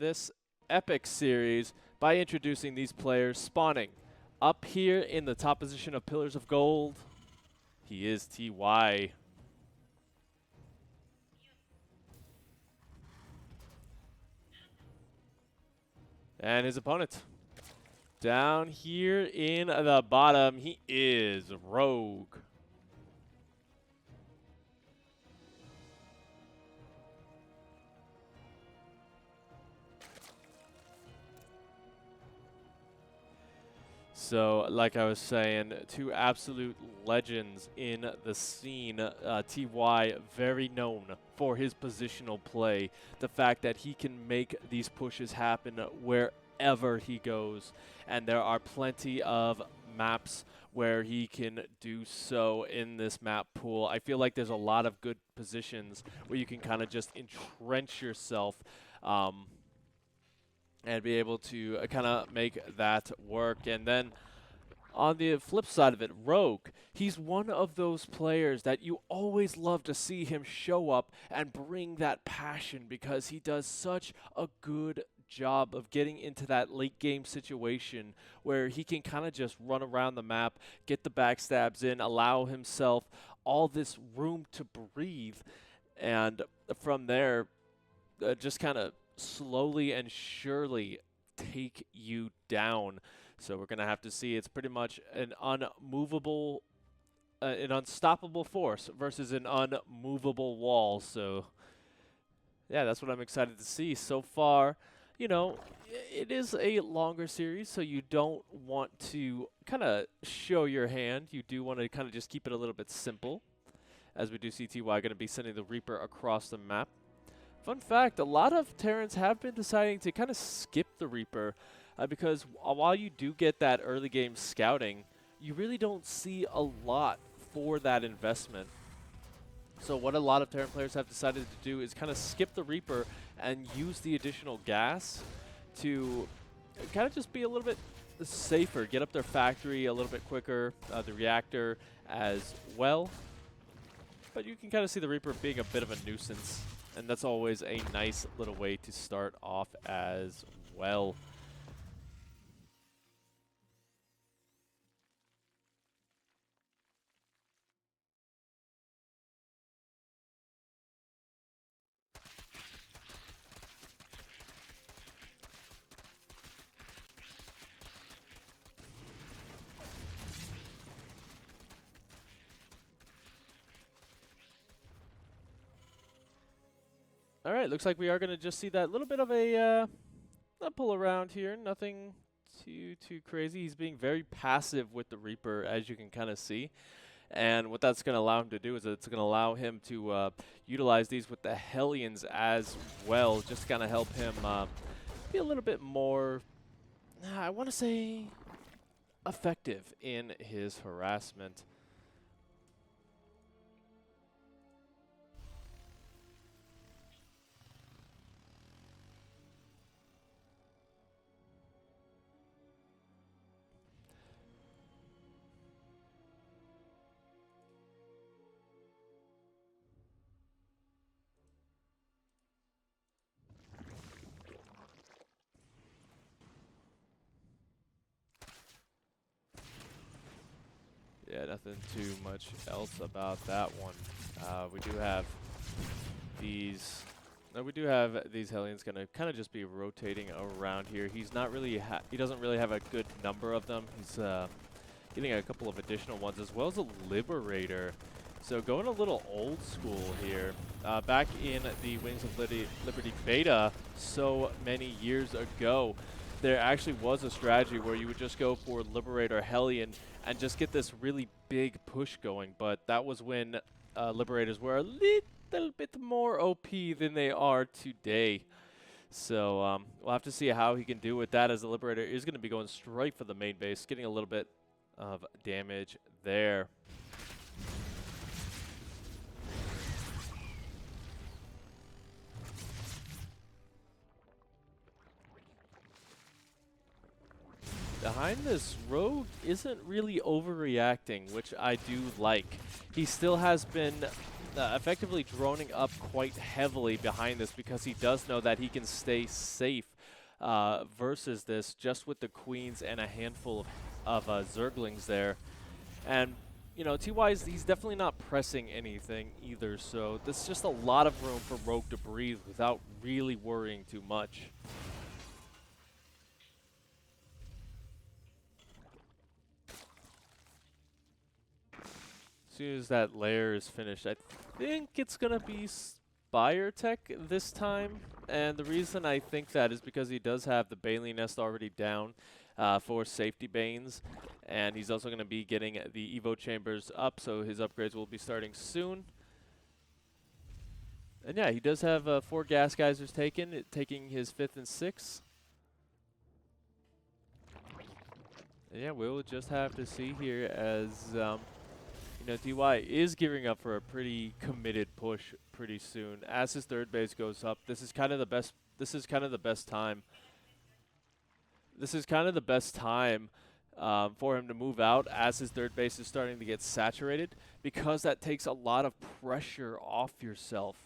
this epic series by introducing these players spawning up here in the top position of Pillars of Gold. He is TY. And his opponent down here in the bottom, he is Rogue. So, like I was saying, two absolute legends in the scene. TY, very known for his positional play. The fact that he can make these pushes happen wherever he goes. And there are plenty of maps where he can do so in this map pool. I feel like there's a lot of good positions where you can kind of just entrench yourself and be able to kind of make that work. And then on the flip side of it, Rogue, he's one of those players that you always love to see him show up and bring that passion, because he does such a good job of getting into that late game situation where he can kind of just run around the map, get the backstabs in, allow himself all this room to breathe, and from there just kind of slowly and surely take you down. So we're going to have to see. It's pretty much an unmovable, an unstoppable force versus an unmovable wall. So yeah, that's what I'm excited to see. So far, you know, it is a longer series, so you don't want to kind of show your hand. You do want to kind of just keep it a little bit simple, as we do see TY going to be sending the Reaper across the map. Fun fact, a lot of Terrans have been deciding to kind of skip the Reaper because while you do get that early game scouting, you really don't see a lot for that investment. So what a lot of Terran players have decided to do is kind of skip the Reaper and use the additional gas to kind of just be a little bit safer, get up their factory a little bit quicker, the reactor as well. But you can kind of see the Reaper being a bit of a nuisance, and that's always a nice little way to start off as well. All right, looks like we are going to just see that little bit of a pull around here. Nothing too crazy. He's being very passive with the Reaper, as you can kind of see. And what that's going to allow him to do is it's going to allow him to utilize these with the Hellions as well, just kind of help him be a little bit more, I want to say, effective in his harassment. Yeah, nothing too much else about that one. We do have these. We do have these Hellions going to kind of just be rotating around here. He's not really. He doesn't really have a good number of them. He's getting a couple of additional ones as well as a Liberator. So going a little old school here. Back in the Wings of Liberty beta, so many years ago, there actually was a strategy where you would just go for Liberator Hellion and just get this really big push going. But that was when Liberators were a little bit more OP than they are today. So we'll have to see how he can do with that, as the Liberator is going to be going straight for the main base, getting a little bit of damage there. Behind this, Rogue isn't really overreacting, which I do like. He still has been effectively droning up quite heavily behind this because he does know that he can stay safe versus this just with the queens and a handful of Zerglings there. And, you know, TY, he's definitely not pressing anything either, so there's just a lot of room for Rogue to breathe without really worrying too much. As soon as that layer is finished, I think it's going to be Spire Tech this time. And the reason I think that is because he does have the Bailey Nest already down for safety banes. And he's also going to be getting the Evo Chambers up, so his upgrades will be starting soon. And yeah, he does have 4 gas geysers taking his 5th and 6th. And yeah, we'll just have to see here as... you know, DY is gearing up for a pretty committed push pretty soon. As his 3rd base goes up, this is kind of the best. This is kind of the best time. This is kind of the best time for him to move out as his 3rd base is starting to get saturated, because that takes a lot of pressure off yourself.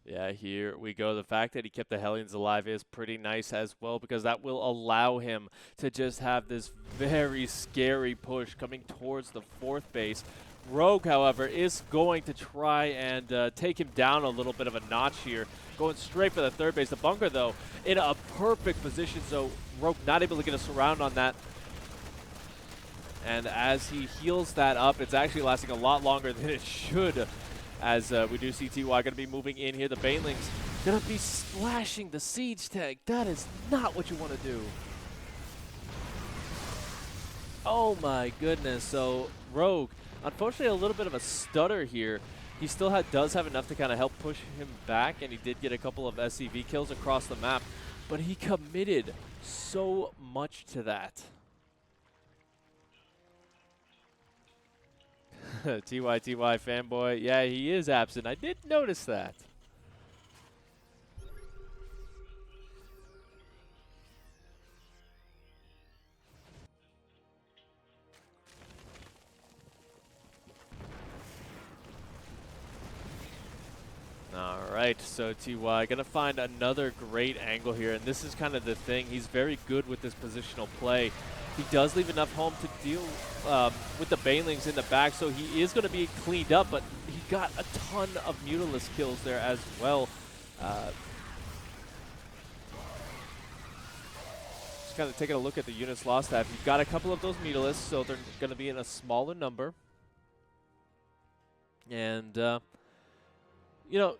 Yeah, here we go. The fact that he kept the Hellions alive is pretty nice as well, because that will allow him to just have this very scary push coming towards the 4th base. Rogue, however, is going to try and take him down a little bit of a notch here, going straight for the 3rd base. The bunker, though, in a perfect position, so Rogue not able to get a surround on that. And as he heals that up, it's actually lasting a lot longer than it should. As we do see TY going to be moving in here. The Banelings going to be splashing the siege tank. That is not what you want to do. Oh my goodness. So Rogue, unfortunately a little bit of a stutter here. He still does have enough to kind of help push him back, and he did get a couple of SCV kills across the map. But he committed so much to that. TY fanboy. Yeah, he is absent. I did notice that. All right, so TY gonna find another great angle here, and this is kind of the thing. He's very good with this positional play. He does leave enough home to deal with the Banelings in the back, so he is going to be cleaned up, but he got a ton of Mutalisk kills there as well. Just kind of taking a look at the units lost that. You've got a couple of those Mutalisks, so they're going to be in a smaller number. And, you know,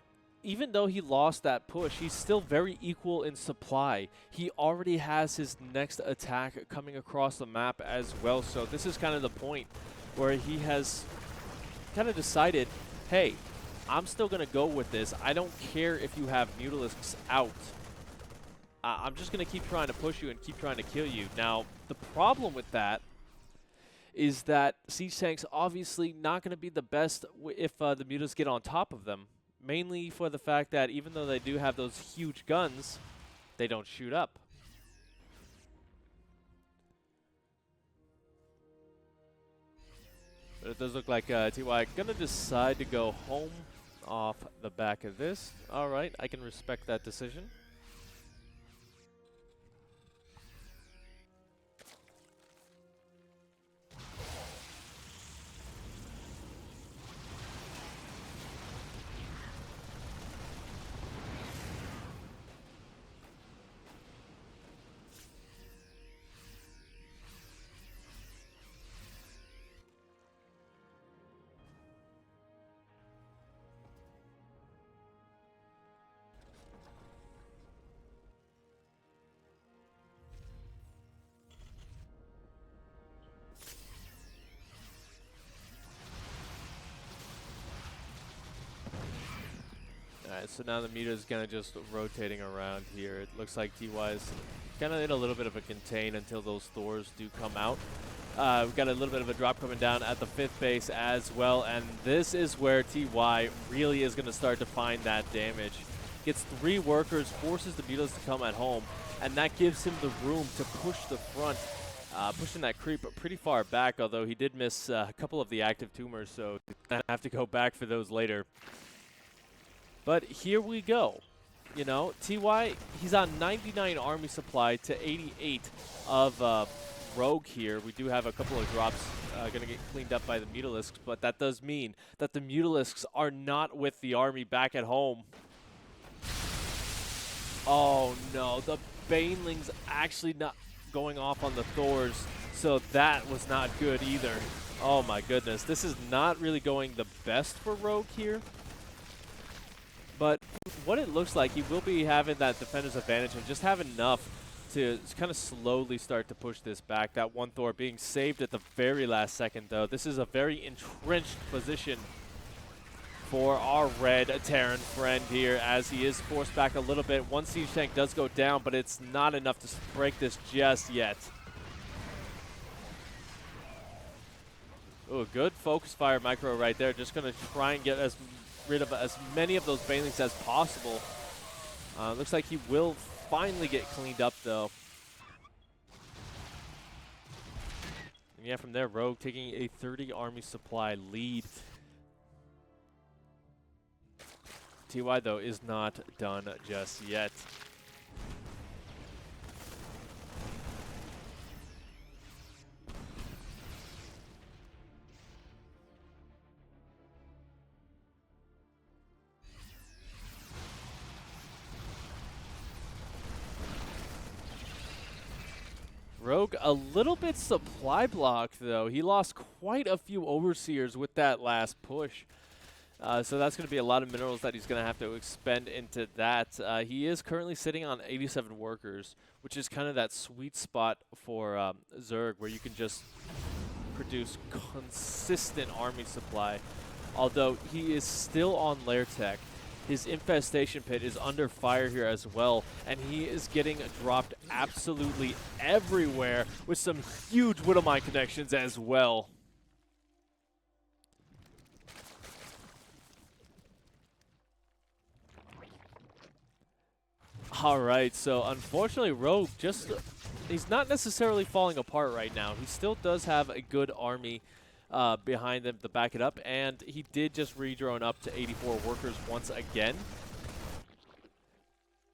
even though he lost that push, he's still very equal in supply. He already has his next attack coming across the map as well. So this is kind of the point where he has kind of decided, hey, I'm still going to go with this. I don't care if you have Mutalisks out. I'm just going to keep trying to push you and keep trying to kill you. Now, the problem with that is that Siege Tank's obviously not going to be the best if the Mutalisks get on top of them. Mainly for the fact that even though they do have those huge guns, they don't shoot up. But it does look like TY gonna decide to go home off the back of this. All right, I can respect that decision. Alright, so now the meter is kind of just rotating around here. It looks like TY is kind of in a little bit of a contain until those Thors do come out. We've got a little bit of a drop coming down at the 5th base as well, and this is where TY really is going to start to find that damage. Gets 3 workers, forces the Mutalisks to come at home, and that gives him the room to push the front, pushing that creep pretty far back, although he did miss a couple of the active tumors, so he's going to have to go back for those later. But here we go. You know, TY, he's on 99 army supply to 88 of Rogue here. We do have a couple of drops going to get cleaned up by the Mutalisks, but that does mean that the Mutalisks are not with the army back at home. Oh no, the Banelings actually not going off on the Thors, so that was not good either. Oh my goodness, this is not really going the best for Rogue here. But what it looks like, he will be having that defender's advantage and just have enough to kind of slowly start to push this back. That one Thor being saved at the very last second, though. This is a very entrenched position for our red Terran friend here, as he is forced back a little bit. One siege tank does go down, but it's not enough to break this just yet. Oh, good focus fire micro right there. Just going to try and get rid of as many of those Banelings as possible. Looks like he will finally get cleaned up, though. And yeah, from there, Rogue taking a 30 army supply lead. TY, though, is not done just yet. Rogue a little bit supply blocked, though. He lost quite a few Overseers with that last push. So that's going to be a lot of minerals that he's going to have to expend into that. He is currently sitting on 87 workers, which is kind of that sweet spot for Zerg, where you can just produce consistent army supply. Although he is still on lair tech. His infestation pit is under fire here as well, and he is getting dropped absolutely everywhere with some huge Widowmine connections as well. All right, so unfortunately Rogue just, he's not necessarily falling apart right now. He still does have a good army behind him to back it up, and he did just redrone up to 84 workers once again.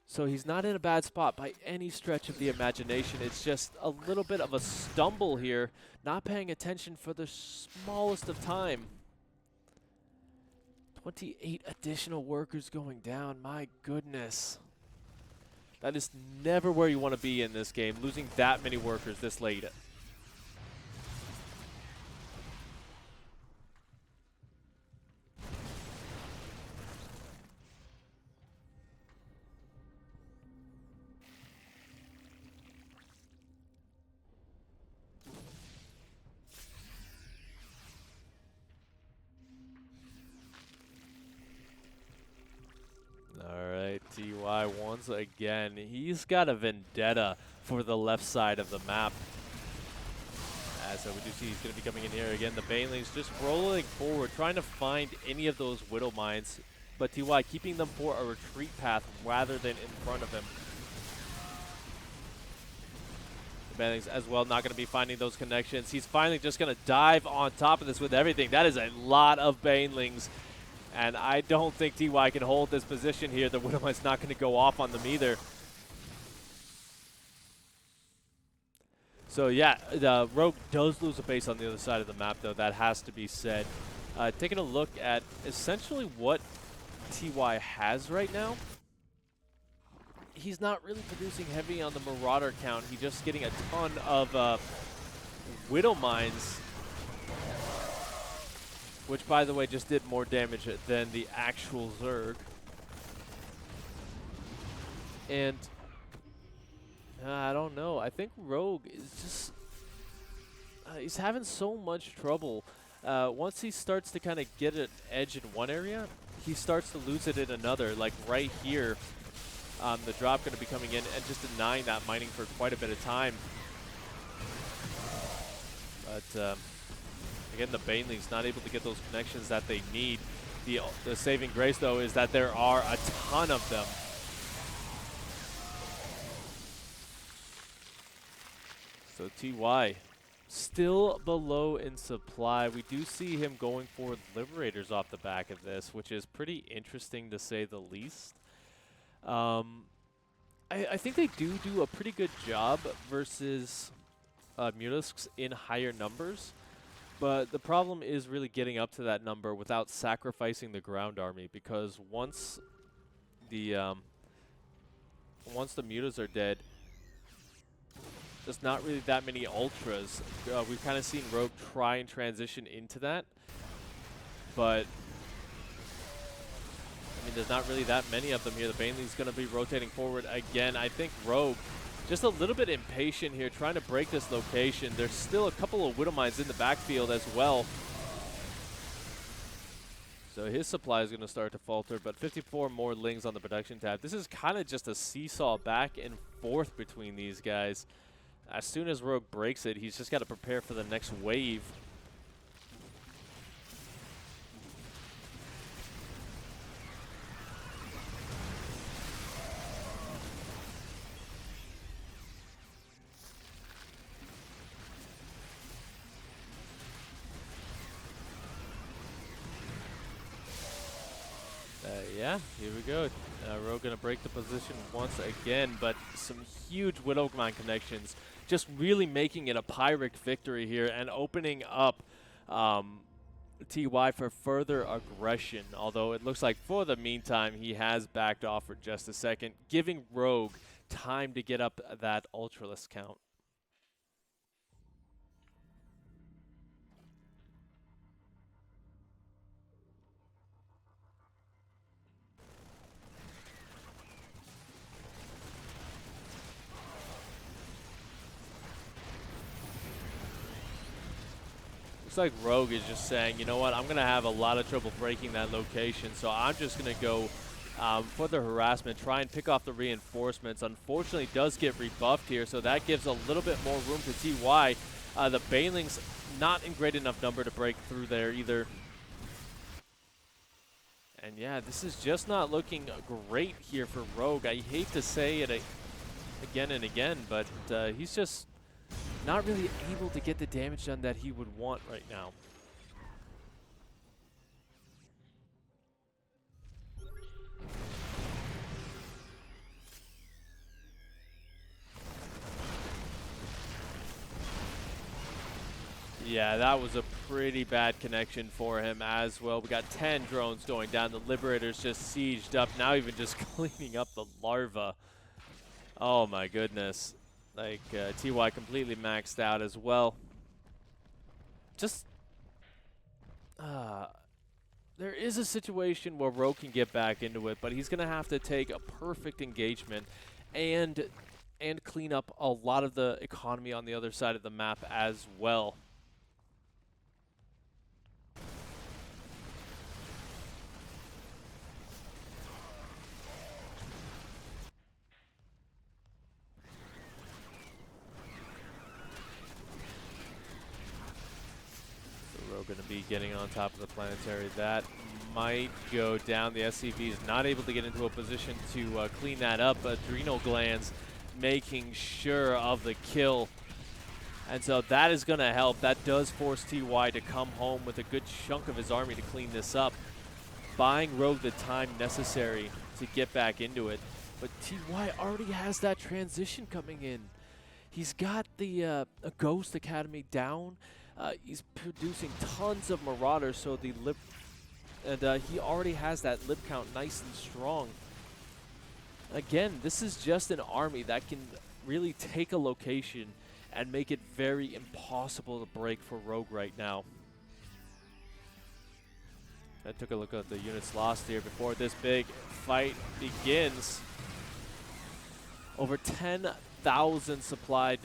So he's not in a bad spot by any stretch of the imagination. It's just a little bit of a stumble here, not paying attention for the smallest of time. 28 additional workers going down, my goodness. That is never where you want to be in this game, losing that many workers this late. TY once again, he's got a vendetta for the left side of the map. So we do see he's going to be coming in here again. The Banelings just rolling forward, trying to find any of those Widow Mines, but TY keeping them for a retreat path rather than in front of him. The Banelings as well not going to be finding those connections. He's finally just going to dive on top of this with everything. That is a lot of Banelings. And I don't think TY can hold this position here. The Widowmine's not going to go off on them either. So yeah, the Rogue does lose a base on the other side of the map, though. That has to be said. Taking a look at essentially what TY has right now. He's not really producing heavy on the Marauder count. He's just getting a ton of Widow Mines, which, by the way, just did more damage than the actual Zerg. And I don't know. I think Rogue is just he's having so much trouble. Once he starts to kind of get an edge in one area, he starts to lose it in another. Like right here, the drop going to be coming in and just denying that mining for quite a bit of time. But again, the Banelings not able to get those connections that they need. The saving grace, though, is that there are a ton of them. So TY still below in supply. We do see him going for Liberators off the back of this, which is pretty interesting to say the least. I think they do a pretty good job versus Mulisks in higher numbers, but the problem is really getting up to that number without sacrificing the ground army, because once the mutas are dead, there's not really that many ultras. We've kind of seen Rogue try and transition into that, but I mean, there's not really that many of them here. The Baneling's going to be rotating forward again. I think Rogue just a little bit impatient here, trying to break this location. There's still a couple of Widowmines in the backfield as well. So his supply is going to start to falter, but 54 more Lings on the production tab. This is kind of just a seesaw back and forth between these guys. As soon as Rogue breaks it, he's just got to prepare for the next wave. Yeah, here we go. Rogue going to break the position once again, but some huge Widowmine connections, just really making it a Pyrrhic victory here and opening up TY for further aggression, although it looks like for the meantime he has backed off for just a second, giving Rogue time to get up that Ultralisk count. Looks like Rogue is just saying, you know what, I'm going to have a lot of trouble breaking that location, so I'm just going to go for the harassment, try and pick off the reinforcements. Unfortunately, does get rebuffed here, so that gives a little bit more room to TY. The Banelings not in great enough number to break through there either. And yeah, this is just not looking great here for Rogue. I hate to say it again and again, but he's just not really able to get the damage done that he would want right now. Yeah, that was a pretty bad connection for him as well. We got 10 drones going down. The Liberators just sieged up, now even just cleaning up the larva. Oh my goodness. Like, TY completely maxed out as well. Just, there is a situation where Rogue can get back into it, but he's going to have to take a perfect engagement and clean up a lot of the economy on the other side of the map as well. Going to be getting on top of the planetary. That might go down. The SCV is not able to get into a position to clean that up. Adrenal glands making sure of the kill. And so that is going to help. That does force TY to come home with a good chunk of his army to clean this up, buying Rogue the time necessary to get back into it. But TY already has that transition coming in. He's got the a Ghost Academy down. He's producing tons of Marauders, so the he already has that lip count nice and strong. Again, this is just an army that can really take a location and make it very impossible to break for Rogue right now. I took a look at the units lost here before this big fight begins. Over 10,000 supply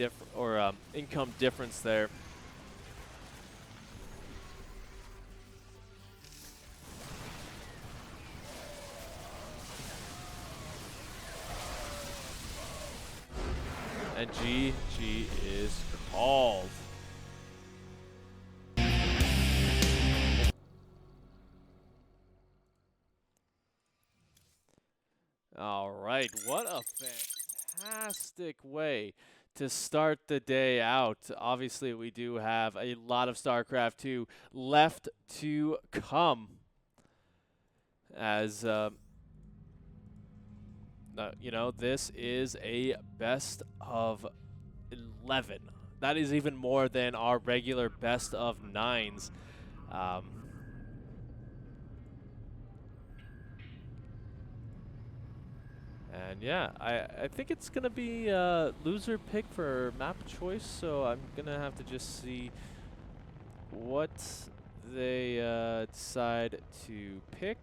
income difference there. And GG is called. right, what a fantastic way to start the day out. Obviously, we do have a lot of StarCraft 2 left to come. As, you know, this is a best of 11. That is even more than our regular best of 9s. And yeah, I think it's going to be a loser pick for map choice, so I'm going to have to just see what they decide to pick.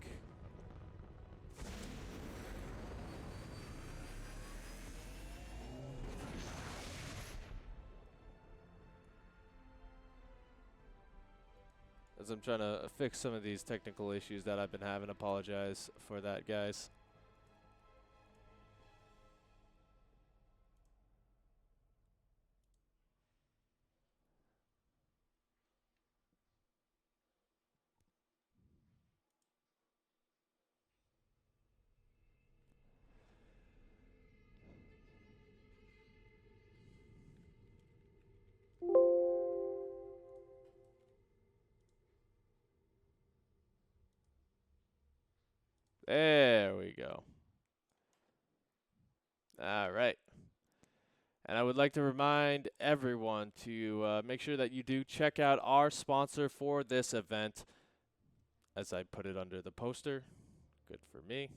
As I'm trying to fix some of these technical issues that I've been having. Apologize for that, guys. There we go. All right. And I would like to remind everyone to make sure that you do check out our sponsor for this event, as I put it under the poster. Good for me.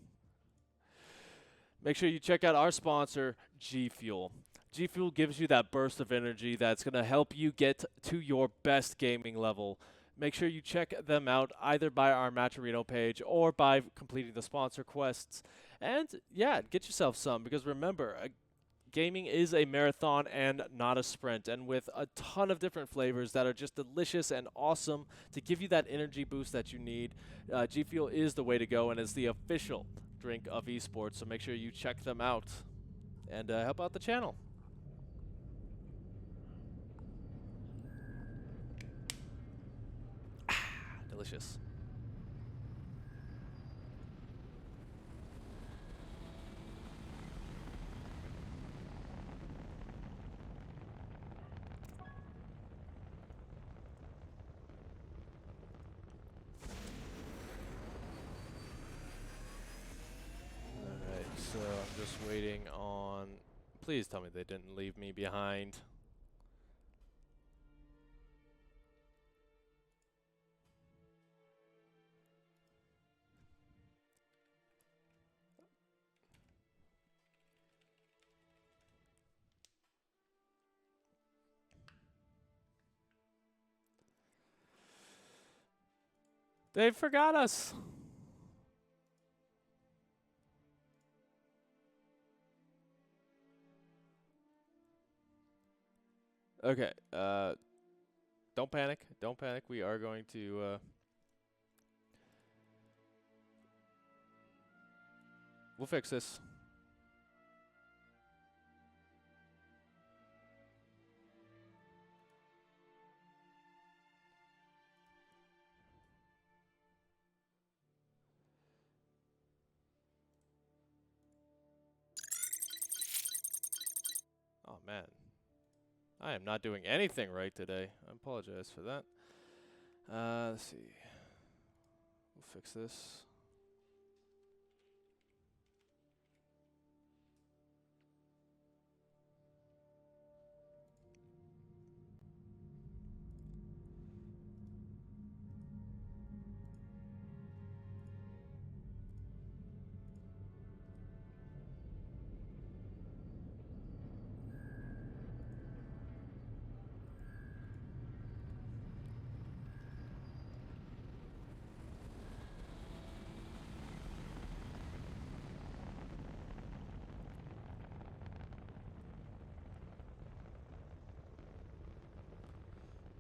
Make sure you check out our sponsor, G Fuel. G Fuel gives you that burst of energy that's going to help you get to your best gaming level. Make sure you check them out either by our Matcherino page or by completing the sponsor quests. And yeah, get yourself some, because remember, gaming is a marathon and not a sprint. And with a ton of different flavors that are just delicious and awesome to give you that energy boost that you need, G Fuel is the way to go, and is the official drink of esports. So make sure you check them out and help out the channel. Delicious. Alright, so I'm just waiting on... Please tell me they didn't leave me behind. They forgot us. Okay, don't panic. Don't panic. We are going to... we'll fix this. Oh, man. I am not doing anything right today. I apologize for that. Let's see. We'll fix this.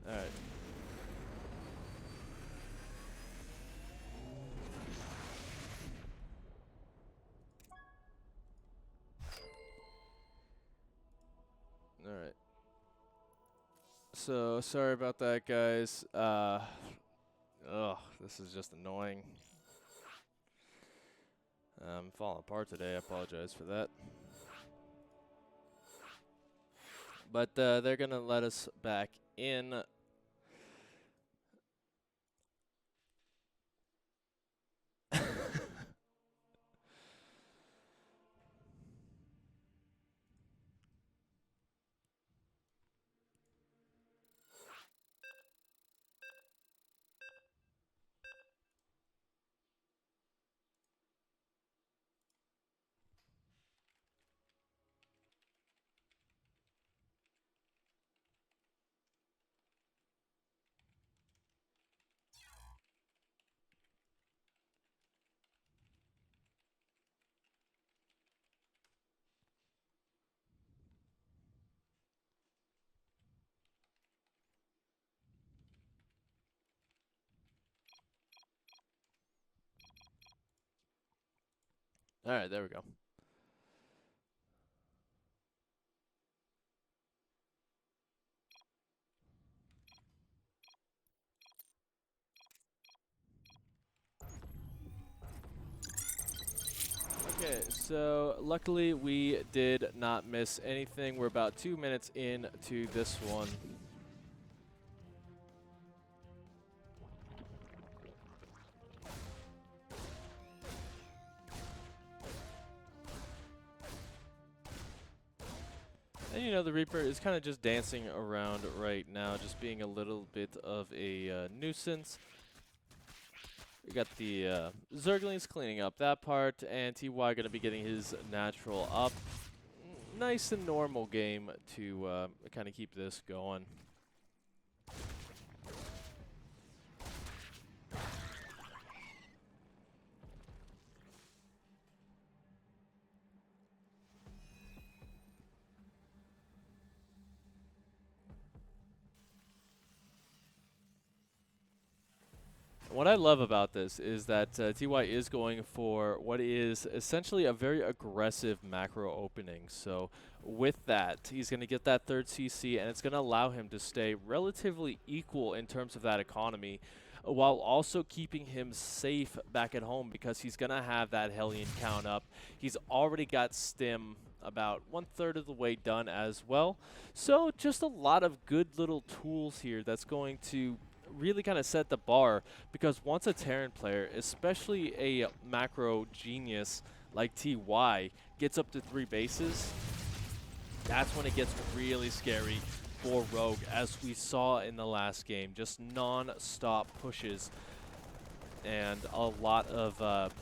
All right. All right. So, sorry about that, guys. Ugh, this is just annoying. I'm falling apart today. I apologize for that. But they're going to let us back in. All right, there we go. Okay, so luckily we did not miss anything. We're about 2 minutes into this one. And you know, the Reaper is kind of just dancing around right now, just being a little bit of a nuisance. We got the Zerglings cleaning up that part, and TY going to be getting his natural up. Nice and normal game to kind of keep this going. What I love about this is that TY is going for what is essentially a very aggressive macro opening. So with that, he's going to get that third CC, and it's going to allow him to stay relatively equal in terms of that economy, while also keeping him safe back at home because he's going to have that Hellion count up. He's already got Stim about 1/3 of the way done as well. So just a lot of good little tools here that's going to really kind of set the bar, because once a Terran player, especially a macro genius like TY, gets up to 3 bases, that's when it gets really scary for Rogue, as we saw in the last game. Just non-stop pushes and a lot of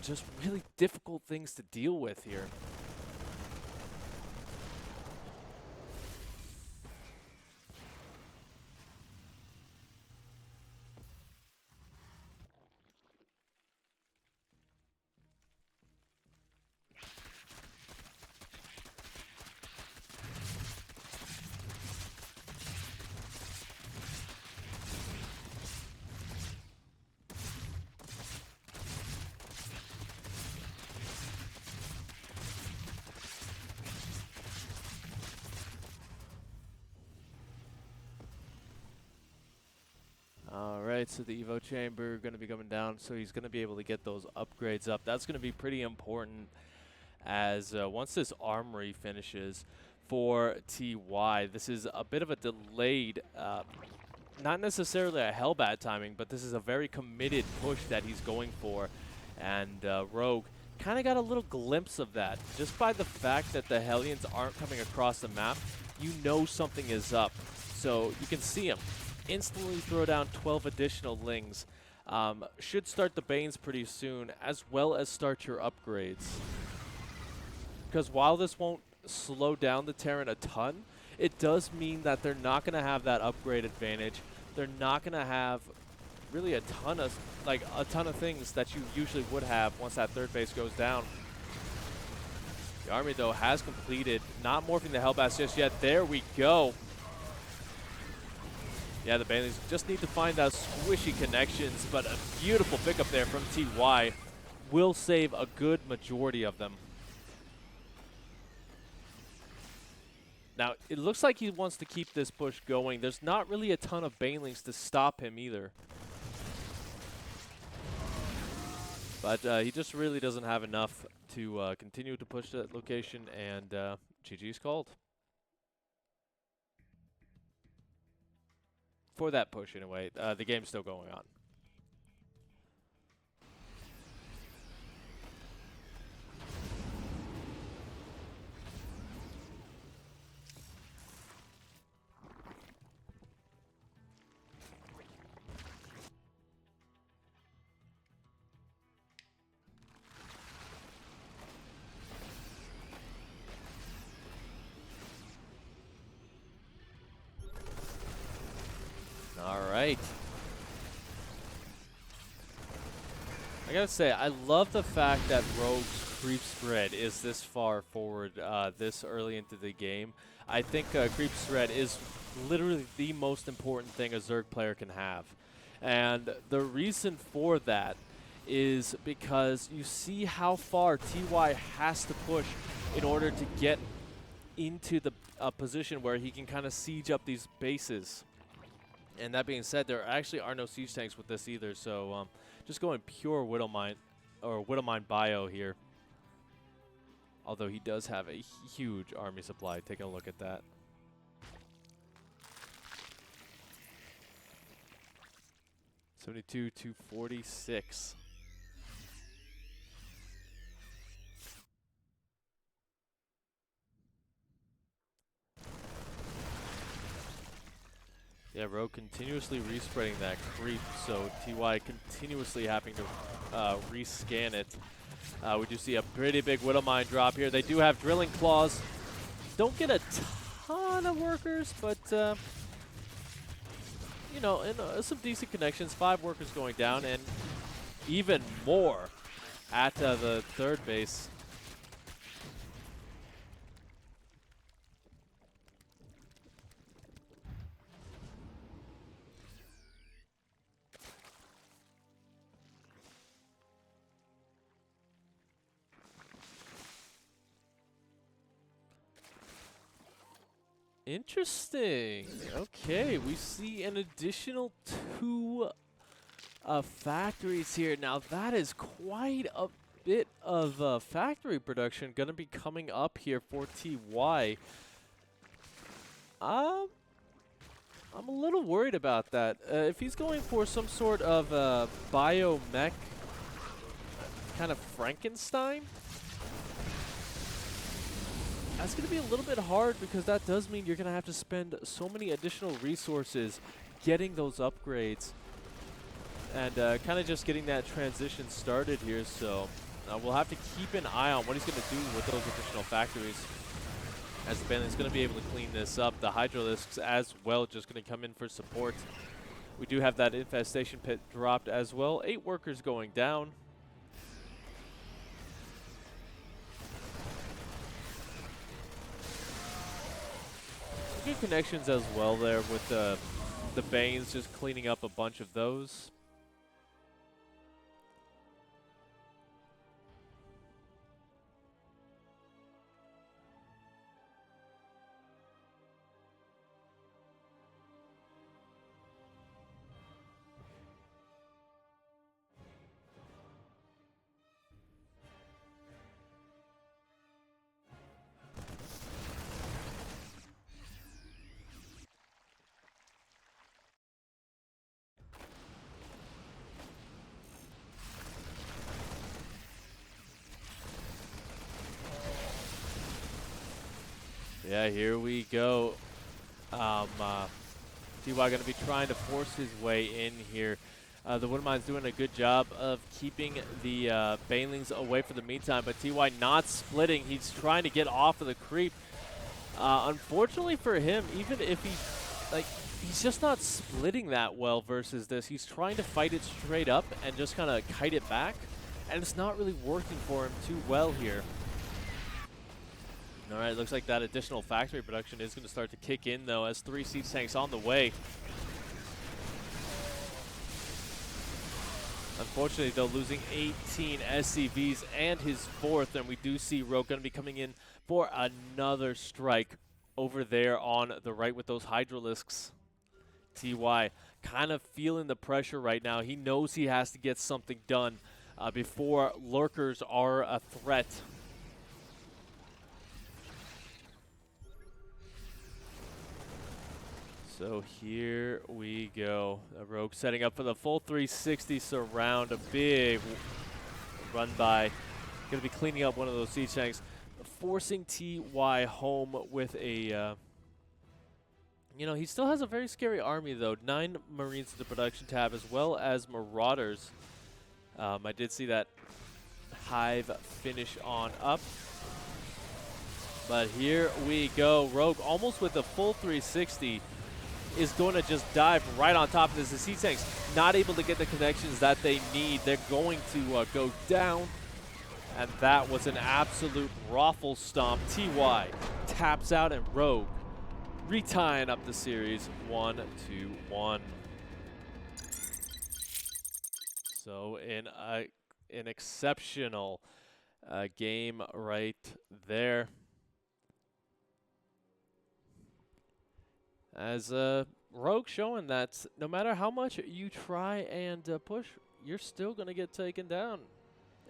just really difficult things to deal with here. Alright, so the Evo Chamber going to be coming down, so he's going to be able to get those upgrades up. That's going to be pretty important, as once this Armory finishes for TY, this is a bit of a delayed, not necessarily a Hellbat timing, but this is a very committed push that he's going for. And Rogue kind of got a little glimpse of that. Just by the fact that the Hellions aren't coming across the map, you know something is up. So you can see him instantly throw down 12 additional Lings. Should start the Banes pretty soon, as well as start your upgrades. Because while this won't slow down the Terran a ton, it does mean that they're not going to have that upgrade advantage. They're not going to have really a ton of things that you usually would have once that third base goes down. The Army, though, has completed, not morphing the Hellbats just yet. There we go. Yeah, the Banelings just need to find those squishy connections, but a beautiful pickup there from TY will save a good majority of them. Now, it looks like he wants to keep this push going. There's not really a ton of Banelings to stop him either. But he just really doesn't have enough to continue to push that location, and GG's called. For that push, anyway. The game's still going on. All right. I gotta say, I love the fact that Rogue's creep spread is this far forward this early into the game. I think creep spread is literally the most important thing a Zerg player can have. And the reason for that is because you see how far TY has to push in order to get into the position where he can kind of siege up these bases. And that being said, there actually are no siege tanks with this either, so just going pure Widowmine, or Widowmine bio here. Although he does have a huge army supply. Take a look at that. $72 to $46. Yeah, Rogue continuously respreading that creep, so TY continuously having to rescan it. We do see a pretty big Widowmine drop here. They do have drilling claws. Don't get a ton of workers, but you know, and, some decent connections. 5 workers going down, and even more at the third base. Interesting. Okay, we see an additional 2 factories here. Now that is quite a bit of factory production going to be coming up here for TY. I'm a little worried about that. If he's going for some sort of biomech kind of Frankenstein, that's going to be a little bit hard, because that does mean you're going to have to spend so many additional resources getting those upgrades and kind of just getting that transition started here. So we'll have to keep an eye on what he's going to do with those additional factories, as the Baneling's going to be able to clean this up. The Hydralisks as well just going to come in for support. We do have that infestation pit dropped as well. 8 workers going down. Good connections as well there with the Banes, just cleaning up a bunch of those. Yeah, here we go. TY going to be trying to force his way in here. The Widowmine's doing a good job of keeping the Banelings away for the meantime, but TY not splitting. He's trying to get off of the creep. Unfortunately for him, even if he's just not splitting that well versus this. He's trying to fight it straight up and just kind of kite it back, and it's not really working for him too well here. All right, looks like that additional factory production is going to start to kick in, though, as 3 siege tanks on the way. Unfortunately, though, losing 18 SCVs and his 4th, and we do see Rogue going to be coming in for another strike over there on the right with those Hydralisks. TY kind of feeling the pressure right now. He knows he has to get something done before lurkers are a threat. So here we go. A Rogue setting up for the full 360 surround. A big run by. Going to be cleaning up one of those siege tanks. Forcing TY home with a... you know, he still has a very scary army, though. 9 Marines to the production tab, as well as Marauders. I did see that Hive finish on up. But here we go. Rogue, almost with a full 360, is going to just dive right on top of this. The siege tanks not able to get the connections that they need. They're going to go down. And that was an absolute raffle stomp. TY taps out, and Rogue retying up the series 1-1. So an exceptional game right there. As Rogue showing that no matter how much you try and push, you're still going to get taken down.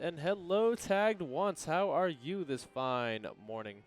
And hello, Tagged Once. How are you this fine morning?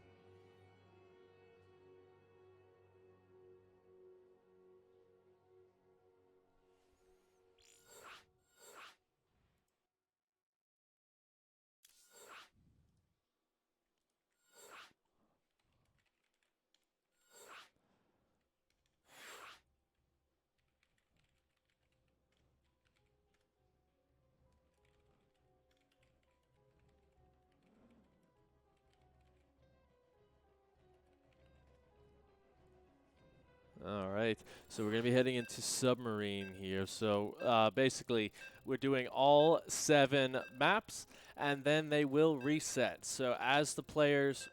All right, so we're going to be heading into Submarine here. So basically, we're doing all 7 maps, and then they will reset. So as the players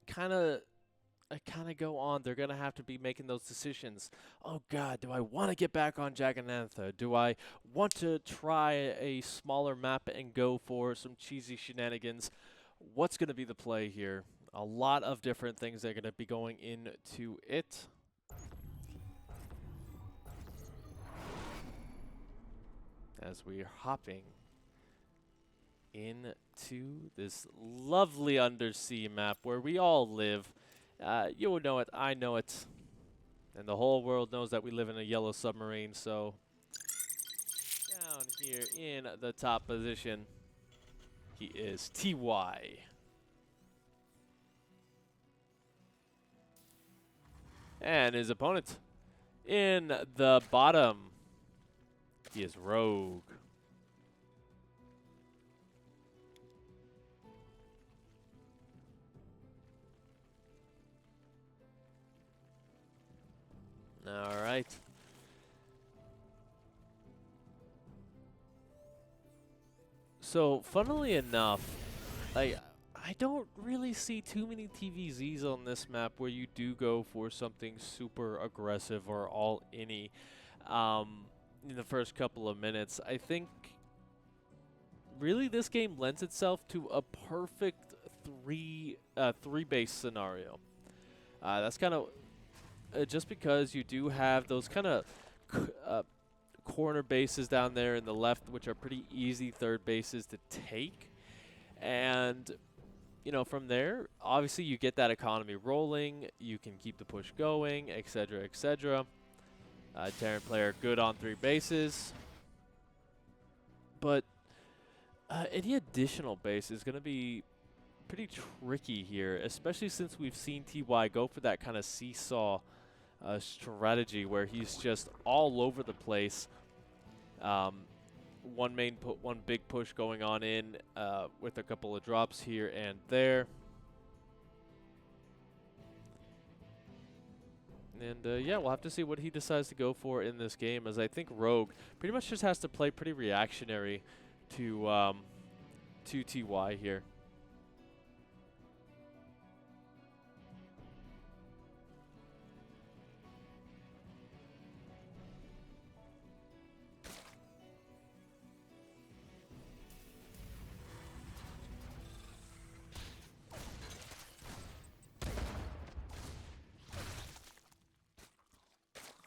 kind of go on, they're going to have to be making those decisions. Oh, God, do I want to get back on Jaganantha? Do I want to try a smaller map and go for some cheesy shenanigans? What's going to be the play here? A lot of different things are going to be going into it. As we are hopping into this lovely undersea map where we all live. You will know it, I know it, and the whole world knows that we live in a yellow submarine. So down here in the top position, he is TY. And his opponent in the bottom, he is Rogue. All right. So, funnily enough, I don't really see too many TVZs on this map where you do go for something super aggressive or all-inny in the first couple of minutes. I think really this game lends itself to a perfect three base scenario. That's kind of just because you do have those kind of corner bases down there in the left, which are pretty easy third bases to take. And, you know, from there, obviously you get that economy rolling. You can keep the push going, etc., etc. Terran player good on 3 bases. But any additional base is going to be pretty tricky here, especially since we've seen TY go for that kind of seesaw strategy where he's just all over the place. One big push going on in with a couple of drops here and there. And yeah, we'll have to see what he decides to go for in this game, as I think Rogue pretty much just has to play pretty reactionary to TY here.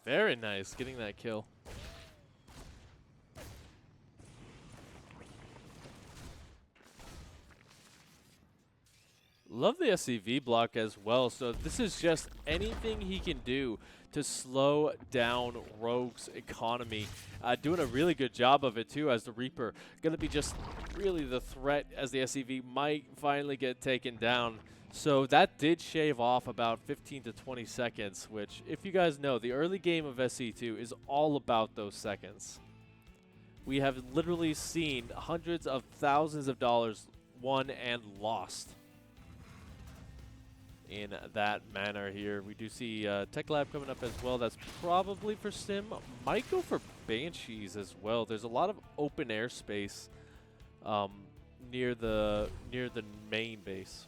Very nice, getting that kill. love the SCV block as well. So this is just anything he can do to slow down Rogue's economy. Doing a really good job of it too, as the Reaper going to be just really the threat as the SCV might finally get taken down. So that did shave off about 15 to 20 seconds, which, if you guys know, the early game of SC2 is all about those seconds. We have literally seen hundreds of thousands of dollars won and lost in that manner here. We do see Tech Lab coming up as well. That's probably for Sim. Might go for Banshees as well. There's a lot of open airspace near the main base.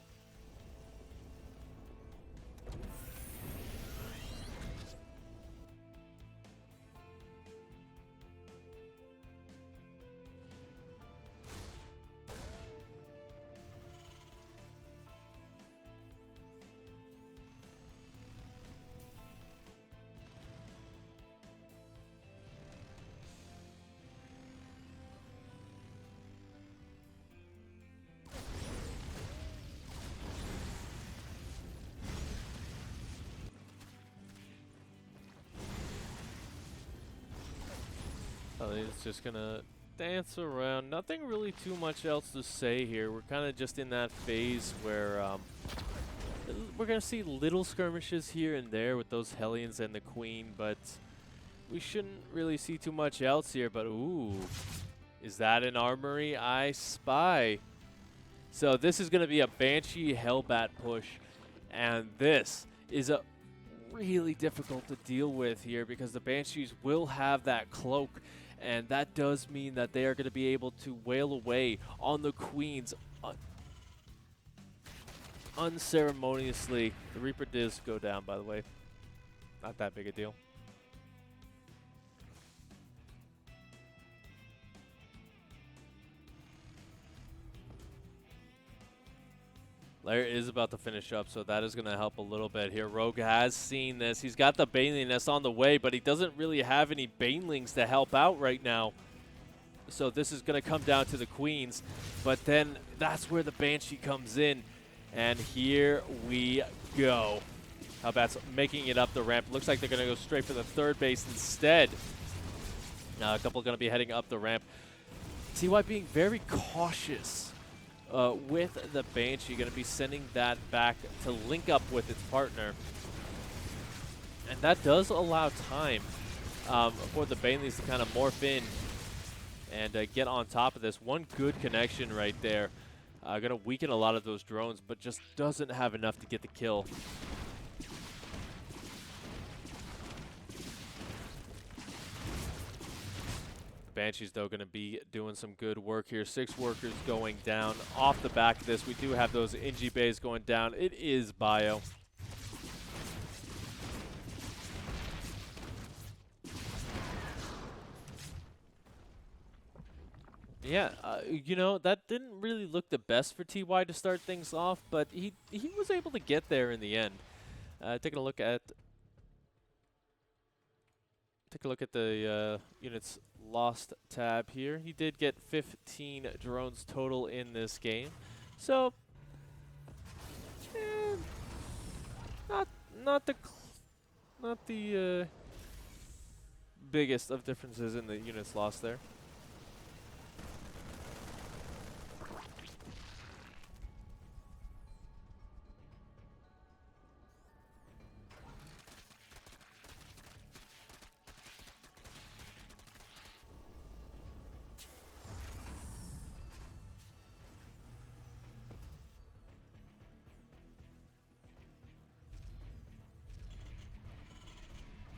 It's just gonna dance around. Nothing really too much else to say here. We're kind of just in that phase where we're gonna see little skirmishes here and there with those Hellions and the Queen, but we shouldn't really see too much else here. But ooh, is that an armory? I spy. So this is gonna be a Banshee Hellbat push, and this is a really difficult to deal with here because the Banshees will have that cloak, and that does mean that they are going to be able to wail away on the Queens unceremoniously. The Reaper does go down, by the way. Not that big a deal. Lair is about to finish up, so that is going to help a little bit here. Rogue has seen this. He's got the Baneling nest on the way, but he doesn't really have any Banelings to help out right now. So this is going to come down to the Queens, but then that's where the Banshee comes in. And here we go. How about making it up the ramp? Looks like they're going to go straight for the third base instead. A couple going to be heading up the ramp. TY being very cautious. With the Banshee, going to be sending that back to link up with its partner. And that does allow time for the Banelings to kind of morph in and get on top of this. One good connection right there. Going to weaken a lot of those drones, but just doesn't have enough to get the kill. Banshees, though, going to be doing some good work here. 6 workers going down. Off the back of this, we do have those Inji bays going down. It is bio. Yeah, you know, that didn't really look the best for TY to start things off, but he was able to get there in the end. Taking a look at the units lost tab here. He did get 15 drones total in this game, so not the biggest of differences in the units lost there.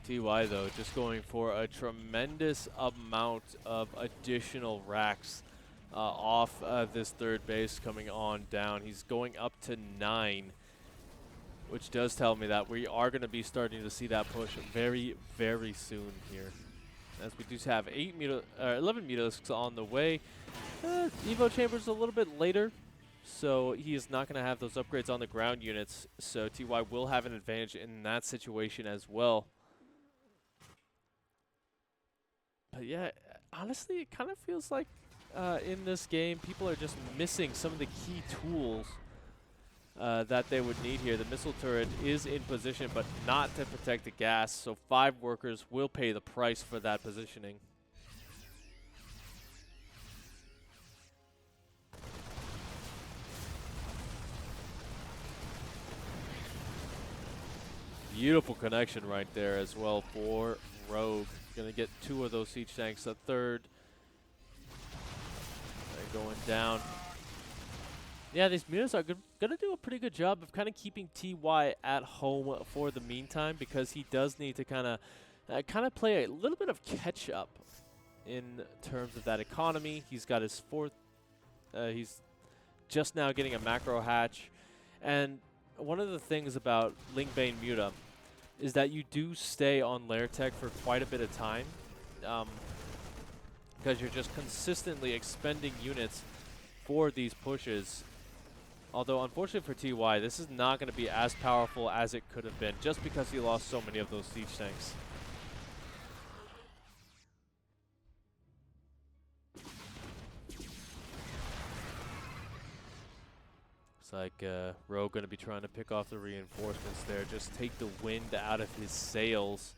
TY, though, just going for a tremendous amount of additional racks off this third base coming on down. He's going up to 9, which does tell me that we are going to be starting to see that push very, very soon here. As we do have 11 Mutalisks on the way. Evo Chamber's a little bit later, so he is not going to have those upgrades on the ground units. So TY will have an advantage in that situation as well. But yeah, honestly, it kind of feels like in this game, people are just missing some of the key tools that they would need here. The missile turret is in position, but not to protect the gas, so 5 workers will pay the price for that positioning. Beautiful connection right there as well for Rogue. Gonna get 2 of those siege tanks, a third. They're going down. Yeah, these mutas are gonna do a pretty good job of kind of keeping TY at home for the meantime, because he does need to kind of play a little bit of catch up in terms of that economy. He's got his 4th. He's just now getting a macro hatch, and one of the things about Lingbane Muta is that you do stay on lair tech for quite a bit of time, because you're just consistently expending units for these pushes. Although, unfortunately for TY, this is not going to be as powerful as it could have been, just because he lost so many of those siege tanks. Looks like Rogue going to be trying to pick off the reinforcements there, just take the wind out of his sails.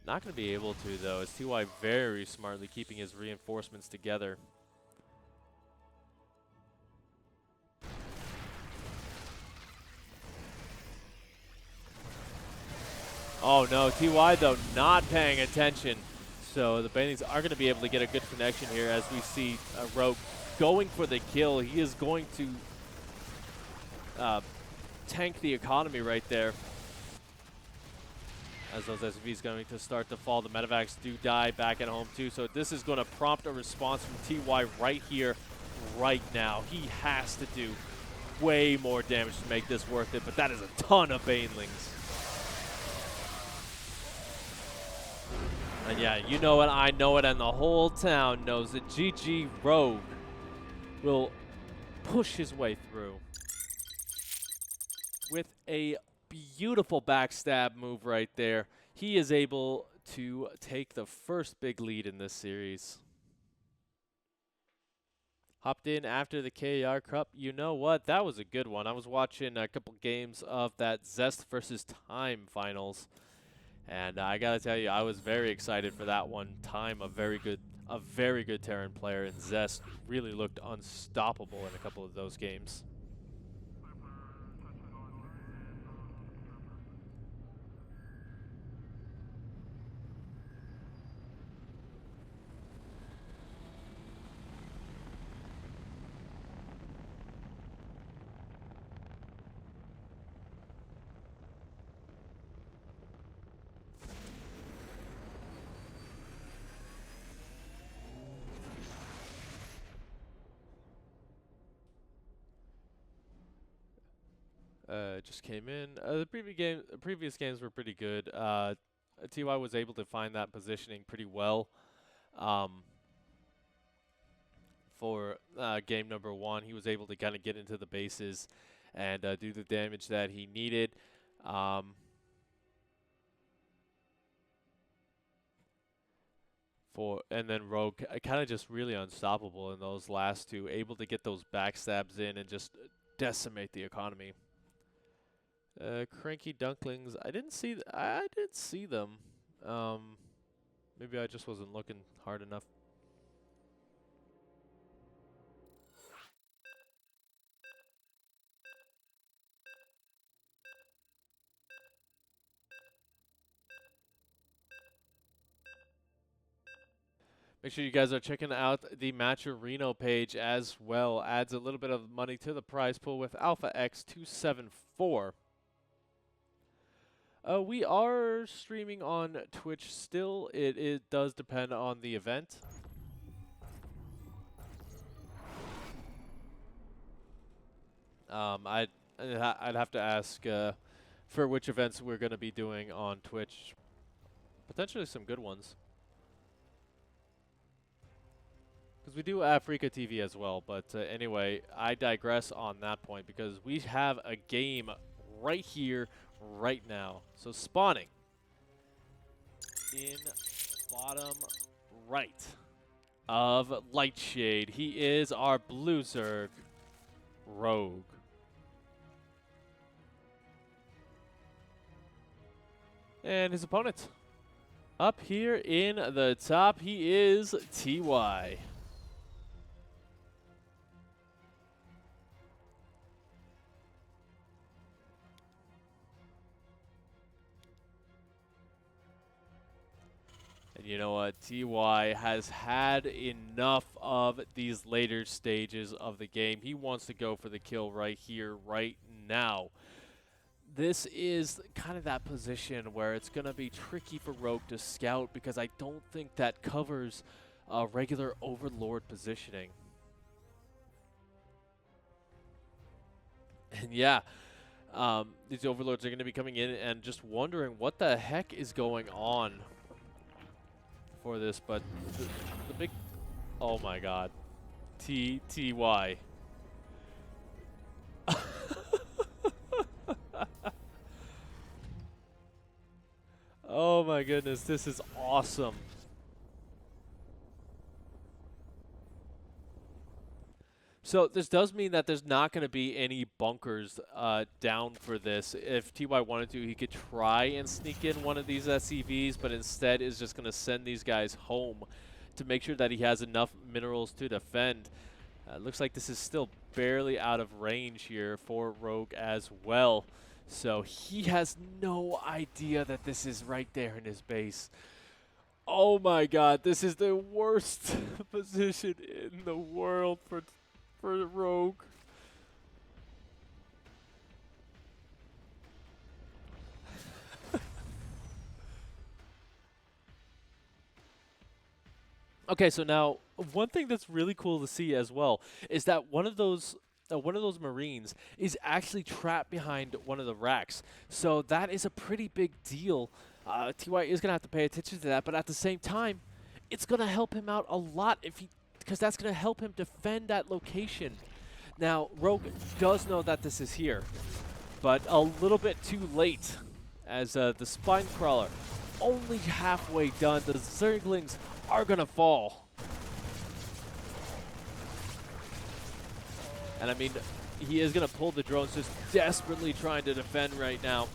Not going to be able to, though, as TY very smartly keeping his reinforcements together. Oh no, TY though not paying attention. So the Banings are going to be able to get a good connection here as we see Rogue going for the kill. He is going to tank the economy right there. As those SCVs going to start to fall. The medevacs do die back at home too. So this is going to prompt a response from TY right here, right now. He has to do way more damage to make this worth it, but that is a ton of Banelings. And yeah, you know it, I know it, and the whole town knows that GG Rogue will push his way through with a beautiful backstab move right there. He is able to take the first big lead in this series. Hopped in after the KR Cup. You know what? That was a good one. I was watching a couple games of that Zest versus Time finals. And I gotta tell you, I was very excited for that one. Time, a very good Terran player, and Zest really looked unstoppable in a couple of those games. Just came in. The previous games were pretty good. TY was able to find that positioning pretty well for game number 1. He was able to kind of get into the bases and do the damage that he needed. And then Rogue kind of just really unstoppable in those last 2, able to get those backstabs in and just decimate the economy. Cranky Dunklings. I did see them. Maybe I just wasn't looking hard enough. Make sure you guys are checking out the Matcherino page as well. Adds a little bit of money to the prize pool with Alpha X274. We are streaming on Twitch still. It does depend on the event. I'd have to ask for which events we're going to be doing on Twitch. Potentially some good ones. Because we do Africa TV as well. But anyway, I digress on that point because we have a game right here, right now. So spawning in the bottom right of Lightshade. He is our Blue Zerg Rogue. And his opponent. Up here in the top, he is TY. And you know what? TY has had enough of these later stages of the game. He wants to go for the kill right here, right now. This is kind of that position where it's going to be tricky for Rogue to scout because I don't think that covers regular Overlord positioning. And yeah, these Overlords are going to be coming in and just wondering what the heck is going on for this, but the big, oh my god, TY. Oh my goodness, this is awesome. So this does mean that there's not going to be any bunkers down for this. If TY wanted to, he could try and sneak in one of these SCVs, but instead is just going to send these guys home to make sure that he has enough minerals to defend. Looks like this is still barely out of range here for Rogue as well. So he has no idea that this is right there in his base. Oh my god, this is the worst position in the world for Rogue. Okay, so now one thing that's really cool to see as well is that one of those Marines is actually trapped behind one of the racks. So that is a pretty big deal. TY is going to have to pay attention to that, but at the same time, it's going to help him out a lot because that's going to help him defend that location. Now, Rogue does know that this is here, but a little bit too late as the Spine Crawler only halfway done. The Zerglings are going to fall. And I mean, he is going to pull the drones, just desperately trying to defend right now.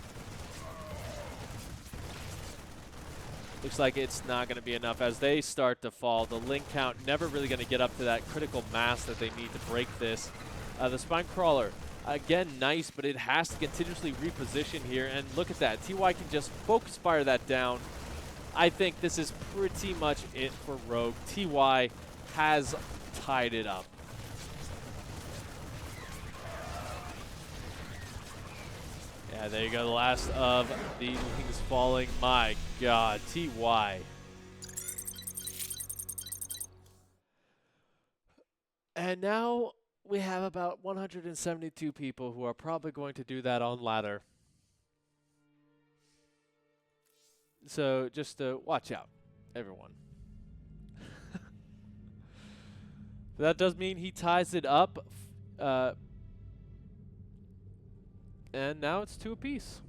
Looks like it's not going to be enough as they start to fall. The link count never really going to get up to that critical mass that they need to break this. The Spine Crawler, again, nice, but it has to continuously reposition here. And look at that. TY can just focus fire that down. I think this is pretty much it for Rogue. TY has tied it up. Yeah, there you go. The last of the wings falling. My god, TY. And now we have about 172 people who are probably going to do that on ladder. So just watch out, everyone. That does mean he ties it up. And now it's 2 apiece.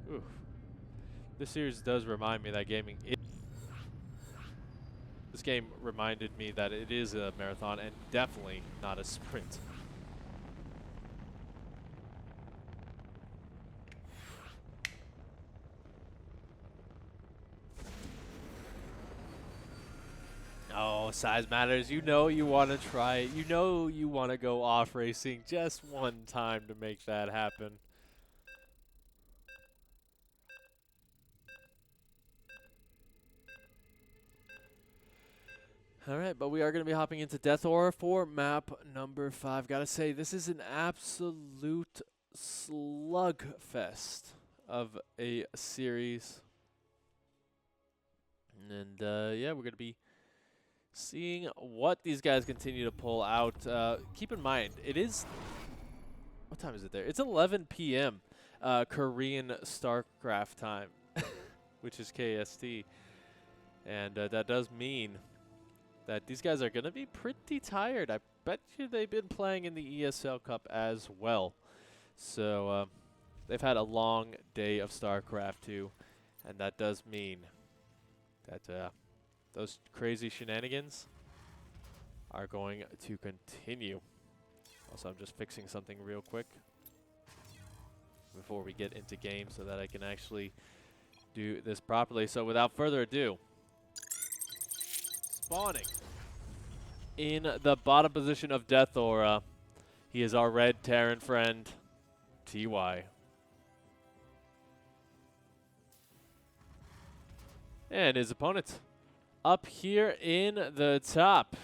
Oof. This series does remind me that this game reminded me that it is a marathon and definitely not a sprint. Oh, size matters. You know you want to try it. You know you want to go off racing just one time to make that happen. All right, but we are going to be hopping into Death Aura for map number 5. Gotta say, this is an absolute slugfest of a series. And yeah, we're going to be seeing what these guys continue to pull out. Keep in mind, it is... What time is it there? It's 11 p.m. Korean StarCraft time, which is KST. And that does mean that these guys are going to be pretty tired. I bet you they've been playing in the ESL Cup as well. So they've had a long day of StarCraft too. And that does mean that those crazy shenanigans are going to continue. Also, I'm just fixing something real quick. before we get into game so that I can actually do this properly. So without further ado, spawning in the bottom position of Death Aura, he is our red Terran friend, TY. And his opponent up here in the top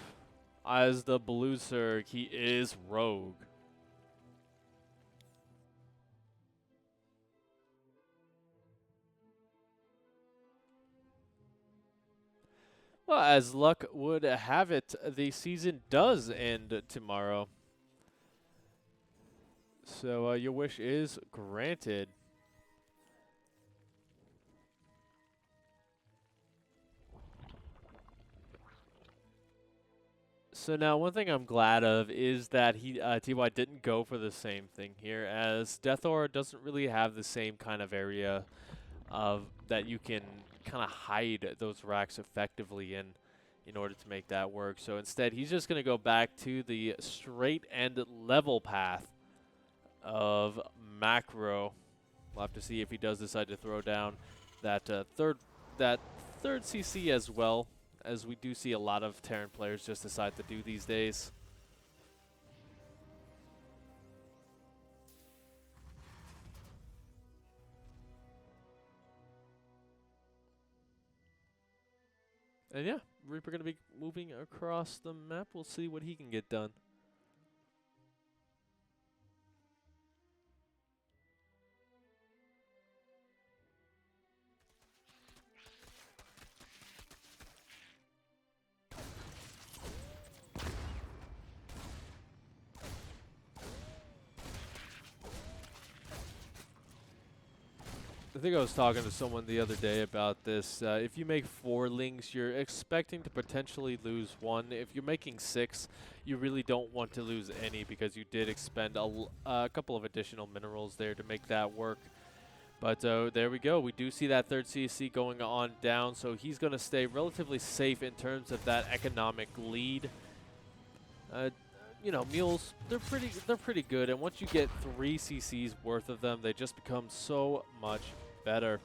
as the blue Zerg, he is Rogue. Well, as luck would have it, the season does end tomorrow. So your wish is granted. So now one thing I'm glad of is that TY didn't go for the same thing here, as Death Aura doesn't really have the same kind of area of that you can kind of hide those racks effectively in order to make that work. So instead, he's just going to go back to the straight and level path of macro. We'll have to see if he does decide to throw down that third CC as well, as we do see a lot of Terran players just decide to do these days. And yeah, Reaper going to be moving across the map. We'll see what he can get done. I think I was talking to someone the other day about this. If you make 4 links, you're expecting to potentially lose 1. If you're making 6, you really don't want to lose any because you did expend a couple of additional minerals there to make that work. But there we go. We do see that third CC going on down, so he's going to stay relatively safe in terms of that economic lead. You know, mules, they're pretty good, and once you get 3 CCs worth of them, they just become so much better.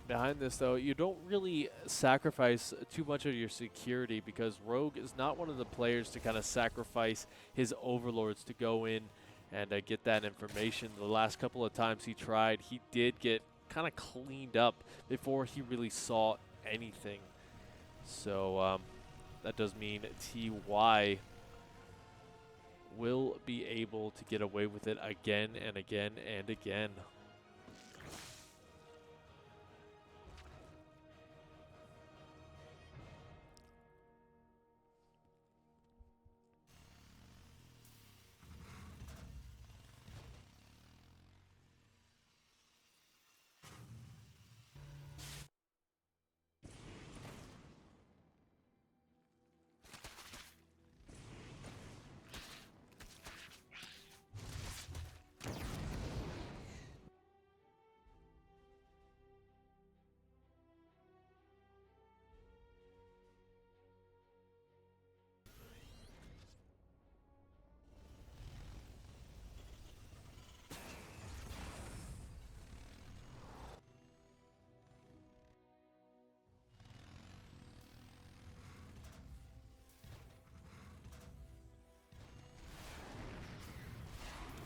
Behind this, though, you don't really sacrifice too much of your security because Rogue is not one of the players to kind of sacrifice his overlords to go in and get that information. The last couple of times he tried, he did get kind of cleaned up before he really saw anything. So that does mean TY will be able to get away with it again and again and again.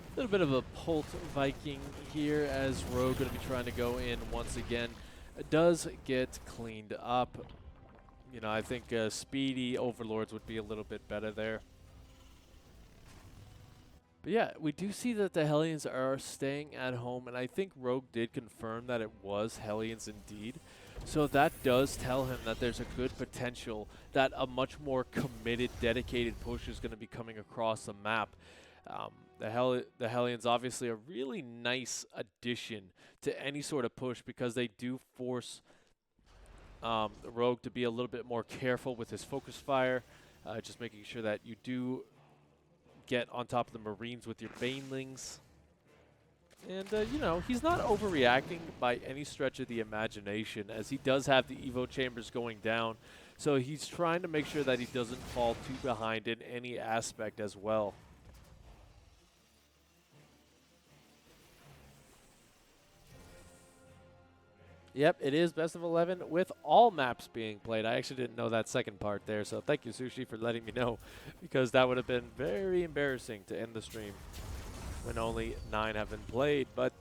A little bit of a Pult Viking here as Rogue going to be trying to go in once again. It does get cleaned up. You know, I think speedy Overlords would be a little bit better there. But yeah, we do see that the Hellions are staying at home, and I think Rogue did confirm that it was Hellions indeed. So that does tell him that there's a good potential that a much more committed, dedicated push is going to be coming across the map. The Hellions obviously a really nice addition to any sort of push because they do force Rogue to be a little bit more careful with his focus fire, just making sure that you do get on top of the Marines with your Banelings. And, you know, he's not overreacting by any stretch of the imagination, as he does have the Evo Chambers going down. So he's trying to make sure that he doesn't fall too behind in any aspect as well. Yep, it is best of 11 with all maps being played. I actually didn't know that second part there, so thank you, Sushi, for letting me know, because that would have been very embarrassing to end the stream when only 9 have been played. But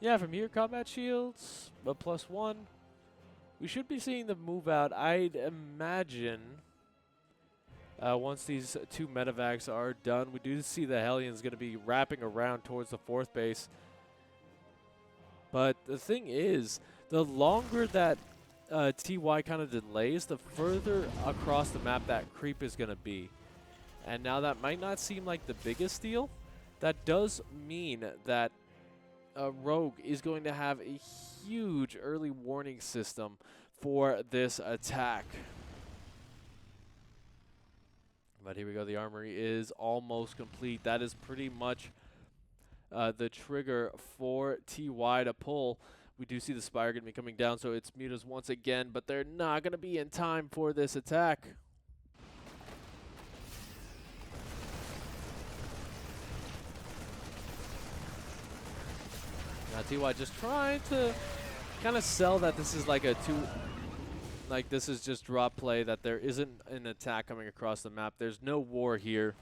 yeah, from here, combat shields, a +1. We should be seeing them move out, I'd imagine. Once these 2 medevacs are done, we do see the Hellions going to be wrapping around towards the 4th base. But the thing is, the longer that TY kind of delays, the further across the map that creep is going to be. And now that might not seem like the biggest deal. That does mean that Rogue is going to have a huge early warning system for this attack. But here we go. The armory is almost complete. That is pretty much the trigger for TY to pull. We do see the Spire going to be coming down, so it's mutas once again, but they're not going to be in time for this attack. Now TY just trying to kind of sell that this is like a this is just drop play, that there isn't an attack coming across the map. There's no war here.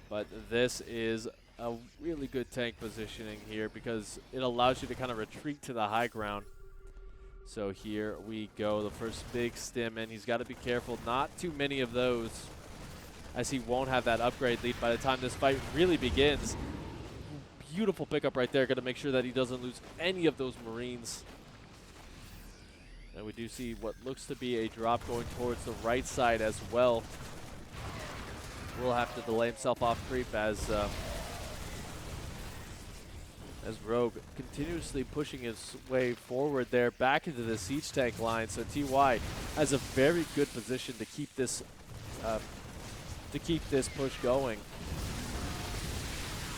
But this is a really good tank positioning here because it allows you to kind of retreat to the high ground. So here we go, the first big stim, and he's got to be careful. Not too many of those, as he won't have that upgrade lead by the time this fight really begins. Beautiful pickup right there, going to make sure that he doesn't lose any of those Marines. And we do see what looks to be a drop going towards the right side as well. Will have to delay himself off creep as Rogue continuously pushing his way forward there back into the siege tank line. So TY has a very good position to keep this push going.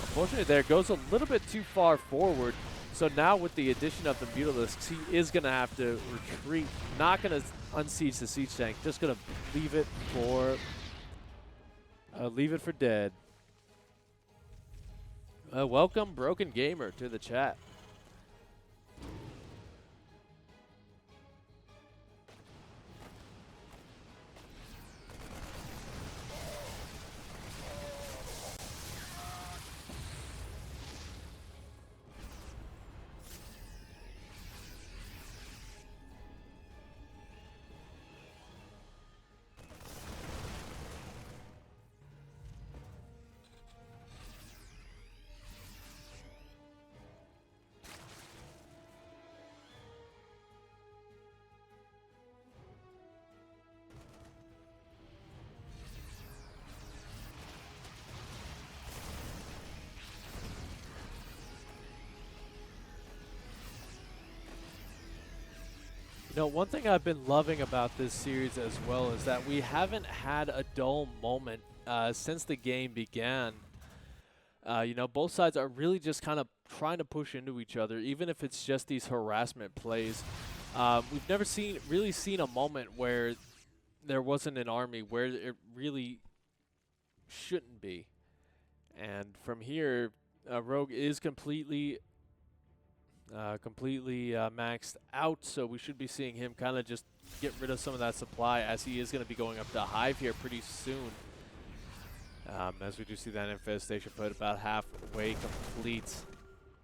Unfortunately, there goes a little bit too far forward. So now with the addition of the Mutalisks, he is going to have to retreat. Not going to unsiege the siege tank. Just going to leave it for dead. Welcome, Broken Gamer, to the chat. You know, one thing I've been loving about this series as well is that we haven't had a dull moment since the game began. You know, both sides are really just kind of trying to push into each other, even if it's just these harassment plays. We've never really seen a moment where there wasn't an army where it really shouldn't be. And from here, Rogue is completely maxed out, so we should be seeing him kind of just get rid of some of that supply, as he is going to be going up to Hive here pretty soon. As we do see that infestation put about halfway complete.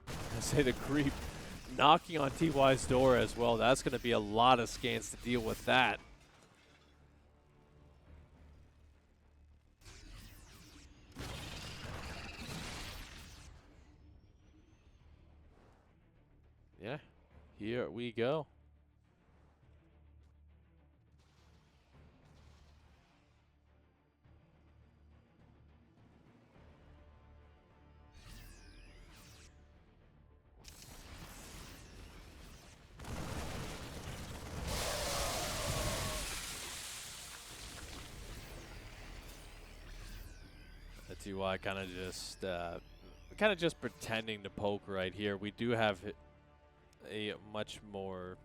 I say the creep knocking on TY's door as well. That's going to be a lot of scans to deal with that. Yeah, here we go. TY kind of just pretending to poke right here. We do have a much more,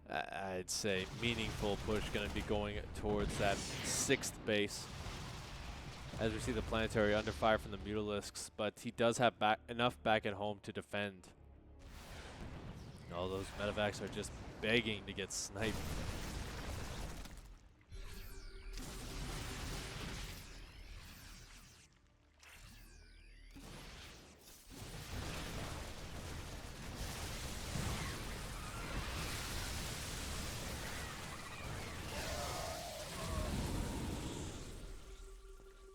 I'd say, meaningful push going to be going towards that 6th base. as we see the planetary under fire from the Mutalisks, but he does have enough back at home to defend. All those medevacs are just begging to get sniped.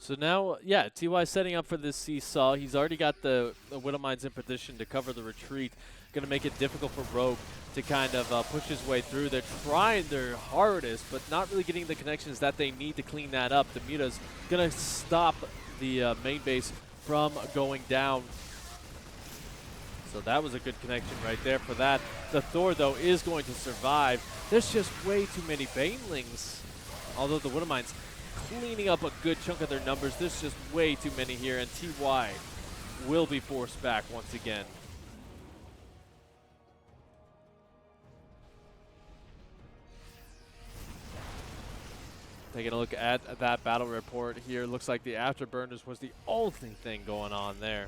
So now, yeah, TY setting up for this seesaw. He's already got the Widow Mines in position to cover the retreat. Going to make it difficult for Rogue to kind of push his way through. They're trying their hardest, but not really getting the connections that they need to clean that up. The Muta's going to stop the main base from going down. So that was a good connection right there for that. The Thor, though, is going to survive. There's just way too many Banelings. Although the Widow Mines cleaning up a good chunk of their numbers. There's just way too many here, and TY will be forced back once again. Taking a look at that battle report here, looks like the Afterburners was the only thing going on there.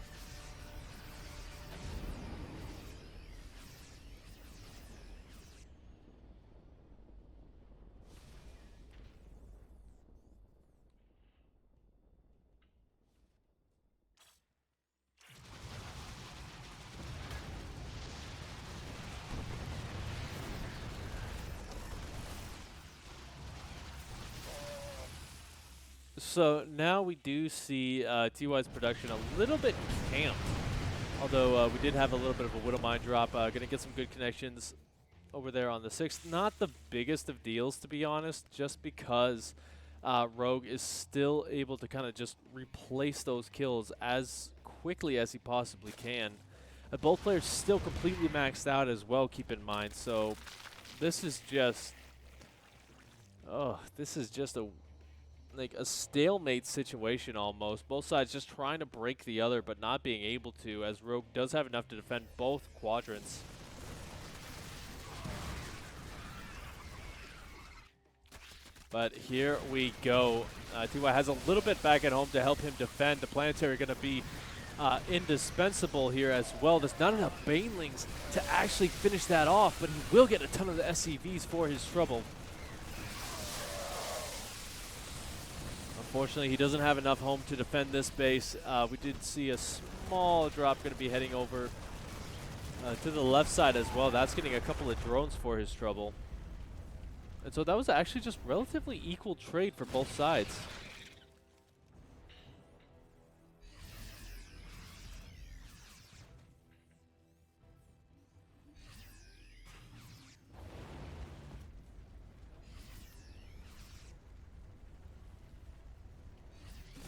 So now we do see TY's production a little bit camped. Although we did have a little bit of a Widow Mine drop. Going to get some good connections over there on the 6th. Not the biggest of deals, to be honest, just because Rogue is still able to kind of just replace those kills as quickly as he possibly can. Both players still completely maxed out as well, keep in mind. So this is just... oh, this is just a stalemate situation almost. Both sides just trying to break the other, but not being able to, as Rogue does have enough to defend both quadrants. But here we go. TY has a little bit back at home to help him defend. The planetary going to be indispensable here as well. There's not enough Banelings to actually finish that off, but he will get a ton of the SCVs for his trouble. Unfortunately, he doesn't have enough home to defend this base. We did see a small drop going to be heading over to the left side as well. That's getting a couple of drones for his trouble. And so that was actually just relatively equal trade for both sides.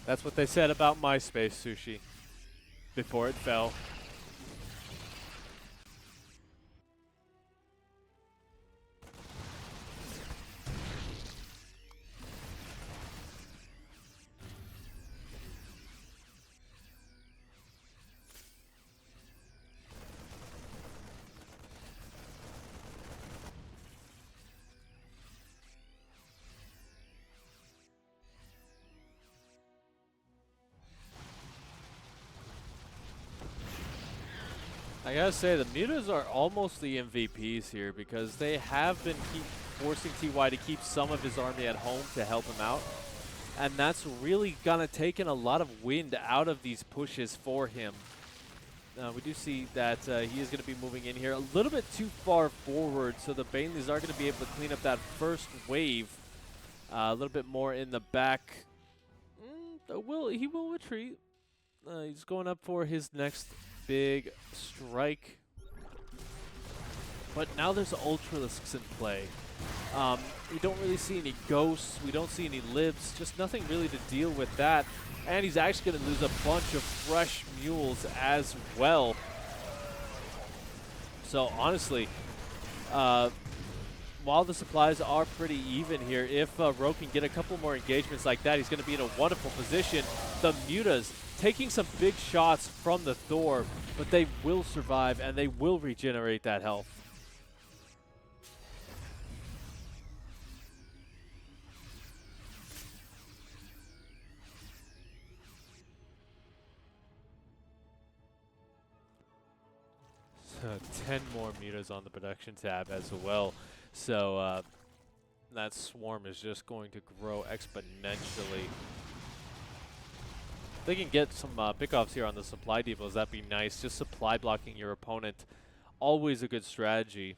That's what they said about MySpace, Sushi, before it fell. I gotta say, the Mutas are almost the MVPs here because they have been forcing TY to keep some of his army at home to help him out. And that's really gonna taken a lot of wind out of these pushes for him. We do see that he is gonna be moving in here a little bit too far forward, so the Banelings are gonna be able to clean up that first wave a little bit more in the back. He will retreat. He's going up for his next big strike. But now there's Ultralisks in play. We don't really see any ghosts. We don't see any libs. Just nothing really to deal with that. And he's actually going to lose a bunch of fresh mules as well. So honestly, while the supplies are pretty even here, if Rogue can get a couple more engagements like that, he's going to be in a wonderful position. The Mutas taking some big shots from the Thor, but they will survive and they will regenerate that health. 10 more meters on the production tab as well. So that swarm is just going to grow exponentially. If they can get some pickoffs here on the supply depots, that'd be nice. Just supply blocking your opponent, always a good strategy.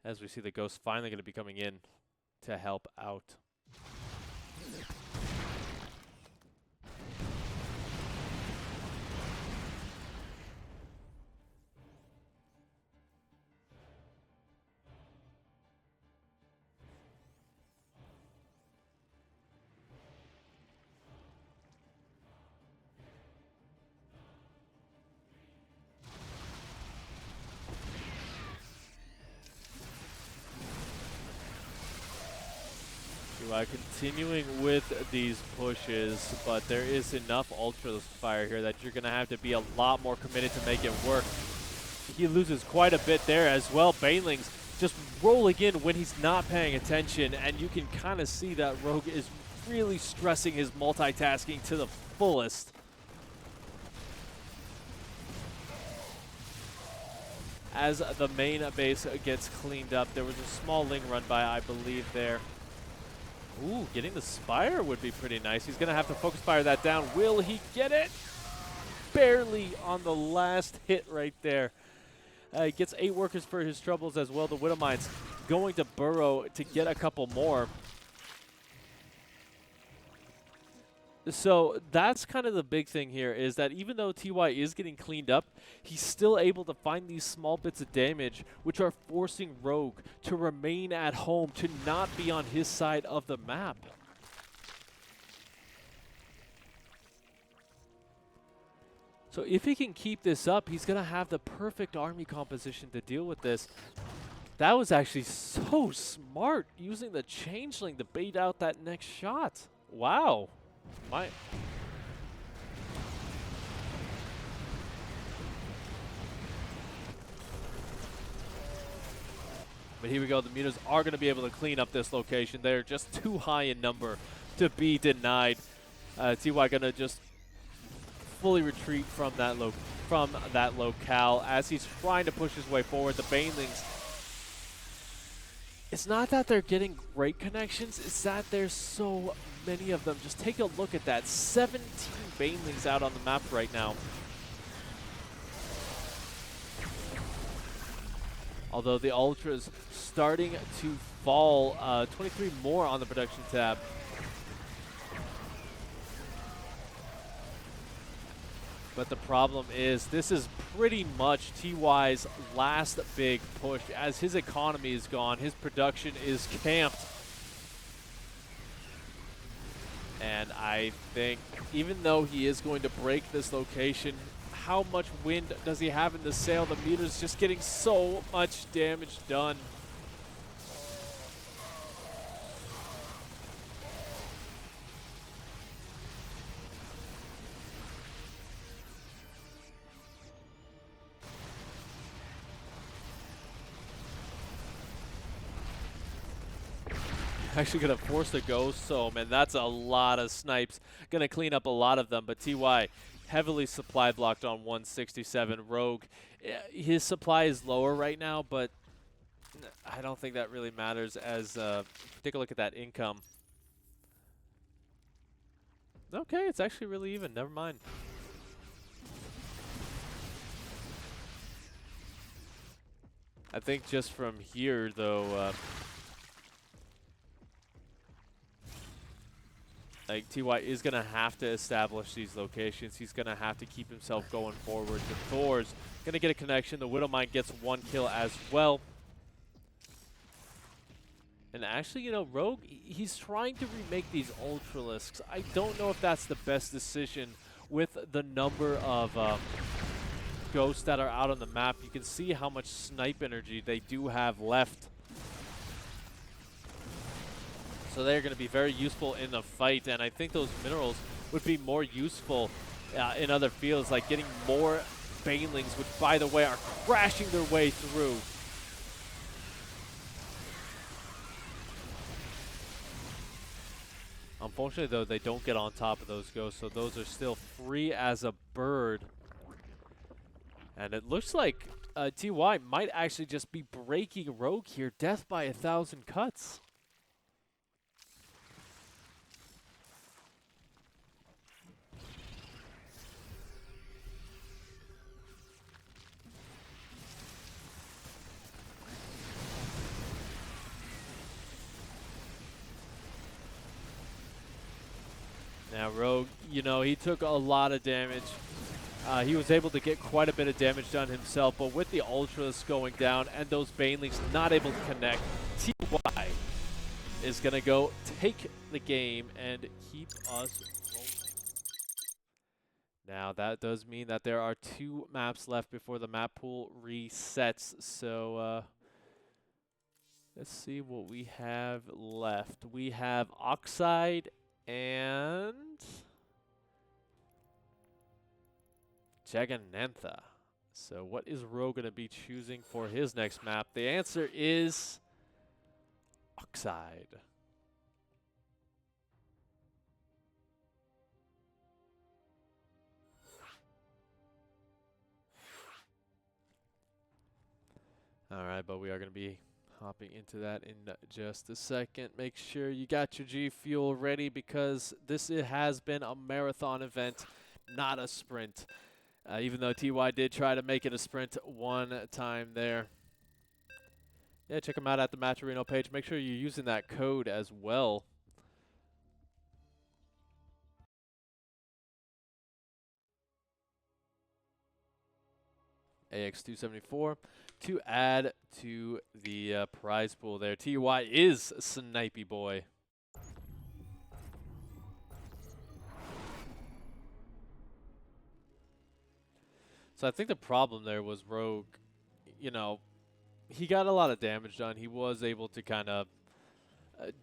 As we see the Ghost finally going to be coming in to help out. Continuing with these pushes, but there is enough ultra fire here that you're going to have to be a lot more committed to make it work. He loses quite a bit there as well. Banelings just rolling in when he's not paying attention, and you can kind of see that Rogue is really stressing his multitasking to the fullest. As the main base gets cleaned up, there was a small Ling run by, I believe, there. Ooh, getting the Spire would be pretty nice. He's going to have to focus fire that down. Will he get it? Barely on the last hit right there. He gets 8 workers for his troubles as well. The Widowmine's going to burrow to get a couple more. So that's kind of the big thing here, is that even though TY is getting cleaned up, he's still able to find these small bits of damage, which are forcing Rogue to remain at home, to not be on his side of the map. So if he can keep this up, he's going to have the perfect army composition to deal with this. That was actually so smart, using the Changeling to bait out that next shot. Wow. But here we go. The Mutas are going to be able to clean up this location. They're just too high in number to be denied. TY going to just fully retreat from that locale as he's trying to push his way forward. The Banelings, it's not that they're getting great connections, it's that there's so many of them. Just take a look at that. 17 Banelings out on the map right now. Although the Ultra's starting to fall. 23 more on the production tab. But the problem is, this is pretty much TY's last big push. As his economy is gone, his production is camped. And I think, even though he is going to break this location, how much wind does he have in the sail? The meter's just getting so much damage done. Actually gonna force the Ghost home, and that's a lot of snipes. Gonna clean up a lot of them, but TY heavily supply blocked on 167. Rogue, his supply is lower right now, but I don't think that really matters as, take a look at that income. Okay, it's actually really even, never mind. I think just from here, though, like, TY is going to have to establish these locations. He's going to have to keep himself going forward. The Thor's going to get a connection. The Widowmine gets 1 kill as well. And actually, you know, Rogue, he's trying to remake these Ultralisks. I don't know if that's the best decision with the number of ghosts that are out on the map. You can see how much snipe energy they do have left. So they're going to be very useful in the fight, and I think those minerals would be more useful in other fields, like getting more Banelings, which, by the way, are crashing their way through. Unfortunately, though, they don't get on top of those ghosts, so those are still free as a bird. And it looks like TY might actually just be breaking Rogue here. Death by 1,000 cuts. Now Rogue, you know, he took a lot of damage. He was able to get quite a bit of damage done himself, but with the Ultras going down and those Banelings not able to connect, TY is going to go take the game and keep us rolling. Now that does mean that there are 2 maps left before the map pool resets, so let's see what we have left. We have Oxide and Jagannantha. So what is Rogue going to be choosing for his next map? The answer is Oxide. All right, but we are going to be hopping into that in just a second. Make sure you got your G Fuel ready because it has been a marathon event, not a sprint. Even though TY did try to make it a sprint one time there. Yeah, check them out at the Matcherino page. Make sure you're using that code as well. AX274 to add to the prize pool there. TY is Snipey Boy. So I think the problem there was Rogue, you know, he got a lot of damage done. He was able to kind of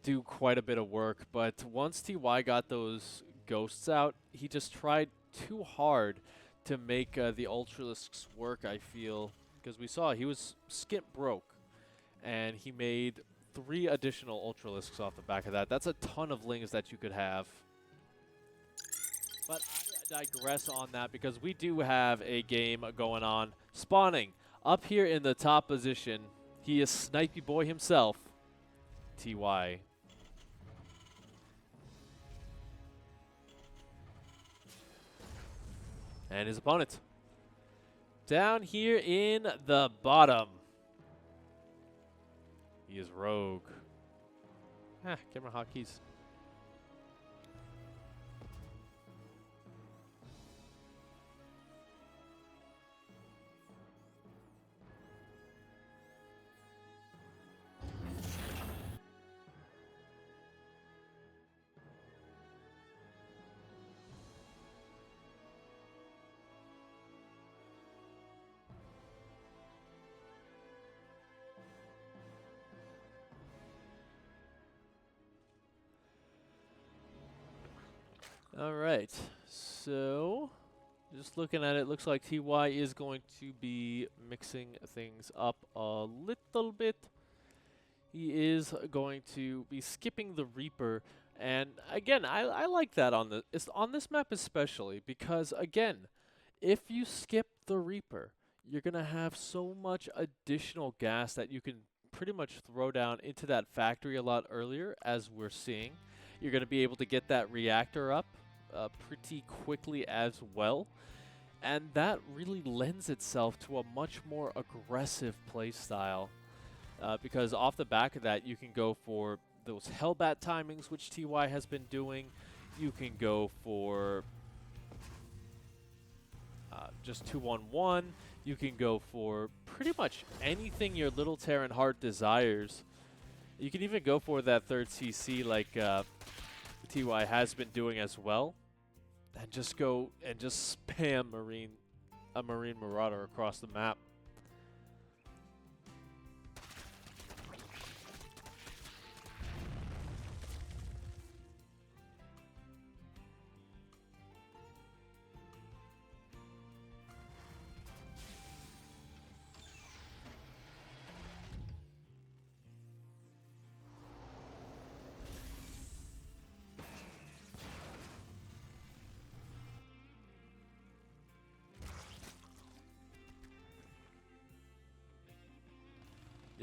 do quite a bit of work, but once TY got those ghosts out, he just tried too hard to make the Ultralisks work, I feel, because we saw he was skip broke, and he made 3 additional Ultralisks off the back of that. That's a ton of lings that you could have. But I digress on that because we do have a game going on. Spawning up here in the top position, he is Snipey Boy himself, TY. And his opponent down here in the bottom, he is Rogue. Camera hotkeys. All right, so just looking at it, looks like TY is going to be mixing things up a little bit. He is going to be skipping the Reaper, and again, I like that on this map especially because again, if you skip the Reaper, you're gonna have so much additional gas that you can pretty much throw down into that factory a lot earlier, as we're seeing. You're gonna be able to get that reactor up pretty quickly as well, and that really lends itself to a much more aggressive play style because off the back of that you can go for those Hellbat timings, which TY has been doing. You can go for just 2-1-1. You can go for pretty much anything your Little Terran heart desires. You can even go for that third CC like TY has been doing as well, and just go and just spam a Marine Marauder across the map.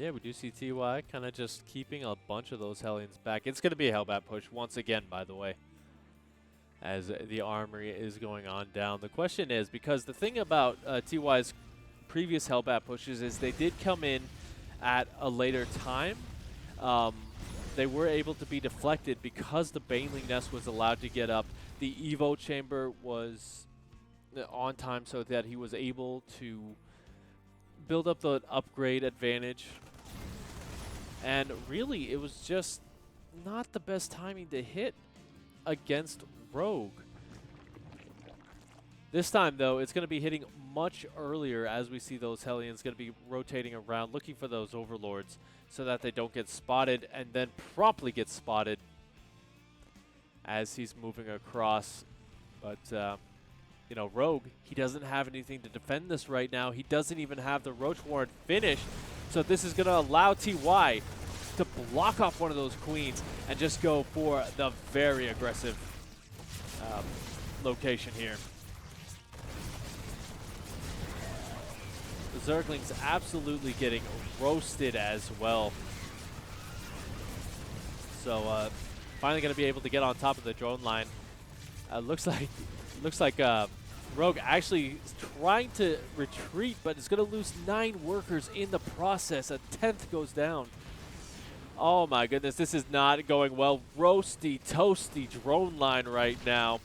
Yeah, we do see TY kind of just keeping a bunch of those Hellions back. It's going to be a Hellbat push once again, by the way, as the armory is going on down. The question is, because the thing about TY's previous Hellbat pushes is they did come in at a later time. They were able to be deflected because the Baneling Nest was allowed to get up. The Evo Chamber was on time so that he was able to build up the upgrade advantage. And really, it was just not the best timing to hit against Rogue. This time, though, it's going to be hitting much earlier as we see those Hellions going to be rotating around, looking for those Overlords so that they don't get spotted and then promptly get spotted as he's moving across. But, you know, Rogue, he doesn't have anything to defend this right now. He doesn't even have the Roach Warren finished. So this is going to allow TY to block off one of those Queens and just go for the very aggressive location here. The Zergling's absolutely getting roasted as well. So finally going to be able to get on top of the drone line. Looks like Rogue actually is trying to retreat, but is going to lose 9 workers in the process. A 10th goes down. Oh my goodness, this is not going well. Roasty, toasty drone line right now.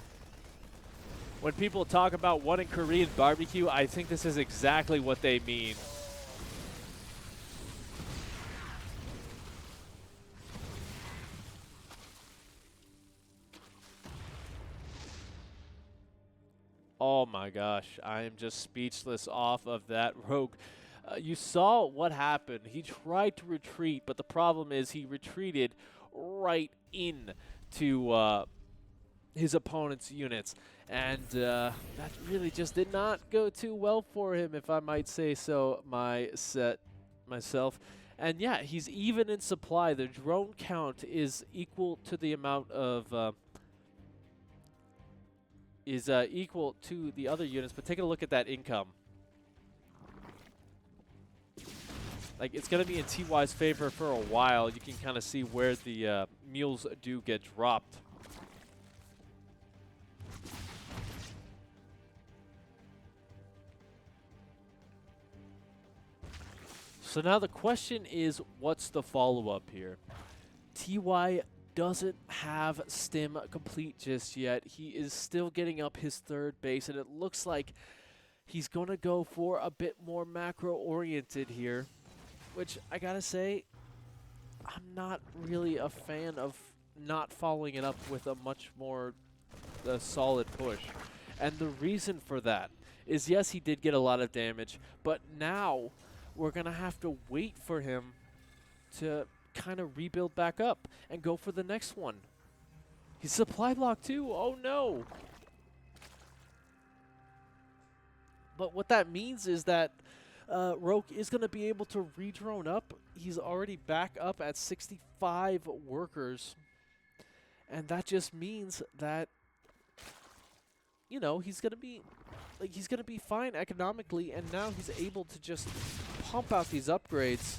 When people talk about one in Korean barbecue, I think this is exactly what they mean. Oh my gosh, I am just speechless off of that Rogue. You saw what happened. He tried to retreat, but the problem is he retreated right into his opponent's units. And that really just did not go too well for him, if I might say so myself. And yeah, he's even in supply. The drone count is equal to the amount of equal to the other units, but take a look at that income. Like, it's going to be in TY's favor for a while. You can kind of see where the mules do get dropped. So now the question is, what's the follow-up here? TY doesn't have Stim complete just yet. He is still getting up his 3rd base, and it looks like he's going to go for a bit more macro-oriented here, which I gotta say, I'm not really a fan of not following it up with a much more solid push. And the reason for that is, yes, he did get a lot of damage, but now we're going to have to wait for him to kind of rebuild back up and go for the next one. He's supply block too. Oh no. But what that means is that Rogue is going to be able to re-drone up. He's already back up at 65 workers. And that just means that, you know, he's going to be fine economically, and now he's able to just pump out these upgrades.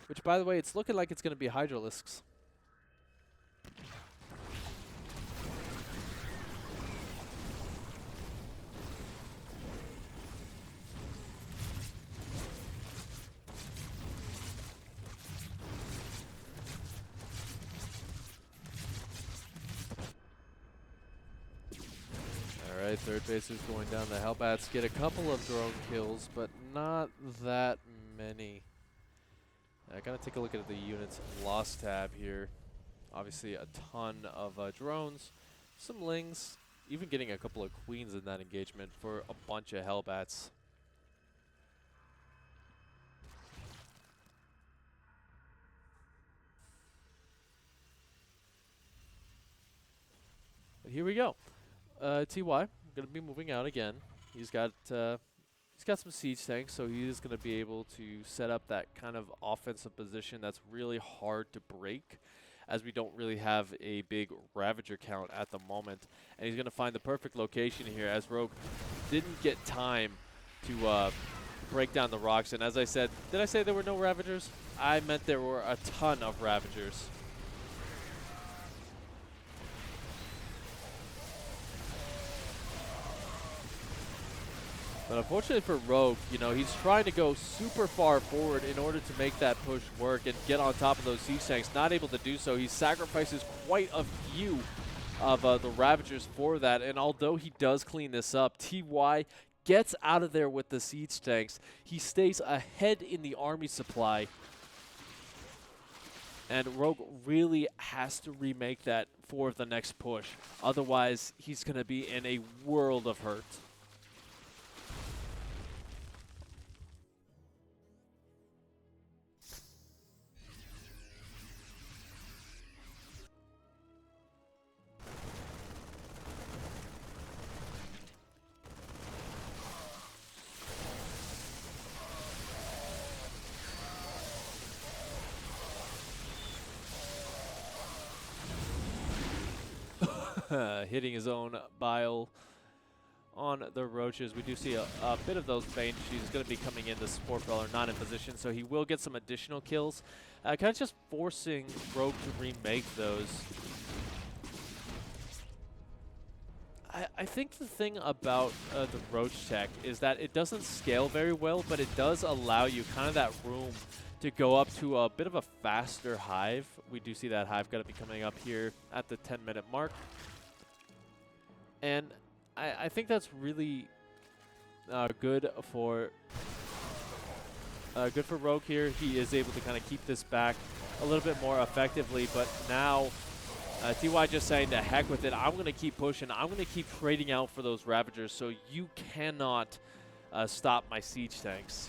Which, by the way, it's looking like it's going to be Hydralisks. Alright, 3rd base is going down. The Hellbats get a couple of drone kills, but not that many. I gotta take a look at the units loss tab here. Obviously a ton of drones, some lings, even getting a couple of queens in that engagement for a bunch of Hellbats. But here we go. TY gonna be moving out again. He's got some siege tanks, so he is going to be able to set up that kind of offensive position that's really hard to break, as we don't really have a big Ravager count at the moment. And he's going to find the perfect location here, as Rogue didn't get time to break down the rocks. And as I said, did I say there were no Ravagers? I meant there were a ton of Ravagers. But unfortunately for Rogue, you know, he's trying to go super far forward in order to make that push work and get on top of those siege tanks. Not able to do so. He sacrifices quite a few of the Ravagers for that. And although he does clean this up, TY gets out of there with the siege tanks. He stays ahead in the army supply. And Rogue really has to remake that for the next push. Otherwise, he's going to be in a world of hurt. Hitting his own bile on the roaches. We do see a bit of those Bane. She's going to be coming in. The support brawler not in position, so he will get some additional kills. Kind of just forcing Rogue to remake those. I think the thing about the Roach tech is that it doesn't scale very well, but it does allow you kind of that room to go up to a bit of a faster hive. We do see that hive going to be coming up here at the 10-minute mark. And I think that's really good for Rogue here. He is able to kind of keep this back a little bit more effectively, but now TY just saying to heck with it. I'm going to keep pushing. I'm going to keep trading out for those Ravagers, so you cannot stop my siege tanks.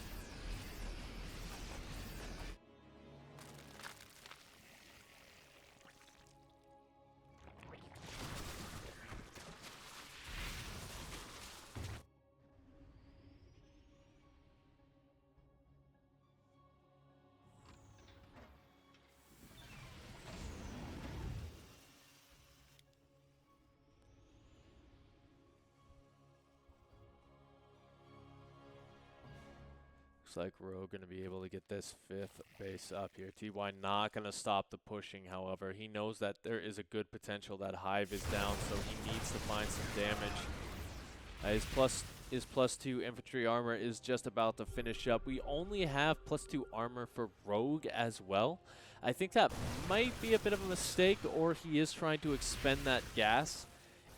Looks like Rogue going to be able to get this 5th base up here. TY not going to stop the pushing, however. He knows that there is a good potential that Hive is down, so he needs to find some damage. His plus 2 infantry armor is just about to finish up. We only have plus 2 armor for Rogue as well. I think that might be a bit of a mistake, or he is trying to expend that gas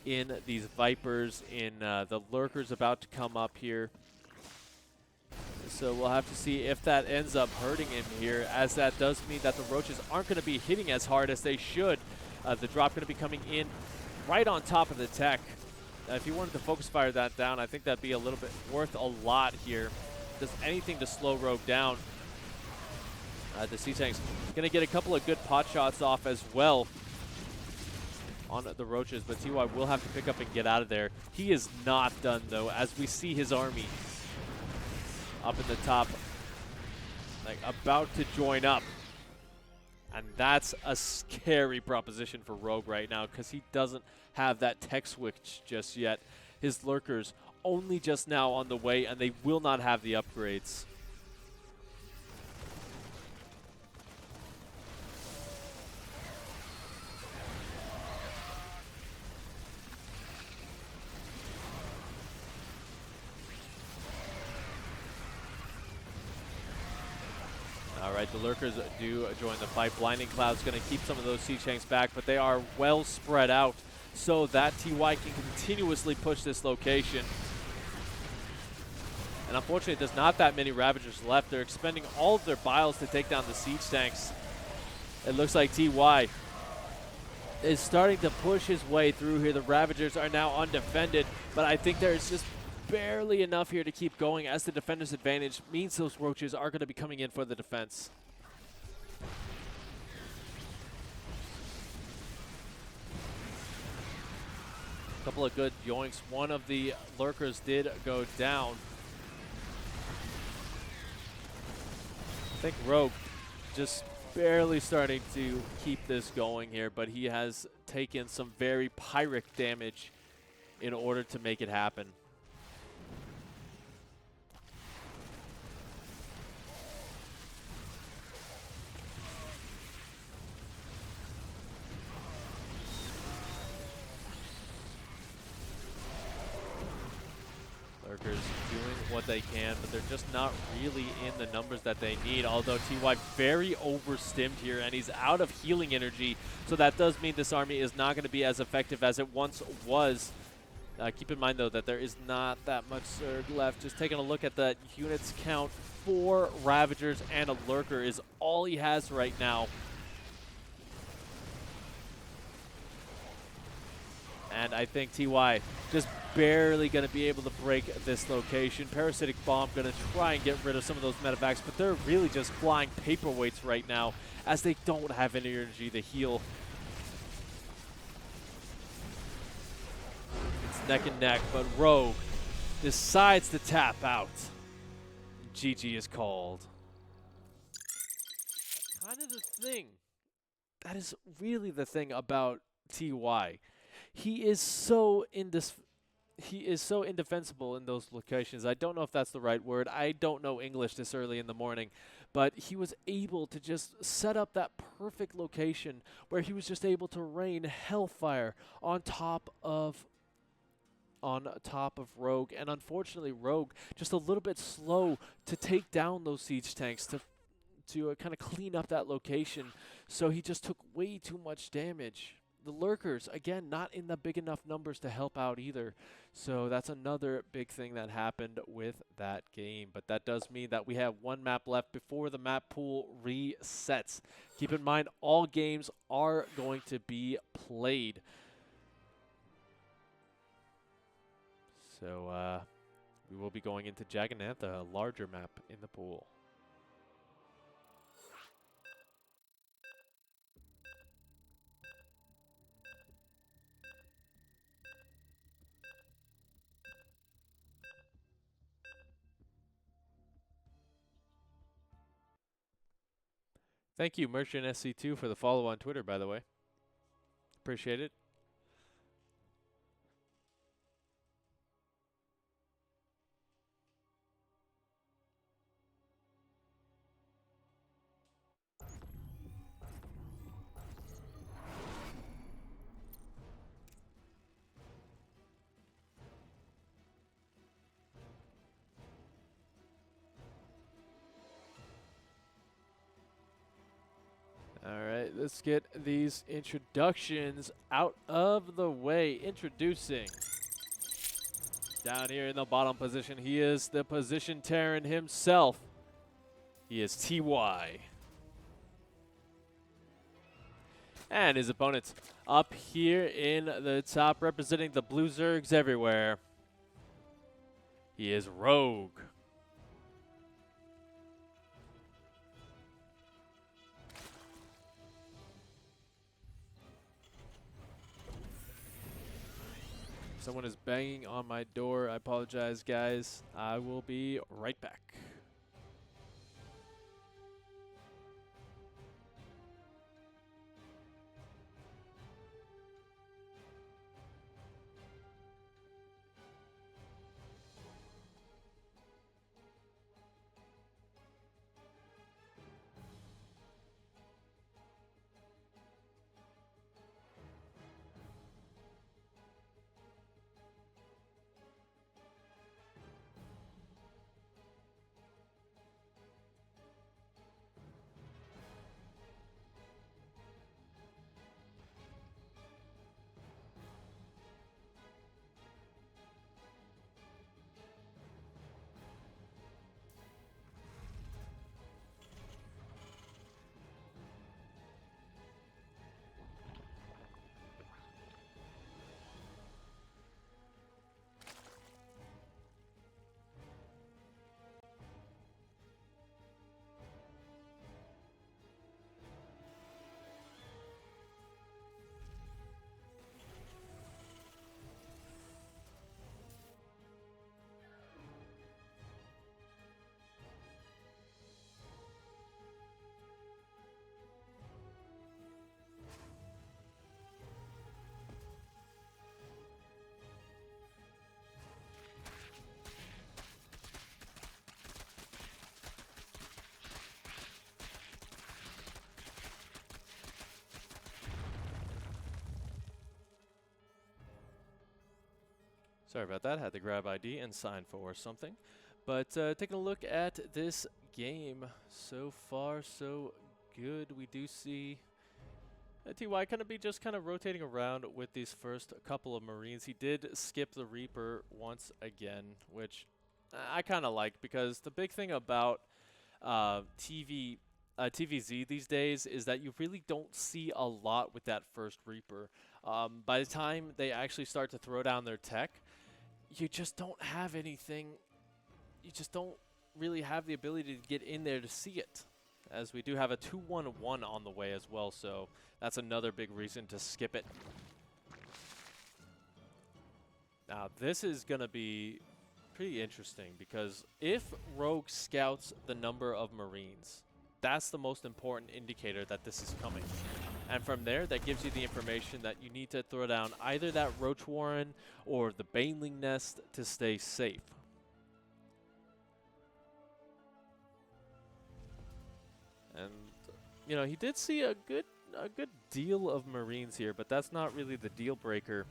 in these Vipers, in the Lurkers about to come up here. So we'll have to see if that ends up hurting him here, as that does mean that the Roaches aren't going to be hitting as hard as they should. The drop going to be coming in right on top of the tech. If he wanted to focus fire that down, I think that'd be a little bit worth a lot here. Does anything to slow Rogue down. The C-Tank's going to get a couple of good pot shots off as well on the Roaches, but TY will have to pick up and get out of there. He is not done, though, as we see his army up in the top, like about to join up. And that's a scary proposition for Rogue right now, because he doesn't have that tech switch just yet. His Lurkers only just now on the way, and they will not have the upgrades. All right, the Lurkers do join the fight. Blinding Cloud's going to keep some of those siege tanks back, but they are well spread out so that TY can continuously push this location. And unfortunately, there's not that many Ravagers left. They're expending all of their biles to take down the siege tanks. It looks like TY is starting to push his way through here. The Ravagers are now undefended, but I think there's just barely enough here to keep going, as the defender's advantage means those Roaches are going to be coming in for the defense. A couple of good yoinks. One of the Lurkers did go down. I think Rogue just barely starting to keep this going here, but he has taken some very Pyrrhic damage in order to make it happen. lurkers doing what they can, but they're just not really in the numbers that they need. Although TY very overstimmed here, and he's out of healing energy, so that does mean this army is not going to be as effective as it once was. Keep in mind, though, that there is not that much Zerg left. Just taking a look at the units count, 4 Ravagers and a Lurker is all he has right now. And I think TY just barely going to be able to break this location. Parasitic Bomb going to try and get rid of some of those medevacs, but they're really just flying paperweights right now as they don't have any energy to heal. It's neck and neck, but Rogue decides to tap out. GG is called. That's kind of the thing. That is really the thing about TY. He is so indefensible in those locations. I don't know if that's the right word. I don't know English this early in the morning, but he was able to just set up that perfect location where he was just able to rain hellfire on top of Rogue. And unfortunately, Rogue just a little bit slow to take down those siege tanks to kind of clean up that location. So he just took way too much damage. The Lurkers, again, not in the big enough numbers to help out either. So that's another big thing that happened with that game. But that does mean that we have 1 map left before the map pool resets. Keep in mind, all games are going to be played. So we will be going into Jagannatha, a larger map in the pool. Thank you, Merchant SC2, for the follow on Twitter, by the way. Appreciate it. All right, let's get these introductions out of the way. Introducing, down here in the bottom position, he is the position Terran himself. He is TY. And his opponents up here in the top, representing the Blue Zergs everywhere. He is Rogue. Someone is banging on my door. I apologize, guys. I will be right back. Sorry about that. Had to grab ID and sign for something. But taking a look at this game, so far so good. We do see TY kind of rotating around with these first couple of Marines. He did skip the Reaper once again, which I kind of like, because the big thing about TVZ these days is that you really don't see a lot with that first Reaper. By the time they actually start to throw down their tech, you just don't have anything. You just don't really have the ability to get in there to see it, as we do have a 2-1-1 on the way as well, so that's another big reason to skip it. Now, this is going to be pretty interesting, because if Rogue scouts the number of Marines, that's the most important indicator that this is coming. And from there, that gives you the information that you need to throw down either that Roach Warren or the Baneling Nest to stay safe. And, you know, he did see a good deal of Marines here, but that's not really the deal breaker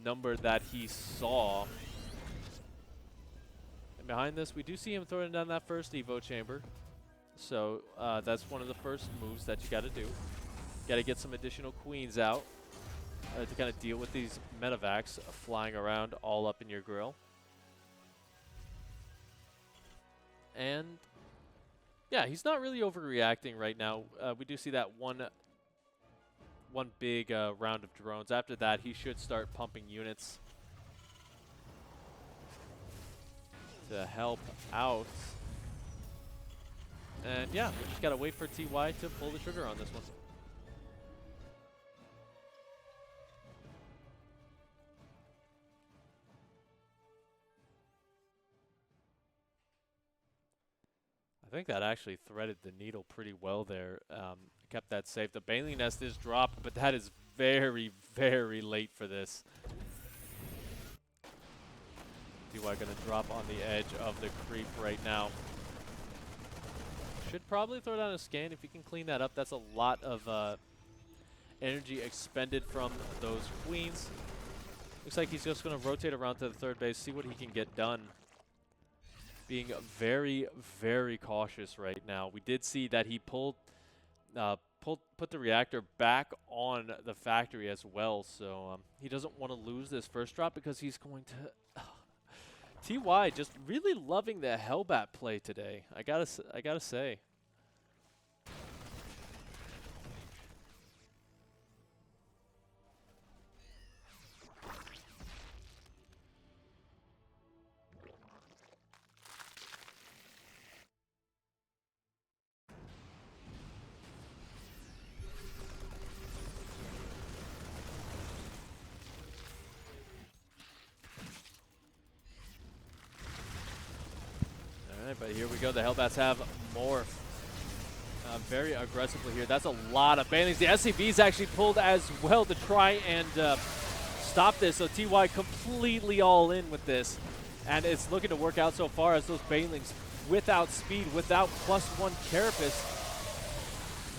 number that he saw. And behind this, we do see him throwing down that first Evo chamber. So that's one of the first moves that you got to do. Got to get some additional queens out to kind of deal with these medevacs flying around all up in your grill. And yeah, he's not really overreacting right now. We do see that one big round of drones. After that, he should start pumping units to help out. And yeah, we just got to wait for TY to pull the trigger on this one. I think that actually threaded the needle pretty well there. Kept that safe. The Baneling Nest is dropped, but that is very, very late for this. TY going to drop on the edge of the creep right now. Should probably throw down a scan if you can clean that up. That's a lot of energy expended from those queens. Looks like he's just going to rotate around to the third base, see what he can get done. Being very, very cautious right now. We did see that he put the reactor back on the factory as well, so he doesn't want to lose this first drop, because he's going to. TY just really loving the Hellbat play today. I gotta say. But here we go. The Hellbats have morphed very aggressively here. That's a lot of banelings. The SCV's actually pulled as well to try and stop this. So TY completely all in with this. And it's looking to work out so far, as those banelings, without speed, without +1 carapace,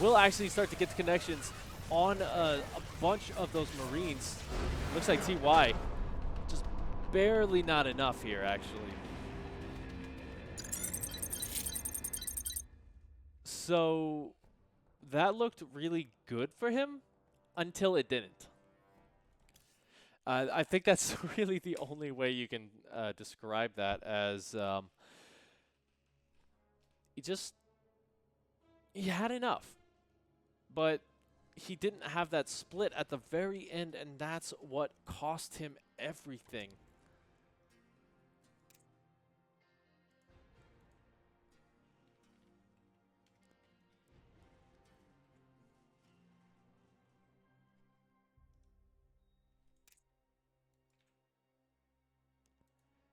will actually start to get the connections on a bunch of those Marines. Looks like TY just barely not enough here, actually. So that looked really good for him until it didn't. I think that's really the only way you can describe that, as he had enough, but he didn't have that split at the very end, and that's what cost him everything.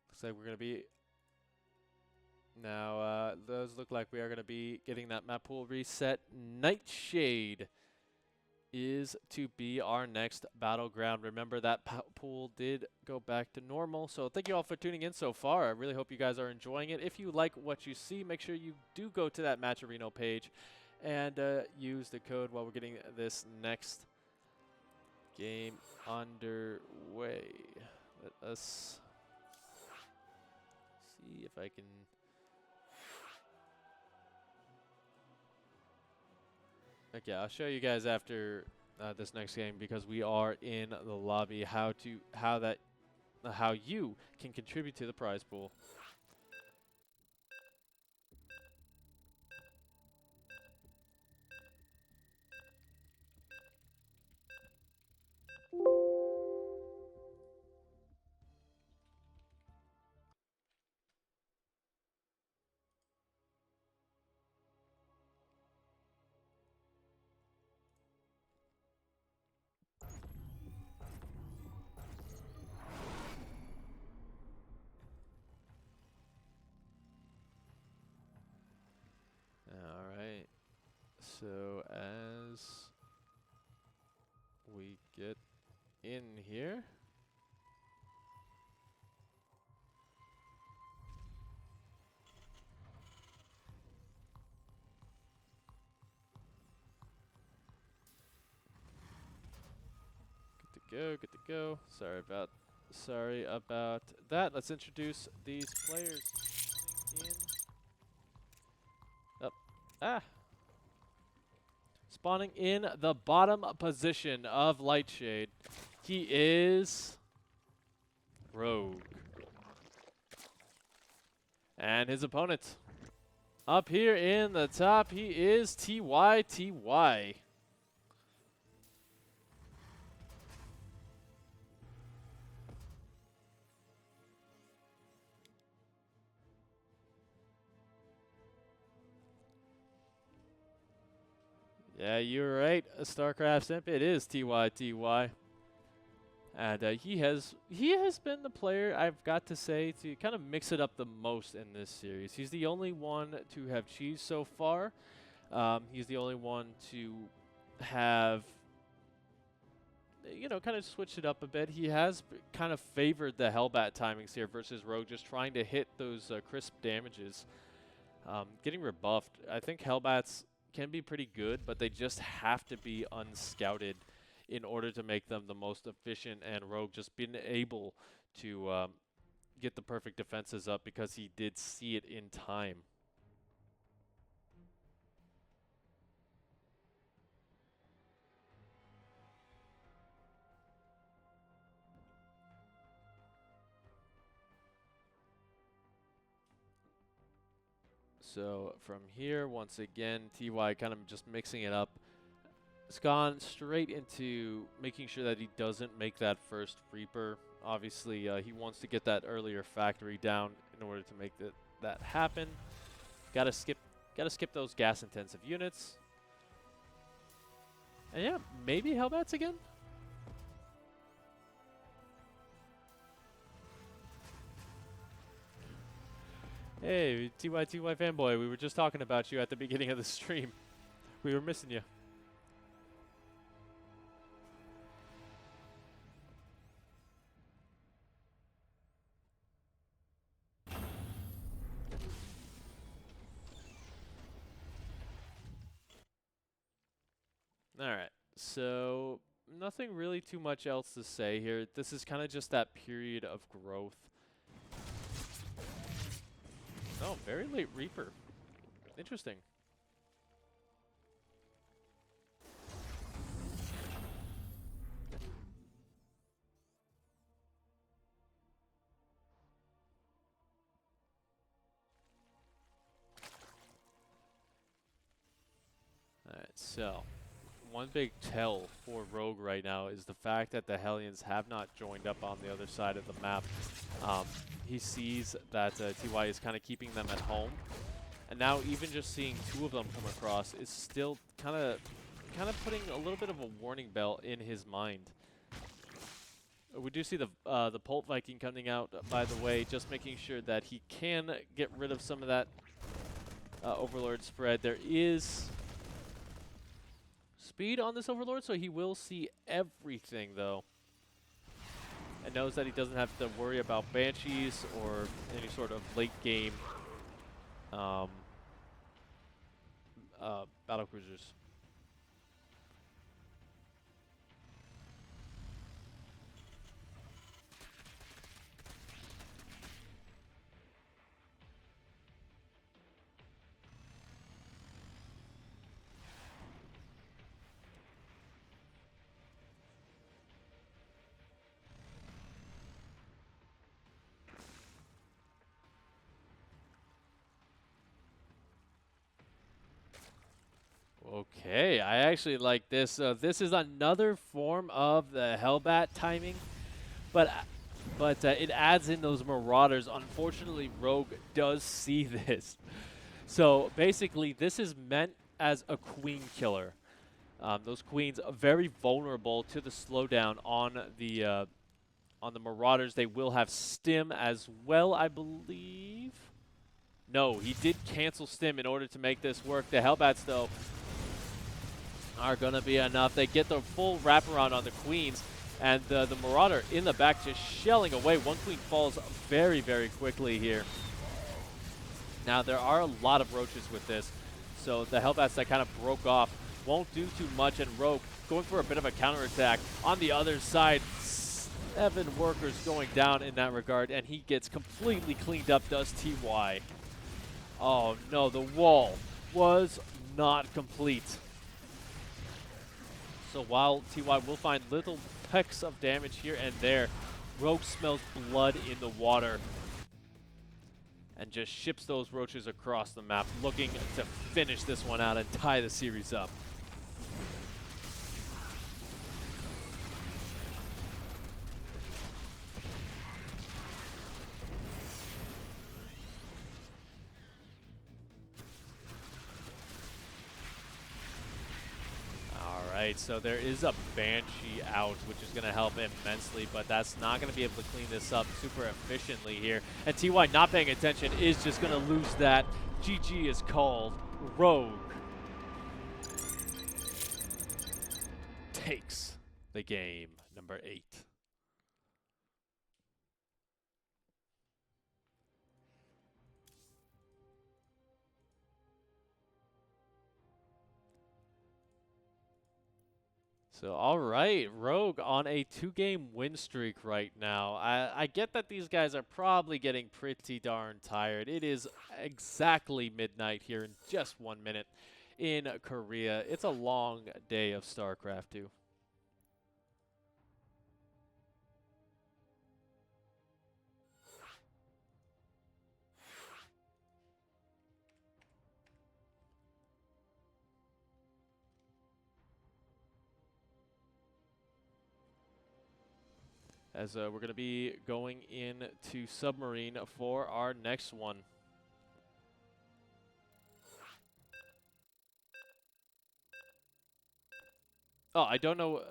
Looks like we're going to be now, those look like we are going to be getting that map pool reset. Nightshade is to be our next battleground. Remember, that pool did go back to normal. So thank you all for tuning in so far. I really hope you guys are enjoying it. If you like what you see, make sure you do go to that Matcherino page and use the code while we're getting this next Game underway. Let us see if I can. Okay, I'll show you guys after this next game, because we are in the lobby, how you can contribute to the prize pool. All right. So as we get in here. Good to go. Sorry about that. Let's introduce these players. Spawning in the bottom position of Lightshade. He is Rogue. And his opponent up here in the top, he is TY. Yeah, you're right, StarCraft Simp. It is TY. And he has been the player, I've got to say, to kind of mix it up the most in this series. He's the only one to have cheese so far. He's the only one to have, you know, kind of switched it up a bit. He has kind of favored the Hellbat timings here versus Rogue, just trying to hit those crisp damages. Getting rebuffed. I think Hellbats can be pretty good, but they just have to be unscouted in order to make them the most efficient, and Rogue just been able to get the perfect defenses up because he did see it in time. So from here, once again, TY kind of just mixing it up. It's gone straight into making sure that he doesn't make that first Reaper. Obviously, he wants to get that earlier factory down in order to make that happen. Gotta skip those gas-intensive units. And yeah, maybe Hellbats again? Hey, TY fanboy, we were just talking about you at the beginning of the stream. We were missing you. Alright, so nothing really too much else to say here. This is kind of just that period of growth. Oh, very late Reaper. Interesting. Alright, so one big tell for Rogue right now is the fact that the Hellions have not joined up on the other side of the map. He sees that TY is kind of keeping them at home, and now even just seeing two of them come across is still kind of putting a little bit of a warning bell in his mind. We do see the Pult Viking coming out, by the way, just making sure that he can get rid of some of that Overlord spread. There is speed on this Overlord, so he will see everything, though. And knows that he doesn't have to worry about Banshees or any sort of late game battlecruisers. Okay, I actually like this. So this is another form of the Hellbat timing, but it adds in those Marauders. Unfortunately, Rogue does see this. So basically, this is meant as a queen killer. Those queens are very vulnerable to the slowdown on the Marauders. They will have stim as well, I believe. No, he did cancel stim in order to make this work. The Hellbats, though, are going to be enough. They get the full wraparound on the queens, and the Marauder in the back just shelling away. One queen falls very, very quickly here. Now, there are a lot of roaches with this, so the Hellbats that kind of broke off won't do too much, and Rogue going for a bit of a counterattack. On the other side, 7 workers going down in that regard, and he gets completely cleaned up, does TY. Oh no, the wall was not complete. So while TY will find little pecks of damage here and there, Rogue smells blood in the water and just ships those roaches across the map, looking to finish this one out and tie the series up. Alright, so there is a Banshee out, which is going to help immensely, but that's not going to be able to clean this up super efficiently here. And TY not paying attention is just going to lose that. GG is called. Rogue takes the game, number 8. So, all right, Rogue on a 2-game win streak right now. I get that these guys are probably getting pretty darn tired. It is exactly midnight here in just 1 minute in Korea. It's a long day of StarCraft 2. As we're going to be going into Submarine for our next one. Oh, I don't know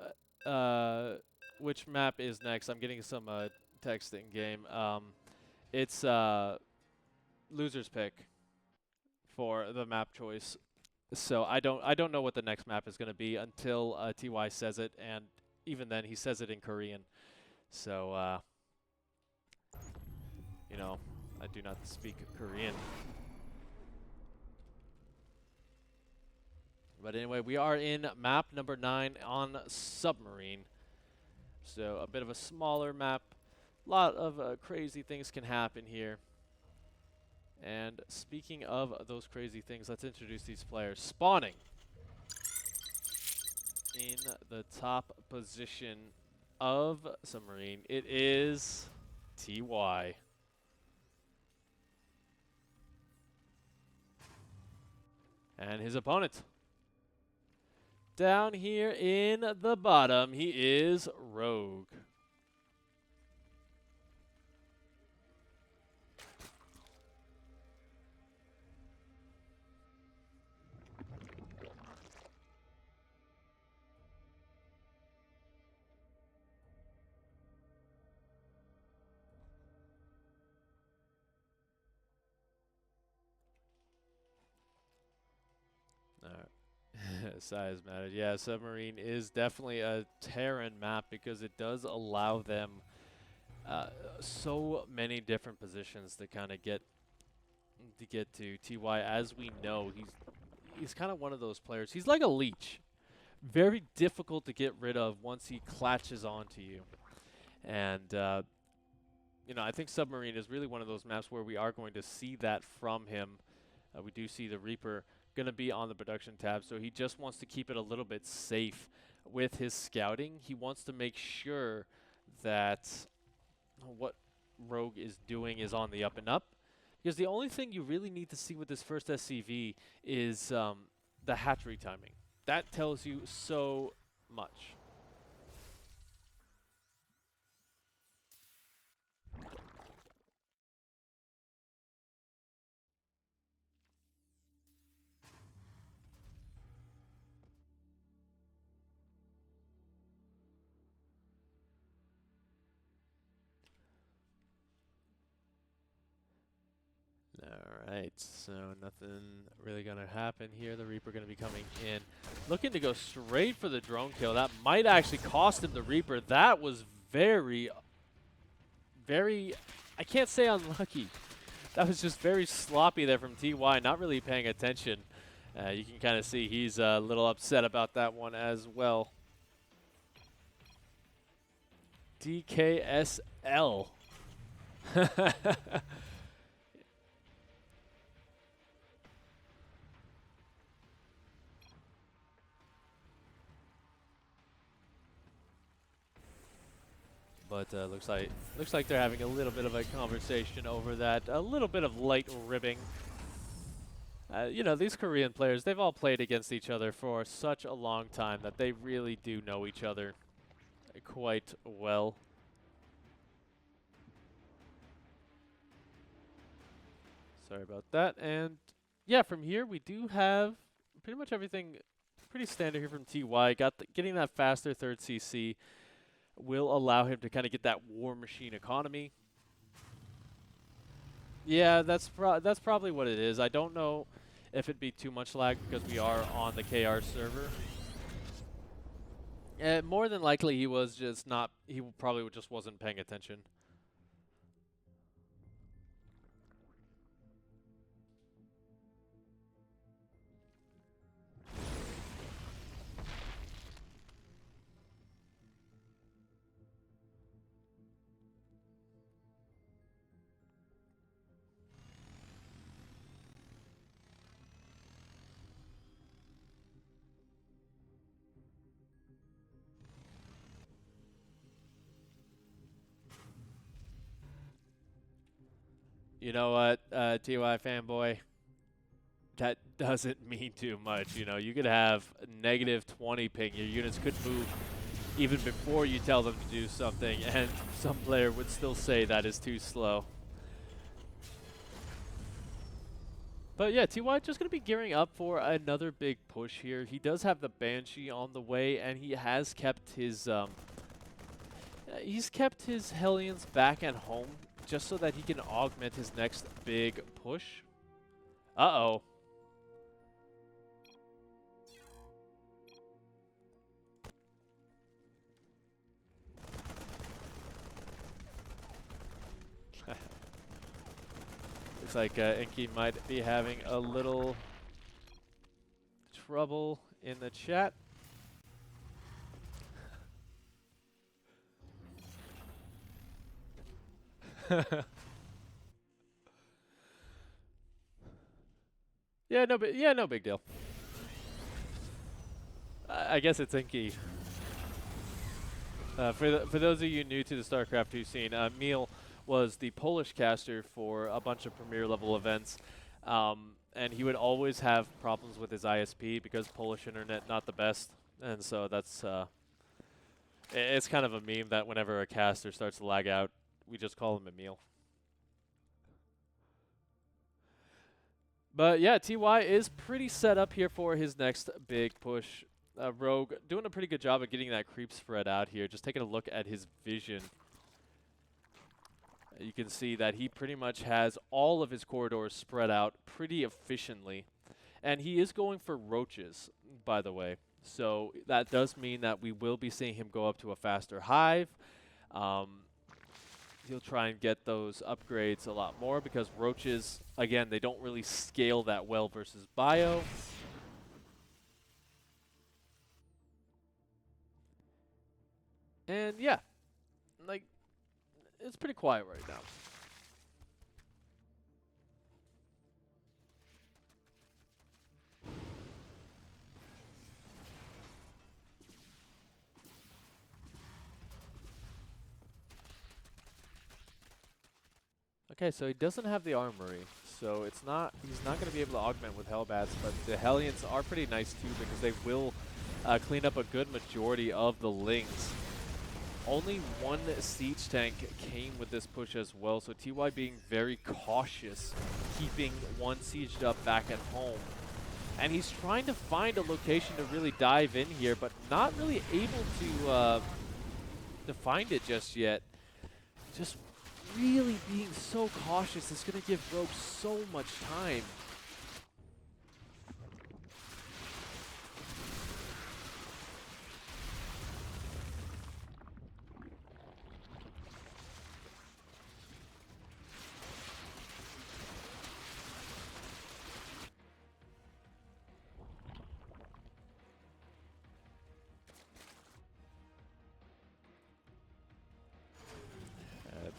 which map is next. I'm getting some text in game. It's loser's pick for the map choice. So I don't know what the next map is going to be until TY says it, and even then he says it in Korean. So you know, I do not speak Korean. But anyway, we are in map number 9 on Submarine. So a bit of a smaller map. A lot of crazy things can happen here. And speaking of those crazy things, let's introduce these players. Spawning in the top position of Submarine, it is TY. And his opponent. Down here in the bottom, he is Rogue. Size matters. Yeah, Submarine is definitely a Terran map because it does allow them so many different positions to kind of get to. TY, as we know, he's kind of one of those players. He's like a leech, very difficult to get rid of once he clutches onto you. And you know, I think Submarine is really one of those maps where we are going to see that from him. We do see the Reaper going to be on the production tab, so he just wants to keep it a little bit safe with his scouting. He wants to make sure that what Rogue is doing is on the up and up, because the only thing you really need to see with this first SCV is the hatchery timing. That tells you so much. Alright, so nothing really going to happen here. The Reaper going to be coming in. Looking to go straight for the drone kill. That might actually cost him the Reaper. That was very, I can't say unlucky. That was just very sloppy there from TY, not really paying attention. You can kind of see he's a little upset about that one as well. DKSL. But looks like they're having a little bit of a conversation over that. A little bit of light ribbing. You know, these Korean players, they've all played against each other for such a long time that they really do know each other quite well. Sorry about that. And yeah, from here we do have pretty much everything pretty standard here from TY. Getting that faster third CC will allow him to kind of get that war machine economy. Yeah, that's probably what it is. I don't know if it'd be too much lag because we are on the KR server. More than likely he was just not, he probably just wasn't paying attention. You know what, TY fanboy? That doesn't mean too much. You know, you could have -20 ping. Your units could move even before you tell them to do something, and some player would still say that is too slow. But yeah, TY just going to be gearing up for another big push here. He does have the Banshee on the way, and he has kept his Hellions back at home just so that he can augment his next big push. Uh-oh. Looks like Inky might be having a little trouble in the chat. Yeah, no big deal. I guess it's Inky. For those of you new to the StarCraft 2 scene, Emil was the Polish caster for a bunch of premier level events, and he would always have problems with his ISP because Polish internet not the best, and so that's it's kind of a meme that whenever a caster starts to lag out, we just call him Emil. But yeah, TY is pretty set up here for his next big push. Rogue doing a pretty good job of getting that creep spread out here. Just taking a look at his vision. You can see that he pretty much has all of his corridors spread out pretty efficiently. And he is going for roaches, by the way. So that does mean that we will be seeing him go up to a faster hive. He'll try and get those upgrades a lot more because roaches, again, they don't really scale that well versus bio. And yeah, like, it's pretty quiet right now. Okay, so he doesn't have the armory, so he's not going to be able to augment with Hellbats, but the Hellions are pretty nice too because they will clean up a good majority of the Lings. Only one siege tank came with this push as well, so TY being very cautious, keeping one sieged up back at home. And he's trying to find a location to really dive in here, but not really able to find it just yet. Just really being so cautious is going to give Rogue so much time.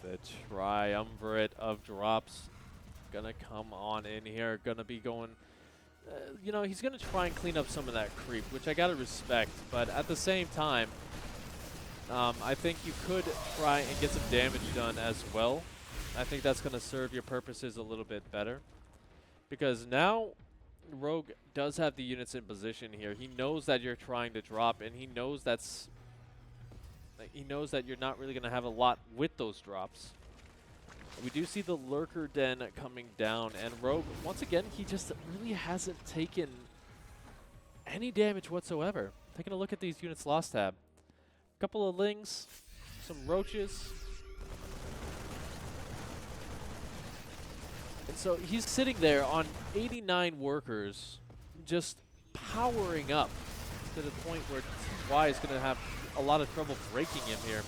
The triumvirate of drops gonna come on in here, gonna be going, you know, he's gonna try and clean up some of that creep, which I gotta respect, but at the same time, I think you could try and get some damage done as well. I think that's gonna serve your purposes a little bit better, because now Rogue does have the units in position here. He knows that you're trying to drop, and he knows that you're not really going to have a lot with those drops. We do see the Lurker Den coming down, and Rogue, once again, he just really hasn't taken any damage whatsoever. Taking a look at these units lost tab. A couple of Lings, some Roaches. And so he's sitting there on 89 workers, just powering up to the point where TY is going to have a lot of trouble breaking him here.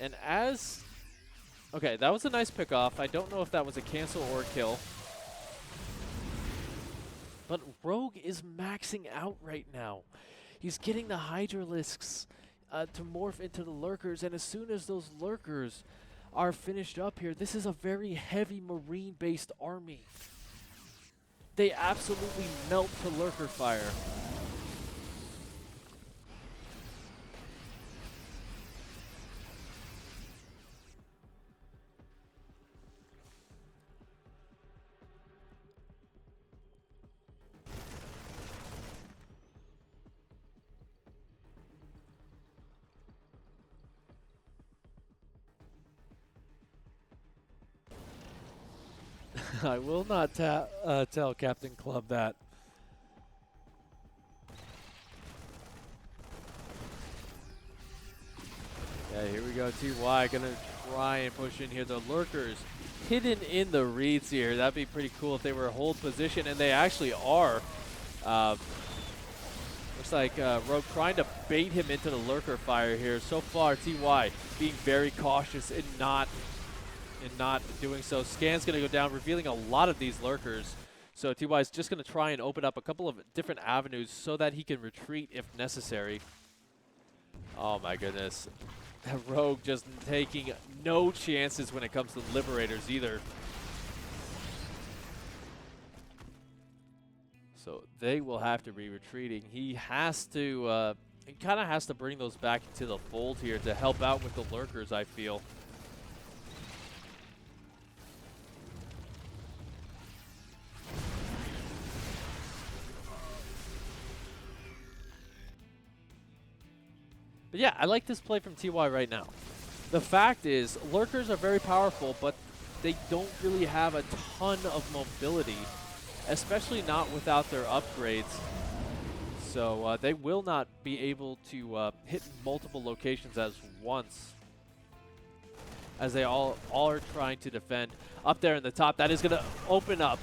And okay, that was a nice pickoff. I don't know if that was a cancel or a kill. But Rogue is maxing out right now. He's getting the Hydralisks to morph into the Lurkers, and as soon as those Lurkers are finished up here, this is a very heavy Marine-based army. They absolutely melt to Lurker fire. I will not tell Captain Club that. Yeah, here we go. TY gonna try and push in here. The Lurkers hidden in the reeds here. That'd be pretty cool if they were hold position, and they actually are. Looks like Rogue trying to bait him into the Lurker fire here. So far, TY being very cautious and not doing so. Scan's going to go down, revealing a lot of these Lurkers. So TY is just going to try and open up a couple of different avenues so that he can retreat if necessary. Oh my goodness. Rogue just taking no chances when it comes to Liberators either. So they will have to be retreating. He has to, he kind of has to bring those back into the fold here to help out with the Lurkers, I feel. But yeah, I like this play from TY right now. The fact is, Lurkers are very powerful, but they don't really have a ton of mobility, especially not without their upgrades. So they will not be able to hit multiple locations at once, as they all are trying to defend. Up there in the top, that is going to open up,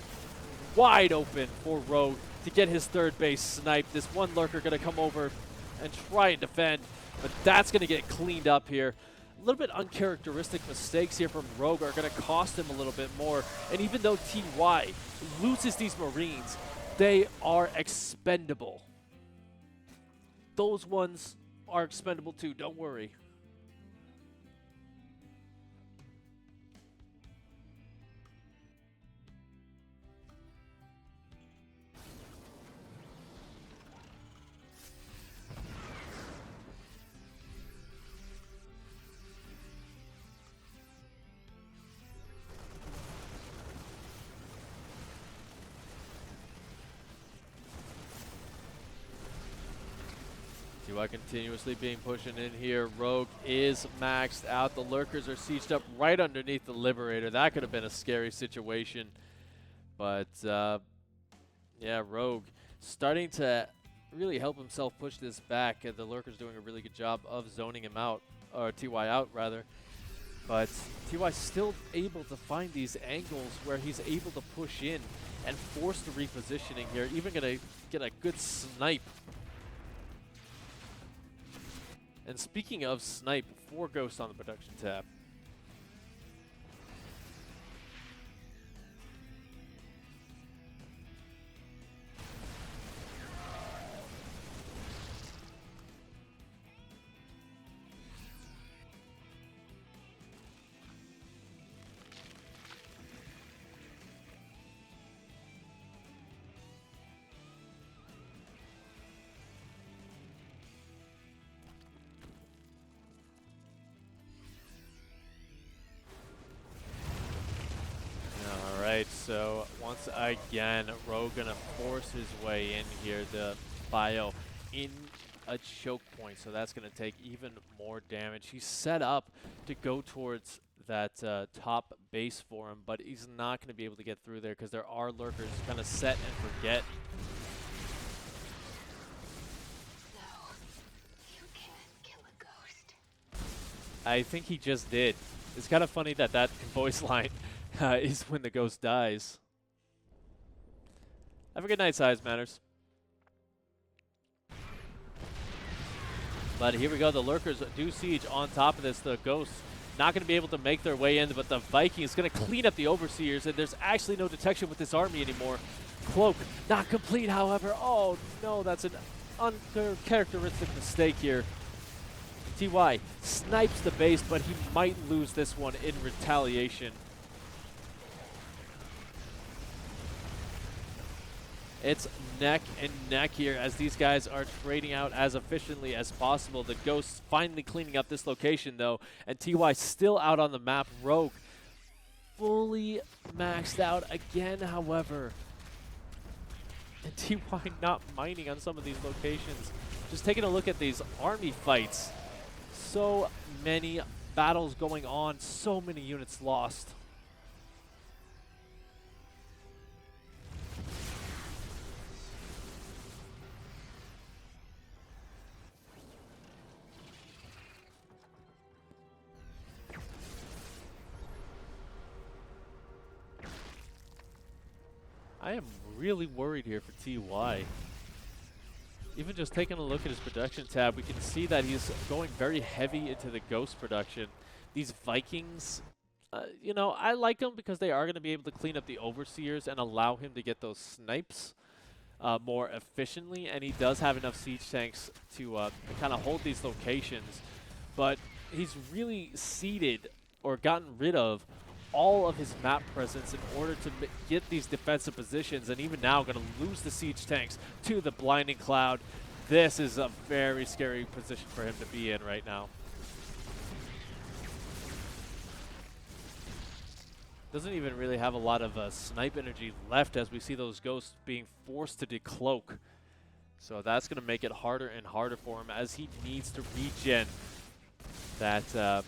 wide open for Rogue to get his third base sniped. This one Lurker going to come over and try and defend, but that's going to get cleaned up here. A little bit uncharacteristic mistakes here from Rogue are going to cost him a little bit more. And even though TY loses these Marines, they are expendable. Those ones are expendable too, don't worry. TY continuously being pushing in here. Rogue is maxed out. The lurkers are sieged up right underneath the Liberator. That could have been a scary situation. But, yeah, Rogue starting to really help himself push this back. The lurker's doing a really good job of zoning him out, or TY out, rather. But TY's still able to find these angles where he's able to push in and force the repositioning here. Even going to get a good snipe. And speaking of snipe, 4 ghosts on the production tab. Alright, so once again, Rogue gonna force his way in here, the bio in a choke point, so that's gonna take even more damage. He's set up to go towards that top base for him, but he's not gonna be able to get through there because there are lurkers kind of set and forget. No, you can't kill a ghost. I think he just did. It's kind of funny that that voice line is when the ghost dies. Have a good night, Size Matters. But here we go. The lurkers do siege on top of this. The ghosts not going to be able to make their way in, but the Viking is going to clean up the Overseers, and there's actually no detection with this army anymore. Cloak not complete, however. Oh, no, that's an uncharacteristic mistake here. TY snipes the base, but he might lose this one in retaliation. It's neck and neck here as these guys are trading out as efficiently as possible. The Ghosts finally cleaning up this location, though, and TY still out on the map. Rogue fully maxed out again, however. And TY not mining on some of these locations. Just taking a look at these army fights. So many battles going on, so many units lost. I am really worried here for TY. Even just taking a look at his production tab, we can see that he's going very heavy into the Ghost production. These Vikings, you know, I like them because they are going to be able to clean up the Overseers and allow him to get those snipes more efficiently, and he does have enough siege tanks to kind of hold these locations. But he's really ceded or gotten rid of all of his map presence in order to get these defensive positions, and even now going to lose the siege tanks to the Blinding Cloud. This is a very scary position for him to be in right now. Doesn't even really have a lot of snipe energy left as we see those Ghosts being forced to decloak. So that's going to make it harder and harder for him as he needs to regen that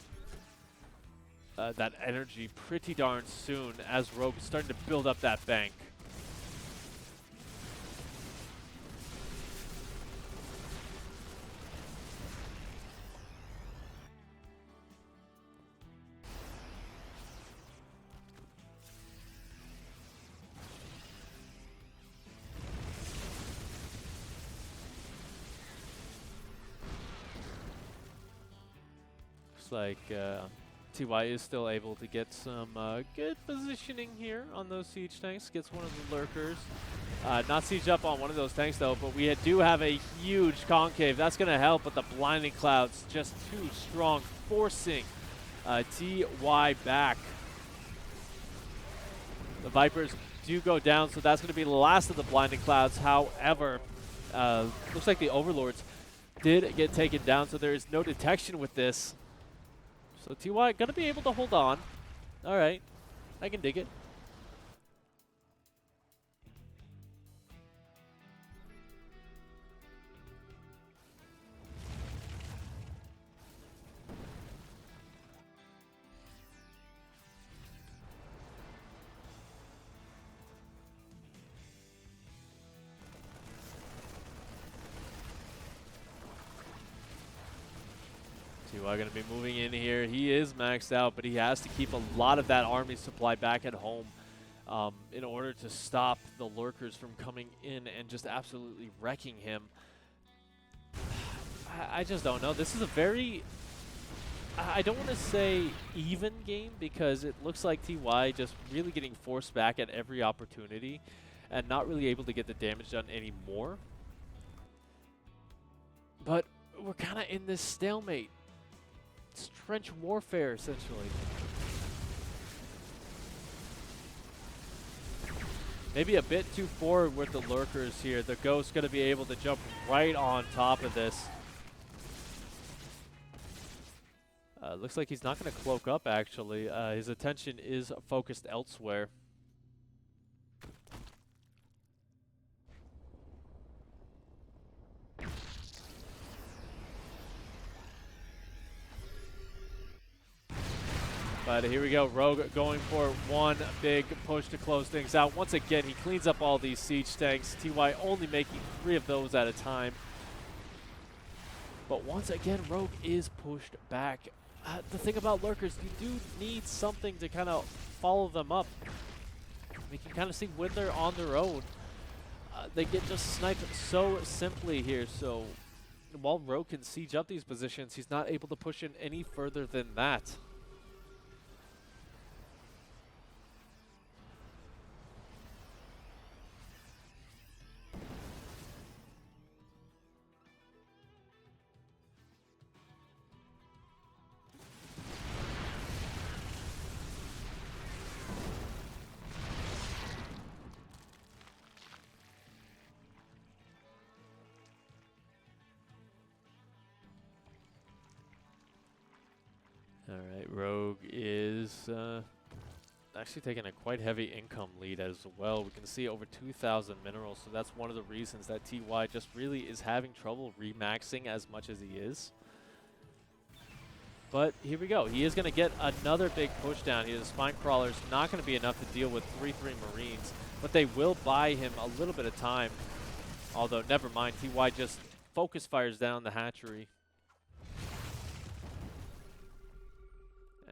that energy pretty darn soon as Rogue is starting to build up that bank. Looks like TY is still able to get some good positioning here on those siege tanks. Gets one of the lurkers. Not siege up on one of those tanks, though, but we do have a huge concave. That's going to help, but the Blinding Cloud's just too strong, forcing TY back. The Vipers do go down, so that's going to be the last of the Blinding Clouds. However, looks like the Overlords did get taken down, so there is no detection with this. So TY gonna be able to hold on. All right, I can dig it. TY going to be moving in here. He is maxed out, but he has to keep a lot of that army supply back at home in order to stop the lurkers from coming in and just absolutely wrecking him. I just don't know. This is a very, I don't want to say even game, because it looks like TY just really getting forced back at every opportunity and not really able to get the damage done anymore. But we're kind of in this stalemate. It's trench warfare, essentially. Maybe a bit too forward with the lurkers here. The Ghost's going to be able to jump right on top of this. Looks like he's not going to cloak up, actually. His attention is focused elsewhere. But here we go, Rogue going for one big push to close things out. Once again, he cleans up all these siege tanks. TY only making 3 of those at a time. But once again, Rogue is pushed back. The thing about lurkers, you do need something to kind of follow them up. We can kind of see when they're on their own, they get just sniped so simply here. So while Rogue can siege up these positions, he's not able to push in any further than that. Alright, Rogue is actually taking a quite heavy income lead as well. We can see over 2,000 minerals, so that's one of the reasons that TY just really is having trouble remaxing as much as he is. But here we go. He is going to get another big push down here. The Spine Crawler's not going to be enough to deal with 3-3 Marines, but they will buy him a little bit of time. Although, never mind, TY just focus fires down the hatchery.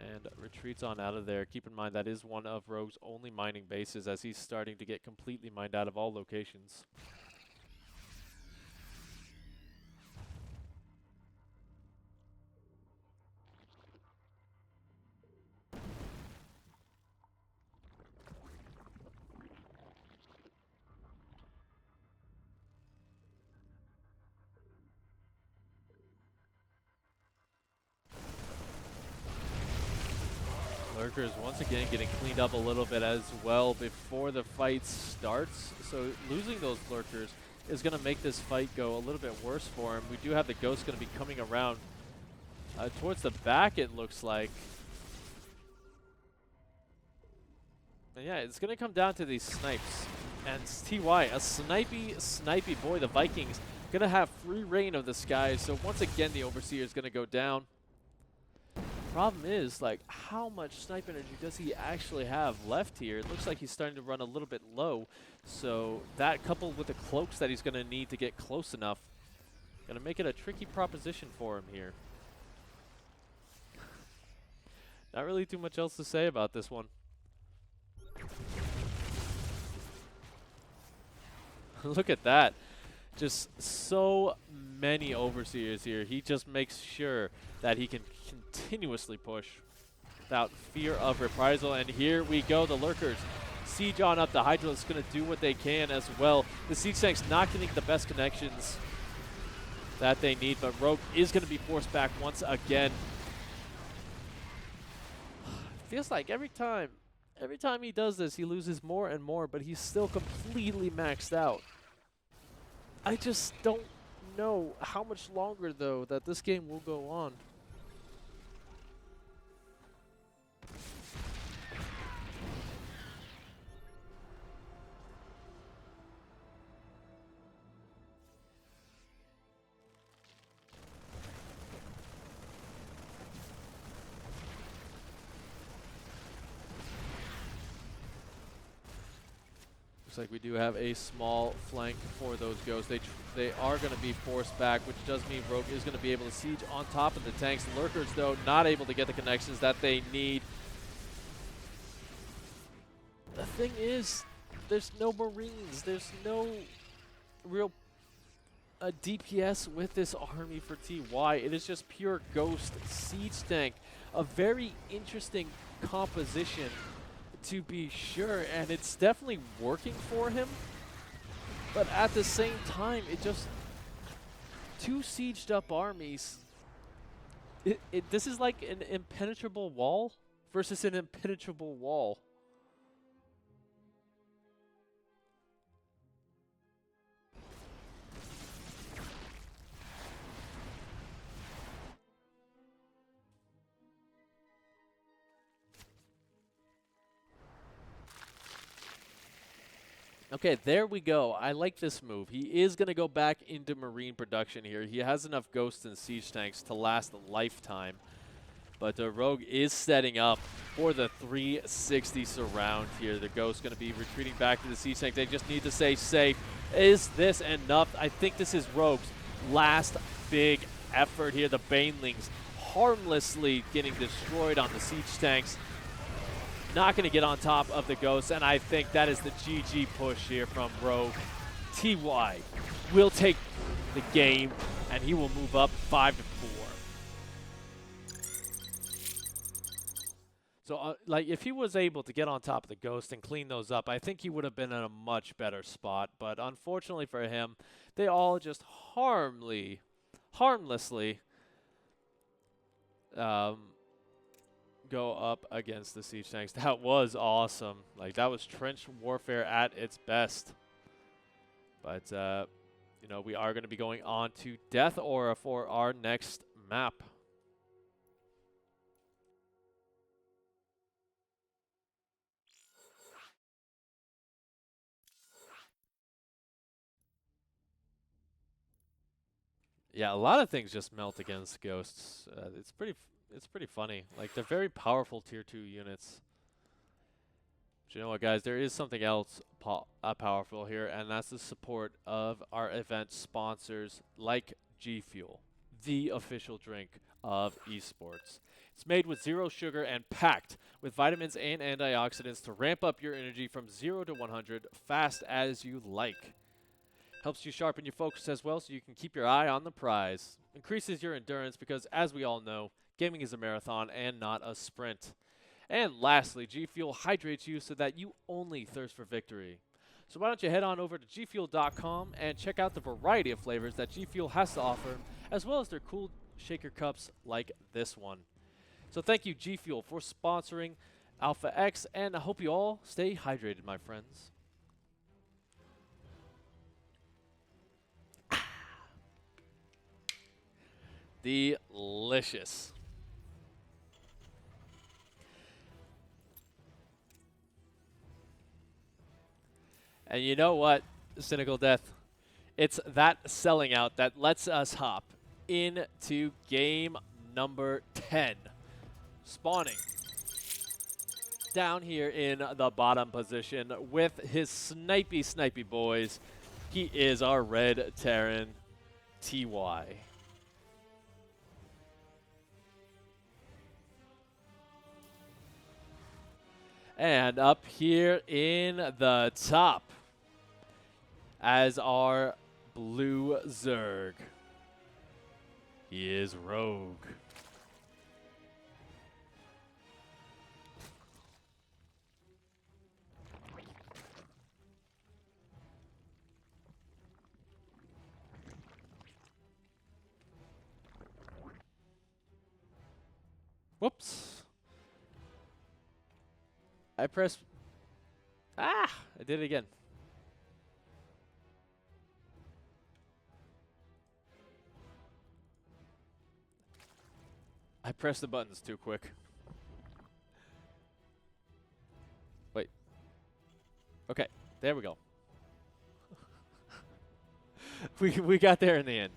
And retreats on out of there. Keep in mind that is one of Rogue's only mining bases, as he's starting to get completely mined out of all locations. Lurkers once again getting cleaned up a little bit as well before the fight starts. So losing those lurkers is going to make this fight go a little bit worse for him. We do have the Ghost going to be coming around towards the back, it looks like. And yeah, it's going to come down to these snipes. And TY, a snipey boy. The Vikings going to have free reign of the skies. So once again, the Overseer is going to go down. Problem is, like, how much snipe energy does he actually have left here? It looks like he's starting to run a little bit low. So that, coupled with the cloaks that he's going to need to get close enough, going to make it a tricky proposition for him here. Not really too much else to say about this one. Look at that. Just so many Overseers here. He just makes sure that he can continuously push without fear of reprisal. And here we go, the Lurkers siege on up. The Hydra is going to do what they can as well. The siege tank's not getting the best connections that they need, but Rogue is going to be forced back once again. Feels like every time he does this, he loses more and more, but he's still completely maxed out. I just don't know how much longer, though, that this game will go on. Looks like we do have a small flank for those ghosts. They are going to be forced back, which does mean Rogue is going to be able to siege on top of the tanks. Lurkers, though, not able to get the connections that they need. The thing is, there's no Marines. There's no real DPS with this army for TY. It is just pure ghost siege tank. A very interesting composition, to be sure, and it's definitely working for him. But at the same time, it just two sieged up armies. This is like an impenetrable wall versus an impenetrable wall. Okay, there we go. I like this move. He is going to go back into Marine production here. He has enough ghosts and siege tanks to last a lifetime. But Rogue is setting up for the 360 surround here. The Ghost's going to be retreating back to the siege tank. They just need to stay safe. Is this enough? I think this is Rogue's last big effort here. The Banelings harmlessly getting destroyed on the siege tanks. Not going to get on top of the Ghosts, and I think that is the GG push here from Rogue. TY will take the game, and he will move up 5-4. So, like, if he was able to get on top of the Ghost and clean those up, I think he would have been in a much better spot. But unfortunately for him, they all just harmlessly go up against the siege tanks. That was awesome. Like, that was trench warfare at its best. But, you know, we are going to be going on to Death Aura for our next map. Yeah, a lot of things just melt against ghosts. It's pretty funny. Like, they're very powerful tier 2 units. But you know what, guys? There is something else powerful here, and that's the support of our event sponsors like G Fuel, the official drink of esports. It's made with zero sugar and packed with vitamins and antioxidants to ramp up your energy from 0 to 100 fast as you like. Helps you sharpen your focus as well so you can keep your eye on the prize. Increases your endurance because, as we all know, gaming is a marathon and not a sprint. And lastly, G Fuel hydrates you so that you only thirst for victory. So why don't you head on over to gfuel.com and check out the variety of flavors that G Fuel has to offer, as well as their cool shaker cups like this one. So thank you, G Fuel, for sponsoring Alpha X, and I hope you all stay hydrated, my friends. Delicious. And you know what, Cynical Death? It's that selling out that lets us hop into game number 10. Spawning down here in the bottom position with his snipey boys. He is our Red Terran, TY. And up here in the top as our blue Zerg, he is Rogue. Whoops. I pressed... Ah! I did it again. I pressed the buttons too quick. Wait. Okay, there we go. we got there in the end.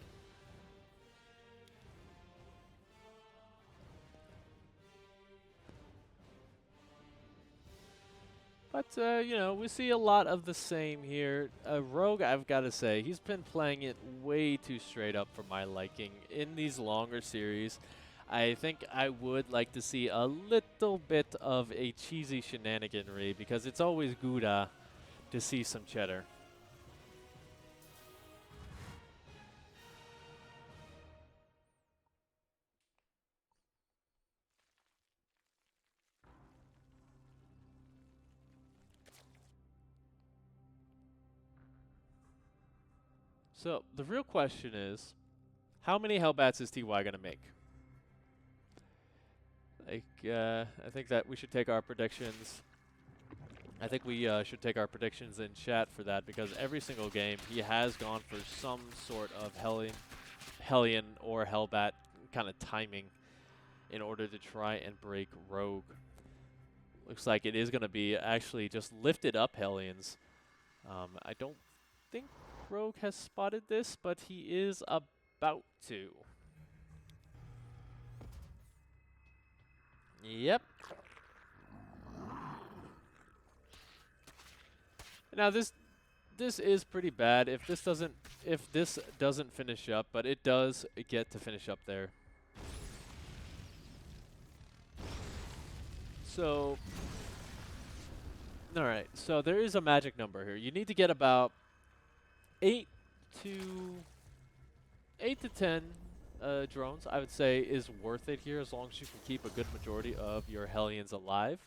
But, you know, we see a lot of the same here. Rogue, I've got to say, he's been playing it way too straight up for my liking. In these longer series, I think I would like to see a little bit of a cheesy shenaniganry because it's always good to see some cheddar. So the real question is, how many Hellbats is TY going to make? Like, I think that we should take our predictions. I think we should take our predictions in chat for that because every single game he has gone for some sort of Hellion or Hellbat kind of timing in order to try and break Rogue. Looks like it is going to be actually just lifted up Hellions. I don't think Rogue has spotted this, but he is about to. Yep. Now this is pretty bad if this doesn't finish up, but it does get to finish up there. So, all right. So there is a magic number here. You need to get about 8 to 10 drones. I would say is worth it here as long as you can keep a good majority of your Hellions alive.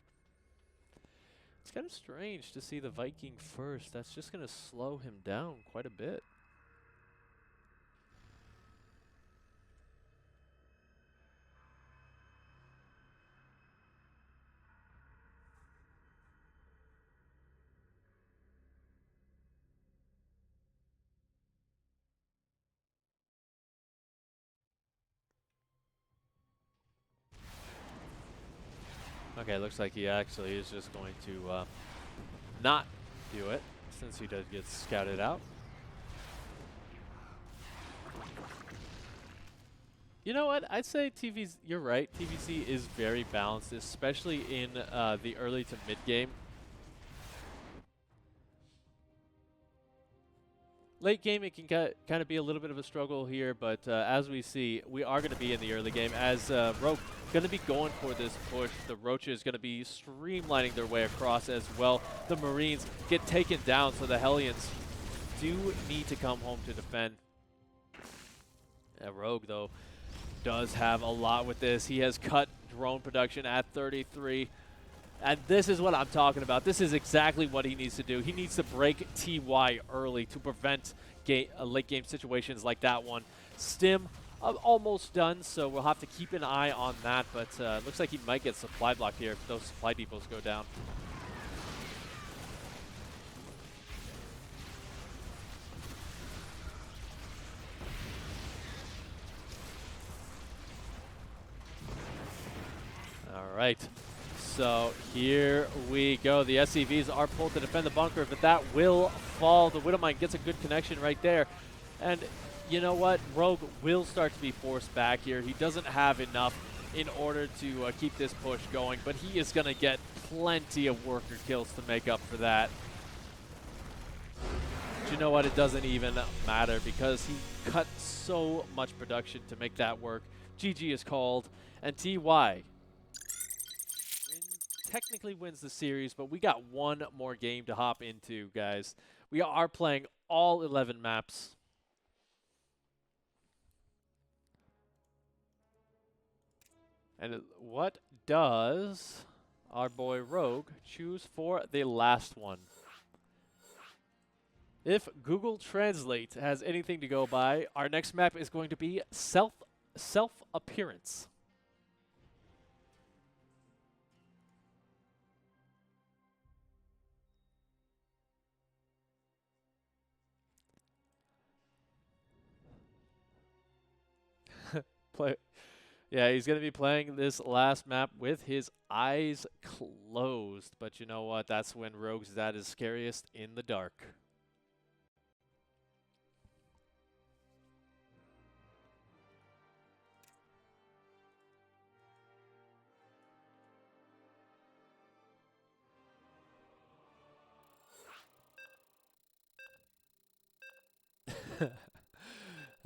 It's kind of strange to see the Viking first. That's just going to slow him down quite a bit. Okay, looks like he actually is just going to not do it since he does get scouted out. You know what? I'd say you're right. TVC is very balanced, especially in the early to mid game. Late game, it can kind of be a little bit of a struggle here, but as we see, we are going to be in the early game. As Rogue going to be going for this push, the Roaches going to be streamlining their way across as well. The Marines get taken down, so the Hellions do need to come home to defend. Rogue, though, does have a lot with this. He has cut drone production at 33. And this is what I'm talking about. This is exactly what he needs to do. He needs to break TY early to prevent late game situations like that one. Stim almost done, so we'll have to keep an eye on that. But looks like he might get supply blocked here if those supply depots go down. All right. So here we go. The SCVs are pulled to defend the bunker, but that will fall. The Widowmine gets a good connection right there. And you know what? Rogue will start to be forced back here. He doesn't have enough in order to keep this push going, but he is going to get plenty of worker kills to make up for that. But you know what? It doesn't even matter because he cut so much production to make that work. GG is called, and TY technically wins the series, but we got one more game to hop into, guys. We are playing all 11 maps. And what does our boy Rogue choose for the last one? If Google Translate has anything to go by, our next map is going to be self-appearance. Yeah, he's going to be playing this last map with his eyes closed. But you know what? That's when Rogue's at his scariest, in the dark.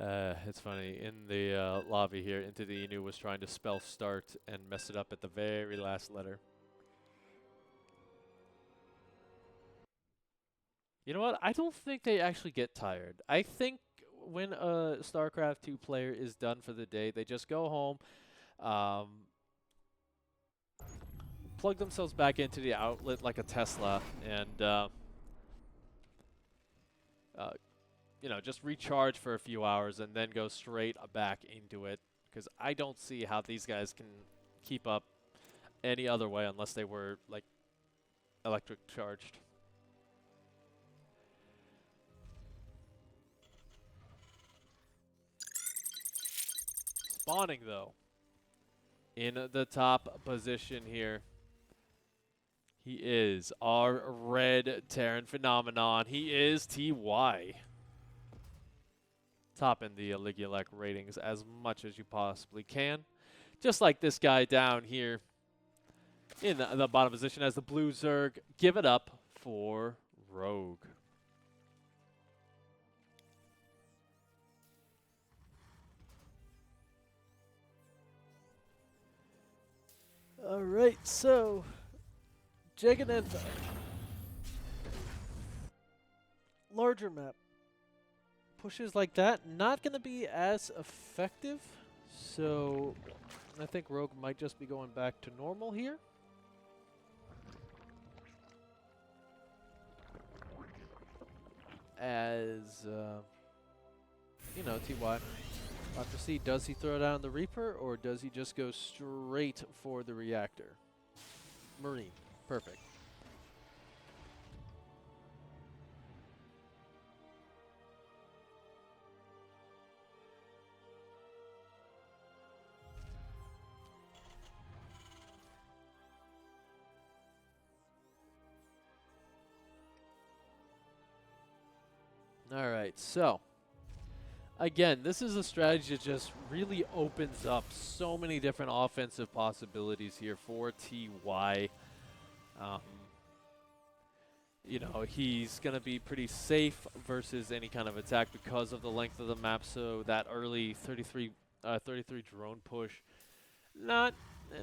It's funny, in the lobby here, Into the Inu was trying to spell start and mess it up at the very last letter. You know what? I don't think they actually get tired. I think when a StarCraft 2 player is done for the day, they just go home, plug themselves back into the outlet like a Tesla, and you know, just recharge for a few hours and then go straight back into it. Because I don't see how these guys can keep up any other way unless they were like electric charged. Spawning though, in the top position here, he is our red Terran phenomenon. He is TY. Top in the Ligulek ratings as much as you possibly can. Just like this guy down here in the bottom position as the blue Zerg. Give it up for Rogue. All right, so Jaganantha. Larger map. Pushes like that, not going to be as effective. So I think Rogue might just be going back to normal here. As, you know, TY. We'll have to see, does he throw down the Reaper or does he just go straight for the reactor? Marine. Perfect. All right, so again, this is a strategy that just really opens up so many different offensive possibilities here for TY. You know, he's going to be pretty safe versus any kind of attack because of the length of the map, so that early 33 drone push, not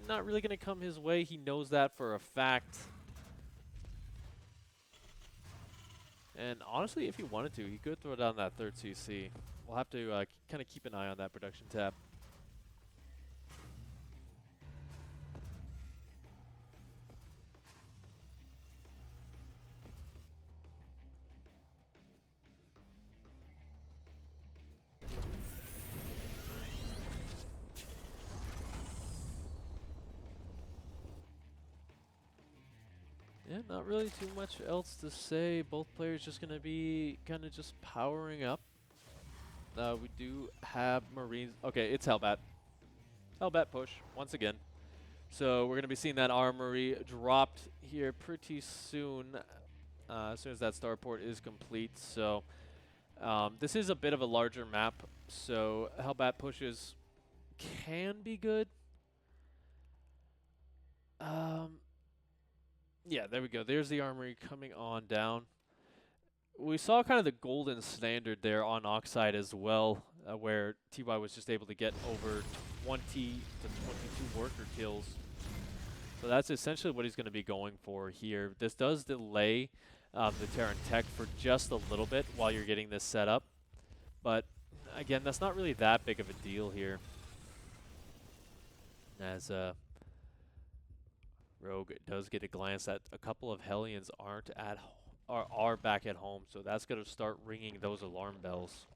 really going to come his way. He knows that for a fact. And honestly, if he wanted to, he could throw down that third CC. We'll have to kind of keep an eye on that production tab. Yeah, not really too much else to say. Both players just going to be kind of just powering up. We do have Marines. Okay, it's Hellbat. Hellbat push once again. So we're going to be seeing that armory dropped here pretty soon, as soon as that starport is complete. So this is a bit of a larger map, so Hellbat pushes can be good. Yeah, there we go. There's the armory coming on down. We saw kind of the golden standard there on Oxide as well, where TY was just able to get over 20 to 22 worker kills. So that's essentially what he's going to be going for here. This does delay the Terran tech for just a little bit while you're getting this set up. But again, that's not really that big of a deal here. As Rogue does get a glance that a couple of Hellions are back at home, so that's going to start ringing those alarm bells.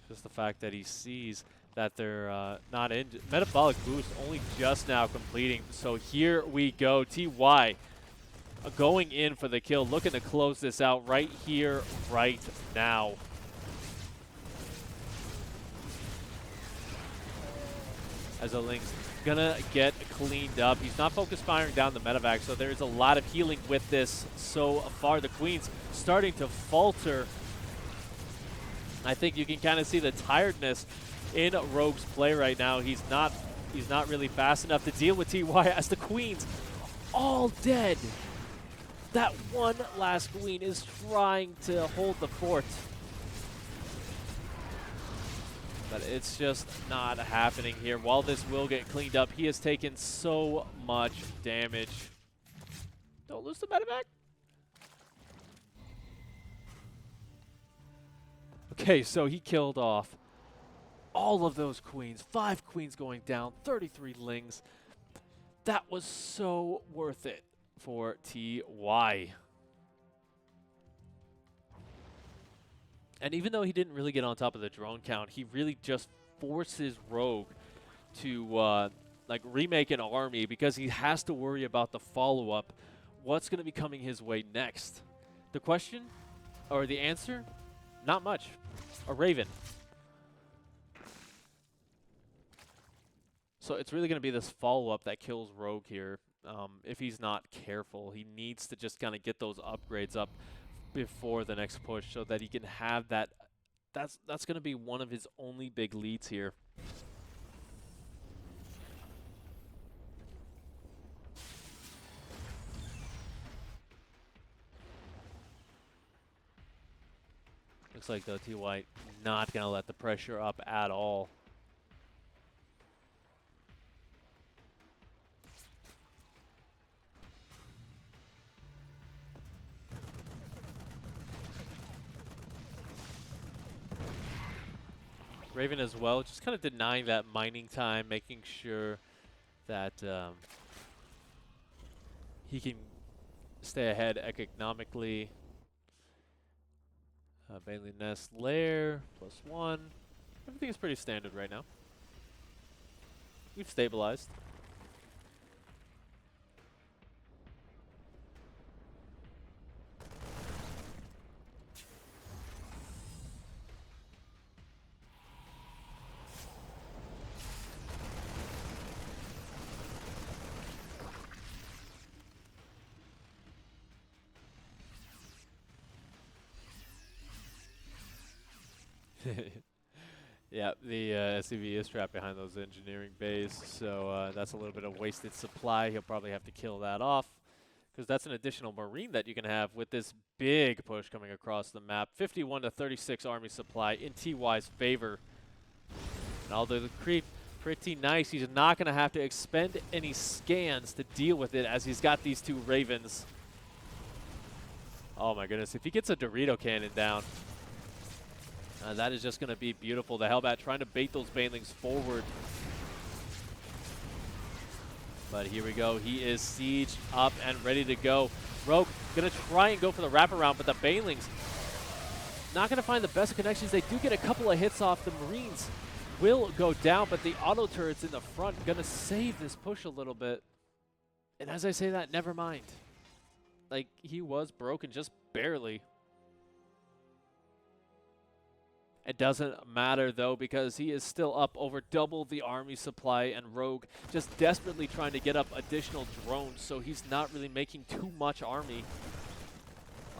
Just the fact that he sees that they're not in. Metabolic boost only just now completing, so here we go. TY going in for the kill, looking to close this out right here, right now. As a Link's gonna get cleaned up. He's not focus firing down the medevac, so there's a lot of healing with this so far. The Queen's starting to falter. I think you can kind of see the tiredness in Rogue's play right now. He's not really fast enough to deal with TY as the Queen's all dead. That one last queen is trying to hold the fort. But it's just not happening here. While this will get cleaned up, he has taken so much damage. Don't lose the medevac. Okay, so he killed off all of those queens. 5 queens going down, 33 lings. That was so worth it for TY. And even though he didn't really get on top of the drone count, he really just forces Rogue to like remake an army because he has to worry about the follow-up. What's going to be coming his way next? The question, or the answer? Not much. A Raven. So it's really going to be this follow-up that kills Rogue here. If he's not careful, he needs to just kind of get those upgrades up before the next push so that he can have that. That's going to be one of his only big leads here. Looks like, though, TY not going to let the pressure up at all. Raven as well, just kind of denying that mining time, making sure that he can stay ahead economically. Bailey Nest Lair, +1. Everything is pretty standard right now. We've stabilized. Yeah, the SCV is trapped behind those engineering bays, so that's a little bit of wasted supply. He'll probably have to kill that off, because that's an additional Marine that you can have with this big push coming across the map. 51 to 36 army supply in TY's favor. And although the creep pretty nice, he's not going to have to expend any scans to deal with it, as he's got these 2 Ravens. Oh my goodness, if he gets a Dorito cannon down, that is just going to be beautiful. The Hellbat trying to bait those Banelings forward. But here we go. He is sieged up and ready to go. Rogue going to try and go for the wraparound, but the Banelings not going to find the best connections. They do get a couple of hits off. The Marines will go down, but the auto turrets in the front going to save this push a little bit. And as I say that, never mind. Like, he was broken just barely. It doesn't matter, though, because he is still up over double the army supply, and Rogue just desperately trying to get up additional drones, so he's not really making too much army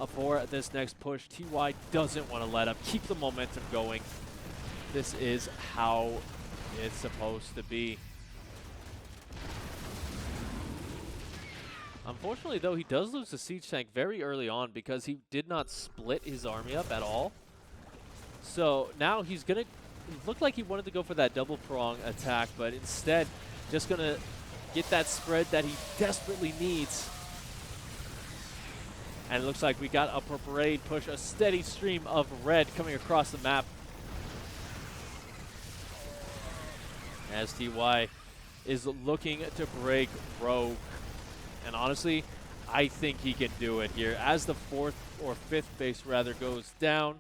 for this next push. TY doesn't want to let up. Keep the momentum going. This is how it's supposed to be. Unfortunately, though, he does lose the siege tank very early on because he did not split his army up at all. So now he's going to look like he wanted to go for that double prong attack, but instead just going to get that spread that he desperately needs. And it looks like we got a parade push, a steady stream of red coming across the map. As TY is looking to break Rogue. And honestly, I think he can do it here. As the 4th or 5th base rather goes down,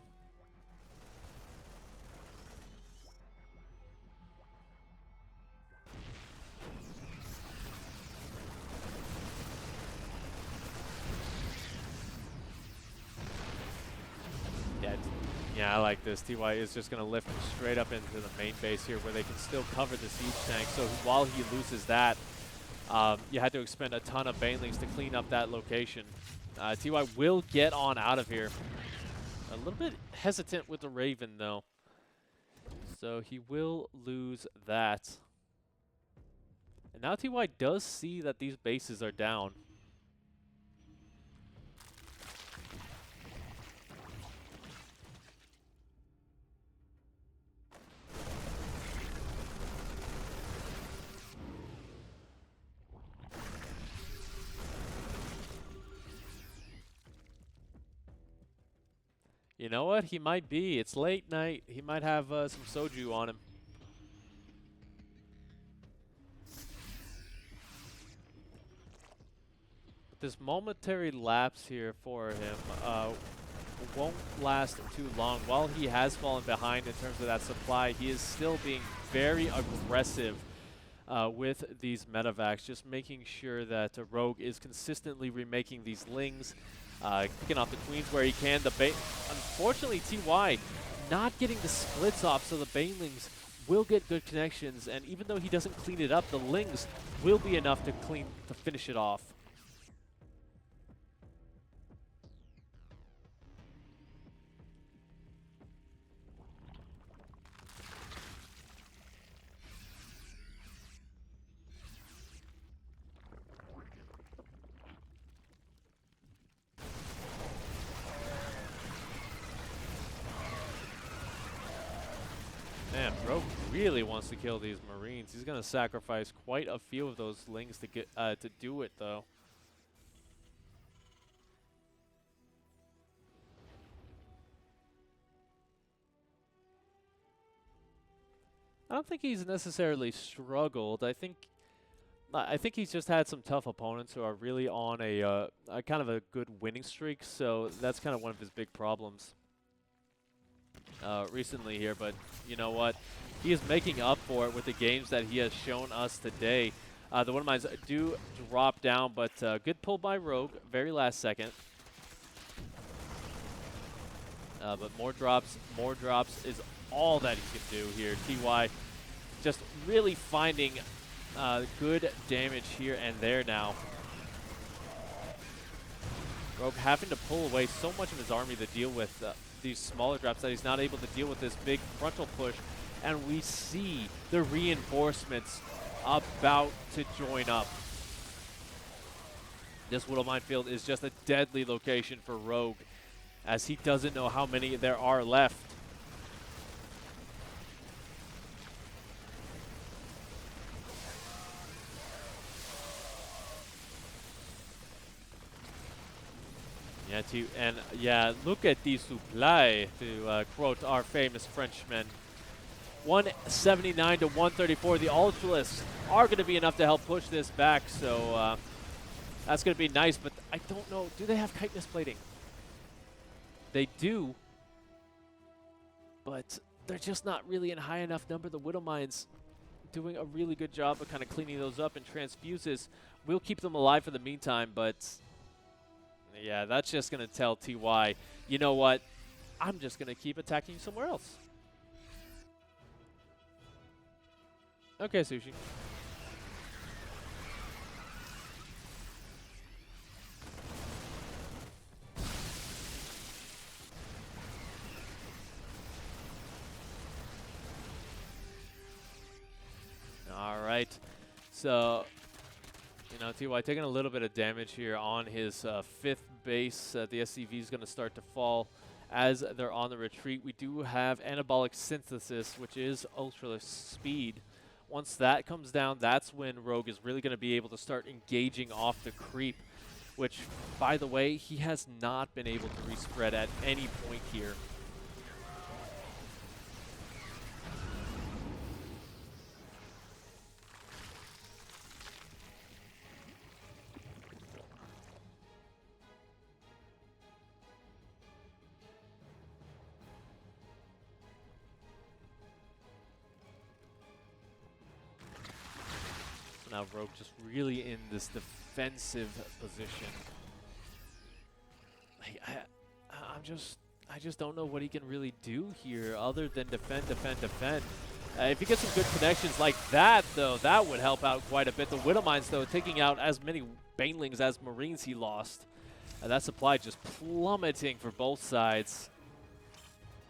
yeah, I like this. TY is just going to lift straight up into the main base here where they can still cover the siege tank. So while he loses that, you had to expend a ton of Banelings to clean up that location. TY will get on out of here. A little bit hesitant with the Raven, though. So he will lose that. And now TY does see that these bases are down. You know what? He might be. It's late night. He might have some soju on him. But this momentary lapse here for him won't last too long. While he has fallen behind in terms of that supply, he is still being very aggressive with these medevacs, just making sure that Rogue is consistently remaking these lings, kicking off the queens where he can. Unfortunately, TY not getting the splits off, so the banelings will get good connections, and even though he doesn't clean it up, the lings will be enough to finish it off. Man, Rogue really wants to kill these Marines. He's going to sacrifice quite a few of those lings to get to do it, though. I don't think he's necessarily struggled. I think he's just had some tough opponents who are really on a kind of a good winning streak. So that's kind of one of his big problems recently here. But you know what? He is making up for it with the games that he has shown us today. The one of mine do drop down, but good pull by Rogue, very last second. But more drops is all that he can do here. TY just really finding good damage here and there now. Rogue having to pull away so much of his army to deal with these smaller drops that he's not able to deal with this big frontal push. And we see the reinforcements about to join up. This Widow Minefield is just a deadly location for Rogue, as he doesn't know how many there are left. Yeah, look at the supply, to quote our famous Frenchman. 179 to 134. The Ultralists are going to be enough to help push this back, so that's going to be nice. But I don't know, do they have chitinous plating? They do, but they're just not really in high enough number. The Widow Mines doing a really good job of kind of cleaning those up, and transfuses will keep them alive for the meantime, but yeah, that's just going to tell TY, you know what, I'm just going to keep attacking you somewhere else. Okay, Sushi. All right, so you know, TY taking a little bit of damage here on his fifth base. The SCV is going to start to fall as they're on the retreat. We do have anabolic synthesis, which is ultra speed. Once that comes down, that's when Rogue is really going to be able to start engaging off the creep, which, by the way, he has not been able to respread at any point here. Now Rogue just really in this defensive position. Like, I just don't know what he can really do here other than defend. If he gets some good connections like that, though, that would help out quite a bit. The Widow Mines, though, taking out as many Banelings as Marines he lost. That supply just plummeting for both sides.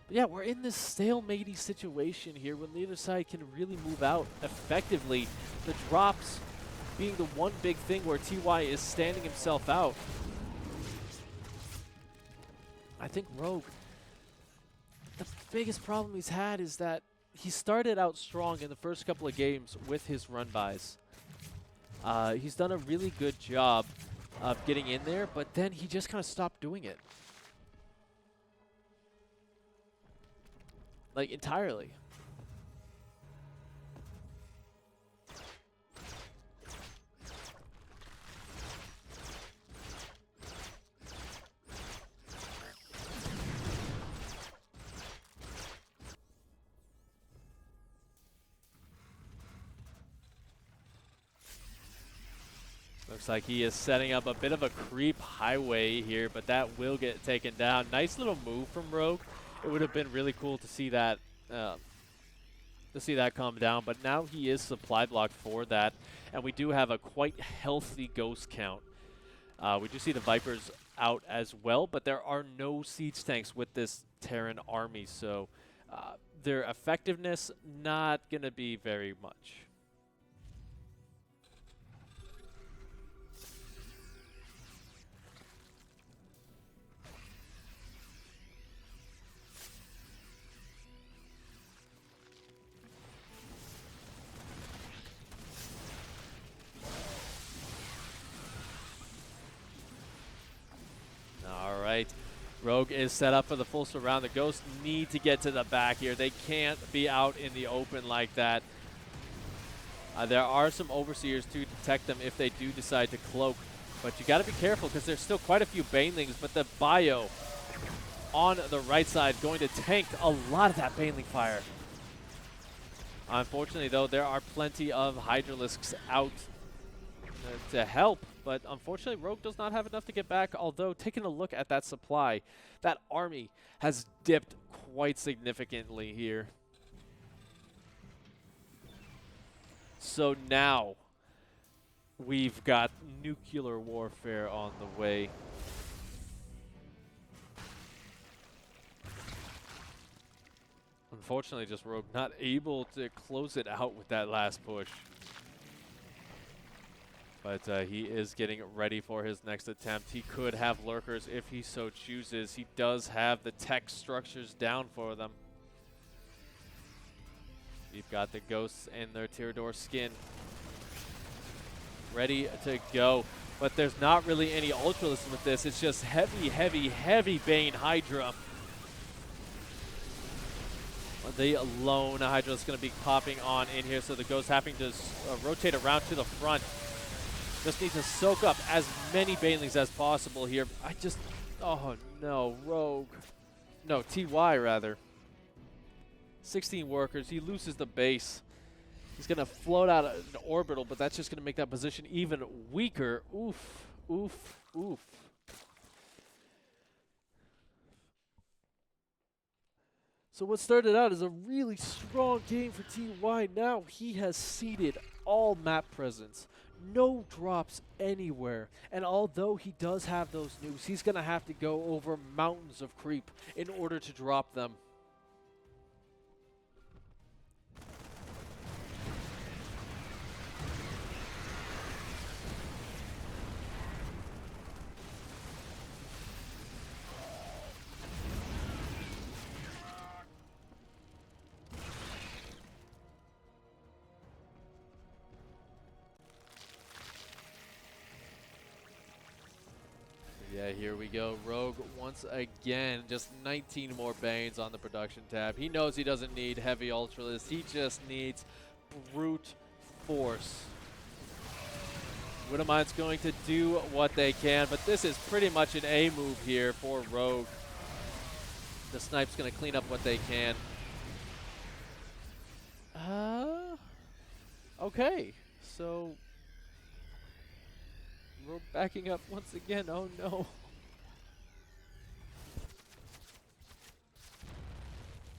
But yeah, we're in this stalematey situation here when neither side can really move out effectively. The drops being the one big thing where TY is standing himself out. I think Rogue, the biggest problem he's had is that he started out strong in the first couple of games with his run-bys. He's done a really good job of getting in there, but then he just kind of stopped doing it. Like, entirely. Looks like he is setting up a bit of a creep highway here, but that will get taken down. Nice little move from Rogue. It would have been really cool to see that come down, but now he is supply blocked for that, and we do have a quite healthy ghost count. We do see the Vipers out as well, but there are no siege tanks with this Terran army, so their effectiveness not going to be very much. Rogue is set up for the full surround. The Ghosts need to get to the back here. They can't be out in the open like that. There are some Overseers to detect them if they do decide to cloak. But you got to be careful because there's still quite a few Banelings. But the Bio on the right side going to tank a lot of that Baneling fire. Unfortunately, though, there are plenty of Hydralisks out to help. But unfortunately, Rogue does not have enough to get back, although taking a look at that supply, that army has dipped quite significantly here. So now we've got nuclear warfare on the way. Unfortunately, just Rogue not able to close it out with that last push. But he is getting ready for his next attempt. He could have lurkers if he so chooses. He does have the tech structures down for them. We've got the Ghosts in their Tyrador skin ready to go. But there's not really any Ultralism with this. It's just heavy, heavy, heavy Bane Hydra. The lone Hydra is going to be popping on in here, so the Ghost having to rotate around to the front. Just need to soak up as many Banelings as possible here. Oh no, Rogue. No, TY rather. 16 workers, he loses the base. He's gonna float out an orbital, but that's just gonna make that position even weaker. Oof, oof, oof. So what started out as a really strong game for TY, now he has ceded all map presence. No drops anywhere. And although he does have those nukes, he's going to have to go over mountains of creep in order to drop them. Yeah, here we go. Rogue once again, just 19 more Banes on the production tab. He knows he doesn't need heavy Ultralisk. He just needs brute force. Widowmine's going to do what they can, but this is pretty much an A move here for Rogue. The Snipe's going to clean up what they can. Okay, so Rogue backing up once again. Oh no.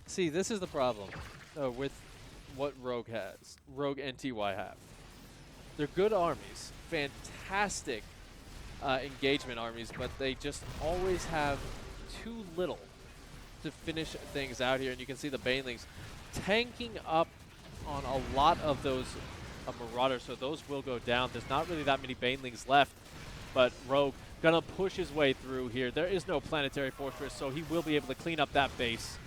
See, this is the problem with what Rogue has. Rogue and TY have. They're good armies, fantastic engagement armies, but they just always have too little to finish things out here. And you can see the Banelings tanking up on a lot of those a Marauder, so those will go down. There's not really that many Banelings left, but Rogue gonna push his way through here. There is no Planetary Fortress, so he will be able to clean up that base.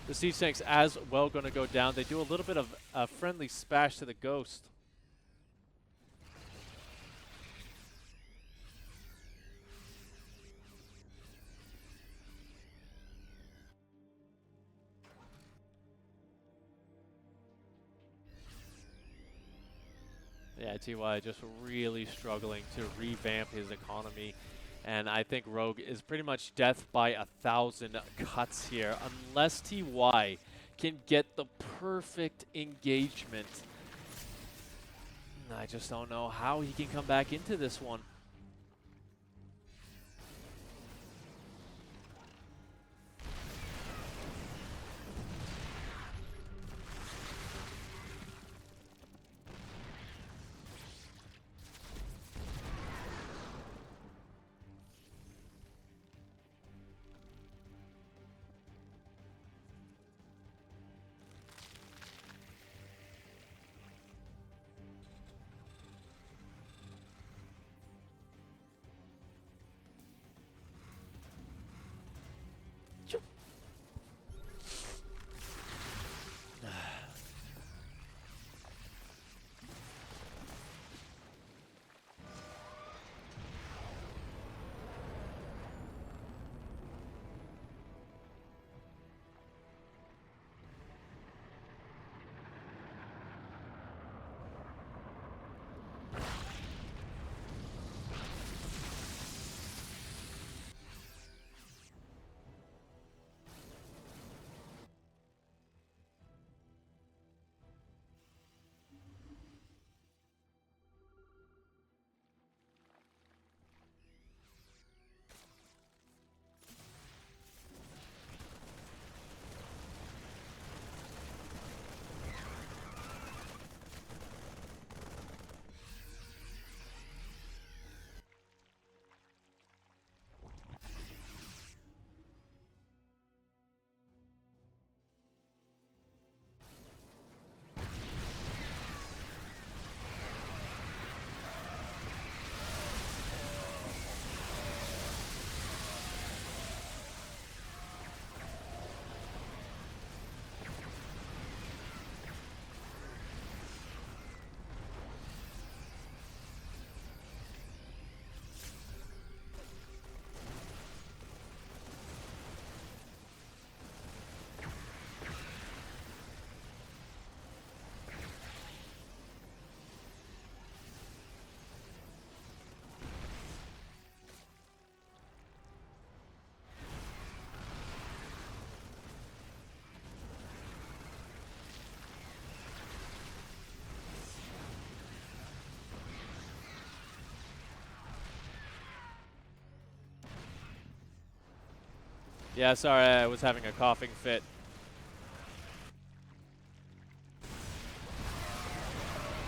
The Siege Tanks as well gonna go down. They do a little bit of a friendly spash to the Ghost. Yeah, TY just really struggling to revamp his economy. And I think Rogue is pretty much death by 1,000 cuts here. Unless TY can get the perfect engagement. I just don't know how he can come back into this one. Yeah, sorry, I was having a coughing fit.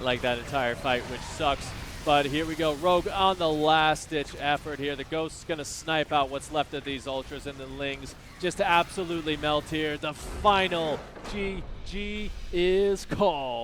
Like that entire fight, which sucks. But here we go. Rogue on the last-ditch effort here. The Ghost's going to snipe out what's left of these Ultras, and the Lings just absolutely melt here. The final GG is called.